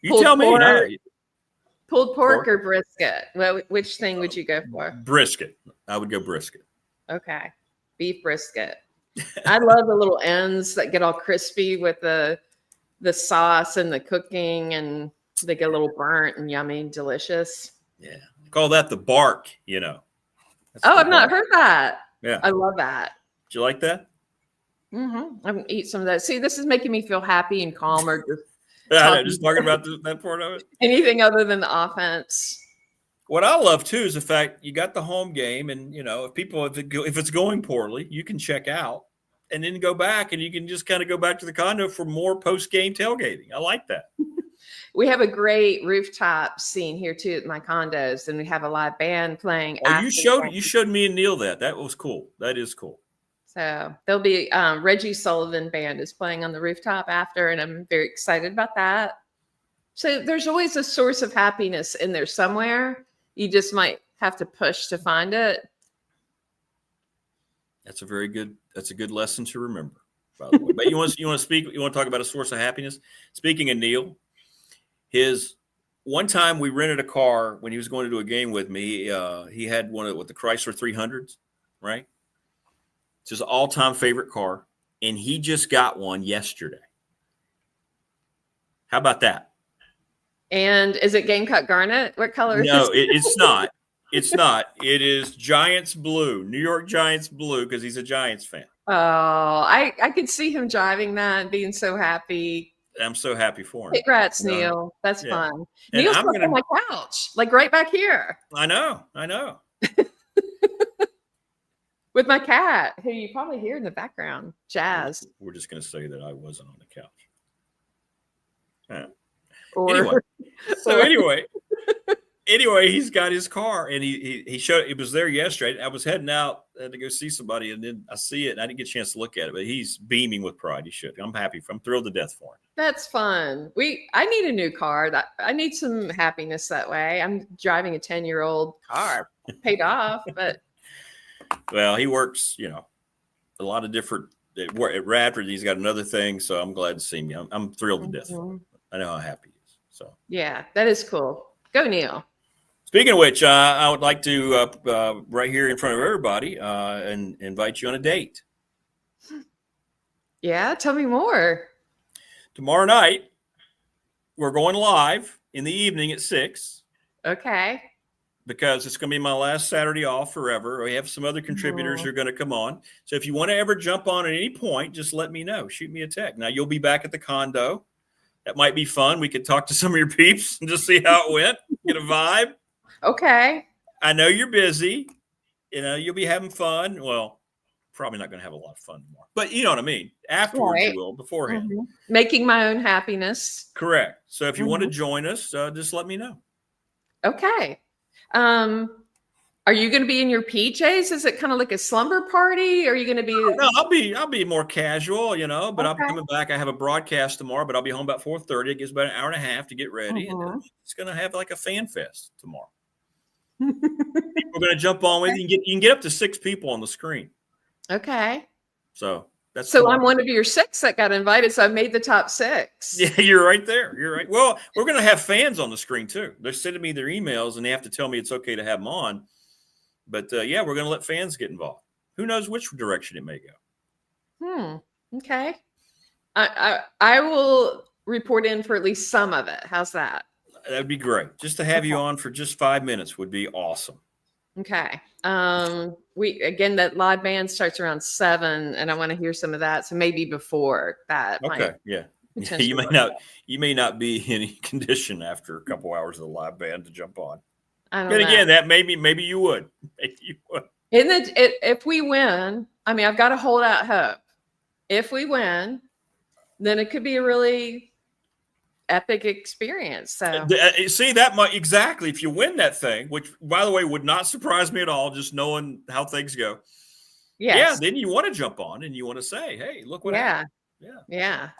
D: You
K: pulled
D: tell me.
K: pork,
D: No.
K: Pulled pork or brisket? Well, which thing would you go for?
D: Brisket. I would go brisket.
K: Okay, beef brisket. I love the little ends that get all crispy with the sauce and the cooking, and they get a little burnt and yummy and delicious.
D: Yeah. Call that the bark, you know.
K: I've not heard that.
D: Yeah.
K: I love that.
D: Do you like that?
K: I'm going to eat some of that. See, this is making me feel happy and calmer.
D: Just talking about that part of it.
K: Anything other than the offense.
D: What I love too is the fact you got the home game, and you know, if it's going poorly, you can check out and then go back, and you can just kind of go back to the condo for more post-game tailgating. I like that.
K: We have a great rooftop scene here too at my condos, and we have a live band playing.
D: Oh, you showed me and Neil that. That was cool. That is cool.
K: So there'll be Reggie Sullivan band is playing on the rooftop after, and I'm very excited about that. So there's always a source of happiness in there somewhere. You just might have to push to find it.
D: That's a good lesson to remember, by the way. But you want to talk about a source of happiness? Speaking of Neil, one time we rented a car when he was going to do a game with me. He had one with the Chrysler 300s, right? It's his all-time favorite car, and he just got one yesterday. How about that?
K: And is it Gamecock Garnet? What color is
D: No,
K: it?
D: it's not. It's not. It is Giants blue, New York Giants blue, because he's a Giants fan.
K: Oh, I could see him driving that and being so happy.
D: I'm so happy for him.
K: Congrats, Neil. That's fun.
D: And
K: Neil's on my couch, like right back here.
D: I know.
K: With my cat, who you probably hear in the background, Jazz.
D: We're just going to say that I wasn't on the couch. Anyway, he's got his car, and he showed it was there yesterday. I was heading out to go see somebody, and then I see it, and I didn't get a chance to look at it, but he's beaming with pride. He should. I'm happy. I'm thrilled to death for him.
K: That's fun. I need a new car. I need some happiness that way. I'm driving a 10-year-old car, paid off, but.
D: Well, he works, a lot of different at Radford. He's got another thing, so I'm glad to see me. I'm thrilled to death for him. I know how happy he is. So
K: yeah, that is cool. Go, Neil.
D: Speaking of which, I would like to right here in front of everybody and invite you on a date.
K: Yeah, tell me more.
D: Tomorrow night, we're going live in the evening at 6.
K: Okay.
D: Because it's going to be my last Saturday off forever. We have some other contributors who are going to come on. So if you want to ever jump on at any point, just let me know. Shoot me a text. Now, you'll be back at the condo. That might be fun. We could talk to some of your peeps and just see how it went, get a vibe.
K: Okay.
D: I know you're busy. You'll be having fun. Well, probably not going to have a lot of fun tomorrow. But you know what I mean. Afterwards, you will, beforehand.
K: Mm-hmm. Making my own happiness.
D: Correct. So if you want to join us, just let me know.
K: Okay. Are you going to be in your PJs? Is it kind of like a slumber party? Are you going to be?
D: No, I'll be more casual, but I'll be coming back. I have a broadcast tomorrow, but I'll be home about 4:30. It gives about an hour and a half to get ready. And it's going to have like a fan fest tomorrow. People are going to jump on with you. You can get up to 6 people on the screen.
K: Okay.
D: So that's
K: I'm one of your 6 that got invited. So I made the top 6.
D: Yeah, you're right there. You're right. Well, we're going to have fans on the screen too. They're sending me their emails, and they have to tell me it's okay to have them on. But yeah, we're going to let fans get involved. Who knows which direction it may go.
K: Okay. I will report in for at least some of it. How's that?
D: That'd be great. Just to have you on for just 5 minutes would be awesome. Okay.
K: That live band starts around 7, and I want to hear some of that. So maybe before that.
D: Okay. Yeah. You may not be in any condition after a couple hours of the live band to jump on. But again, that maybe you would. Maybe you would.
K: If we win, I've got to hold out hope. If we win, then it could be a really epic experience. So
D: see, that might exactly, if you win that thing, which by the way would not surprise me at all, just knowing how things go. Yes. Yeah, then you want to jump on and you want to say, hey, look what happened.
K: Yeah.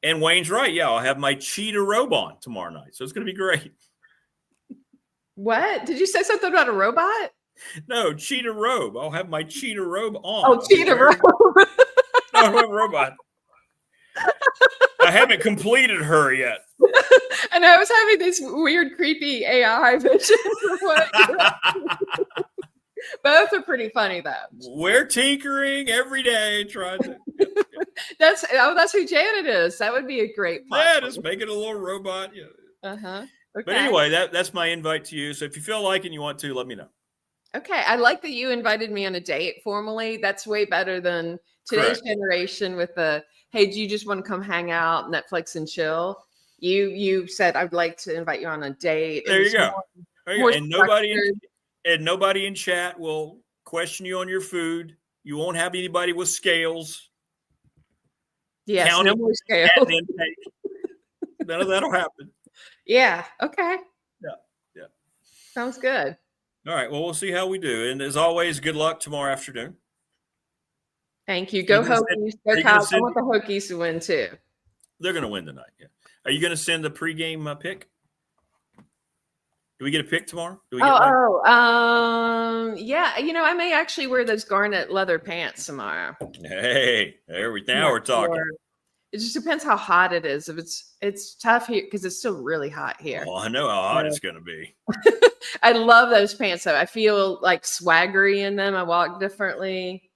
D: And Wayne's right. Yeah, I'll have my cheetah robe on tomorrow night. So it's going to be great.
K: What? Did you say something about a robot?
D: No, cheetah robe. I'll have my cheetah robe on.
K: Oh, cheetah robe.
D: No, robot. I haven't completed her yet.
K: And I was having this weird, creepy AI vision of what both are pretty funny, though.
D: We're tinkering every day, trying to.
K: That's who Janet is. That would be a great
D: platform. Yeah, just make it a little robot. Yeah.
K: Okay.
D: But anyway, that's my invite to you. So if you feel like and you want to, let me know.
K: Okay. I like that you invited me on a date formally. That's way better than today's generation with the, hey, do you just want to come hang out, Netflix and chill? You said, I'd like to invite you on a date.
D: There you go. And nobody in chat will question you on your food. You won't have anybody with scales.
K: Yes, no more scales.
D: None of that'll happen.
K: Yeah. Okay.
D: Yeah.
K: Sounds good.
D: All right. Well, we'll see how we do. And as always, good luck tomorrow afternoon.
K: Thank you. Go Hokies. Go Cows. I want the Hokies to win too.
D: They're going to win tonight. Yeah. Are you going to send the pregame pick? Do we get a pick tomorrow?
K: Yeah. I may actually wear those garnet leather pants tomorrow.
D: Hey, we're talking.
K: It just depends how hot it is. If it's tough here because it's still really hot here.
D: Well, I know how hot it's going to be.
K: I love those pants though. I feel like swaggery in them. I walk differently.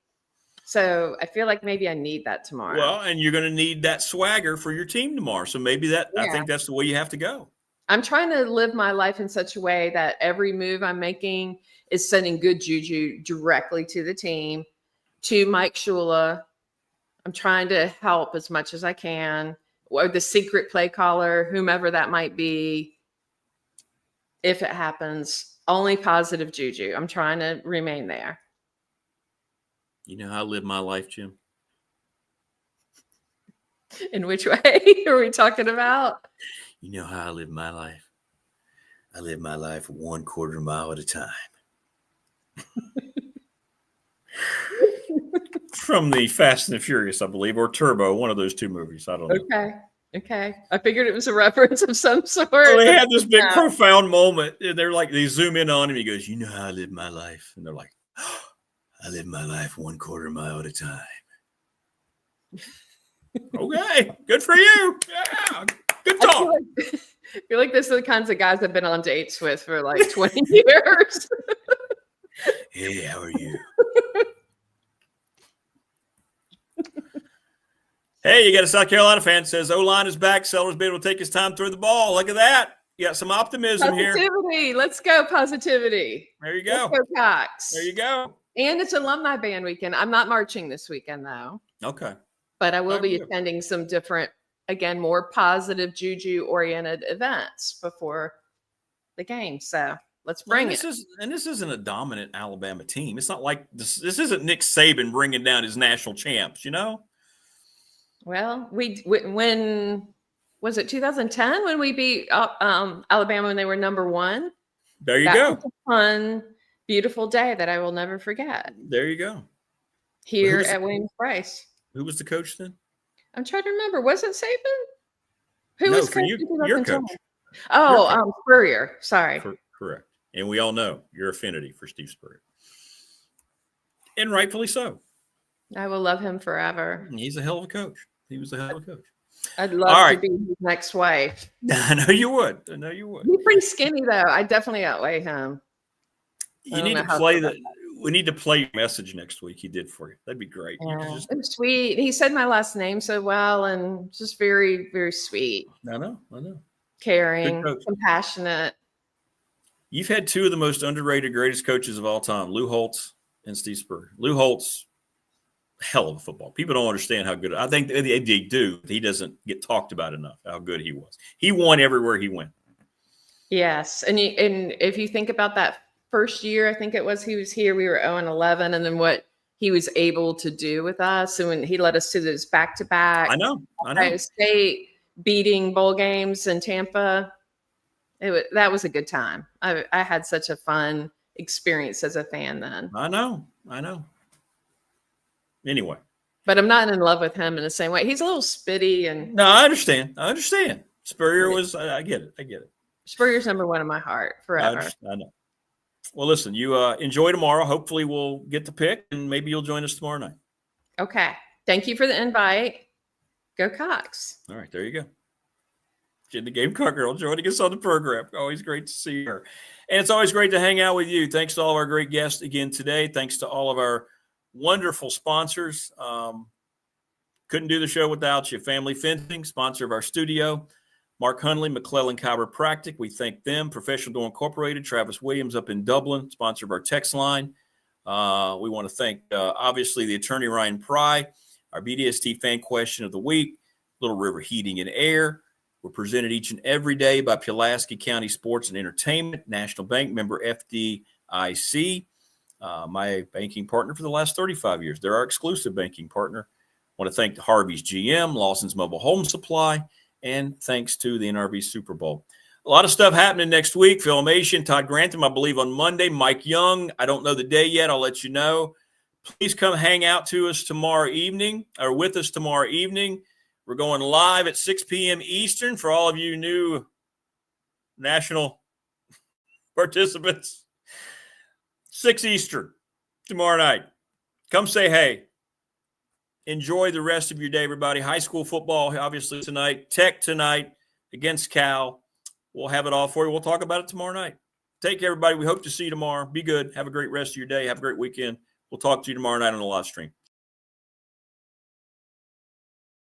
K: So I feel like maybe I need that tomorrow.
D: Well, and you're going to need that swagger for your team tomorrow. So maybe I think that's the way you have to go.
K: I'm trying to live my life in such a way that every move I'm making is sending good juju directly to the team, to Mike Shula. I'm trying to help as much as I can, or the secret play caller, whomever that might be. If it happens, only positive juju. I'm trying to remain there.
D: You know how I live my life, Jim?
K: In which way are we talking about?
D: You know how I live my life? I live my life 1/4 mile at a time. From the Fast and the Furious, I believe, or Turbo, one of those two movies. I don't know.
K: Okay. I figured it was a reference of some sort.
D: Well, they had this big profound moment. And they zoom in on him. He goes, you know how I live my life? And they're like, oh, I live my life 1/4 mile at a time. Okay, good for you. Yeah, good talk.
K: I feel like this are the kinds of guys I've been on dates with for like 20 years.
D: Hey, how are you? Hey, you got a South Carolina fan says O-line is back. Sellers be able to take his time through the ball. Look at that. You got some optimism here.
K: Positivity. Let's go, positivity.
D: There you go.
K: Let's go, Cox.
D: There you go.
K: And it's alumni band weekend. I'm not marching this weekend, though.
D: Okay.
K: But I will be attending some different, again, more positive juju-oriented events before the game. So let's bring it.
D: This isn't a dominant Alabama team. It's not like this isn't Nick Saban bringing down his national champs, you know?
K: Well, when was it 2010 when we beat Alabama when they were number 1?
D: There you go.
K: Was a fun, beautiful day that I will never forget.
D: There you go.
K: Here at Williams-Brice.
D: Who was the coach then?
K: I'm trying to remember. Was it Saban? Who was coach?
D: Your coach.
K: Oh, Spurrier. Sorry.
D: Correct. And we all know your affinity for Steve Spurrier. And rightfully so.
K: I will love him forever.
D: He's a hell of a coach. He was a hell of a coach.
K: I'd love to be his next wife.
D: I know you would.
K: He's pretty skinny, though. I definitely outweigh him.
D: You need to play that. We need to play your message next week. He did for you. That'd be great.
K: Yeah, it was sweet. He said my last name so well, and just very, very sweet.
D: I know.
K: Caring, compassionate.
D: You've had two of the most underrated, greatest coaches of all time, Lou Holtz and Steve Spurrier. Lou Holtz, hell of a football. People don't understand how good. I think they do. He doesn't get talked about enough how good he was. He won everywhere he went.
K: Yes, and if you think about that first year, I think it was he was here, we were 0-11, and then what he was able to do with us, and when he led us to those back-to-back.
D: I know.
K: Ohio State beating bowl games in Tampa. That was a good time. I had such a fun experience as a fan then.
D: I know. Anyway.
K: But I'm not in love with him in the same way. He's a little spitty and.
D: No, I understand. Spurrier was. I get it.
K: Spurrier's number one in my heart forever.
D: I know. Well, listen, you enjoy tomorrow. Hopefully we'll get the pick and maybe you'll join us tomorrow night.
K: Okay. Thank you for the invite. Go Cox.
D: All right. There you go. Jen the Gamecock Girl joining us on the program. Always great to see her. And it's always great to hang out with you. Thanks to all of our great guests again today. Thanks to all of our wonderful sponsors. Couldn't do the show without you. Family Fencing, sponsor of our studio. Mark Hunley, McClellan Chiropractic. We thank them. Professional Door Incorporated. Travis Williams up in Dublin, sponsor of our text line. We want to thank, obviously, the attorney Ryan Pry. Our BDST fan question of the week. Little River Heating and Air. We're presented each and every day by Pulaski County Sports and Entertainment. National Bank member FDIC. My banking partner for the last 35 years. They're our exclusive banking partner. I want to thank Harvey's GM, Lawson's Mobile Home Supply, and thanks to the NRV Super Bowl. A lot of stuff happening next week. Filmation, Todd Grantham, I believe, on Monday. Mike Young, I don't know the day yet. I'll let you know. Please come hang out to us tomorrow evening, or with us tomorrow evening. We're going live at 6 p.m. Eastern for all of you new national participants. 6 Eastern tomorrow night. Come say hey. Enjoy the rest of your day, everybody. High school football, obviously, tonight. Tech tonight against Cal. We'll have it all for you. We'll talk about it tomorrow night. Take care, everybody. We hope to see you tomorrow. Be good. Have a great rest of your day. Have a great weekend. We'll talk to you tomorrow night on the live stream.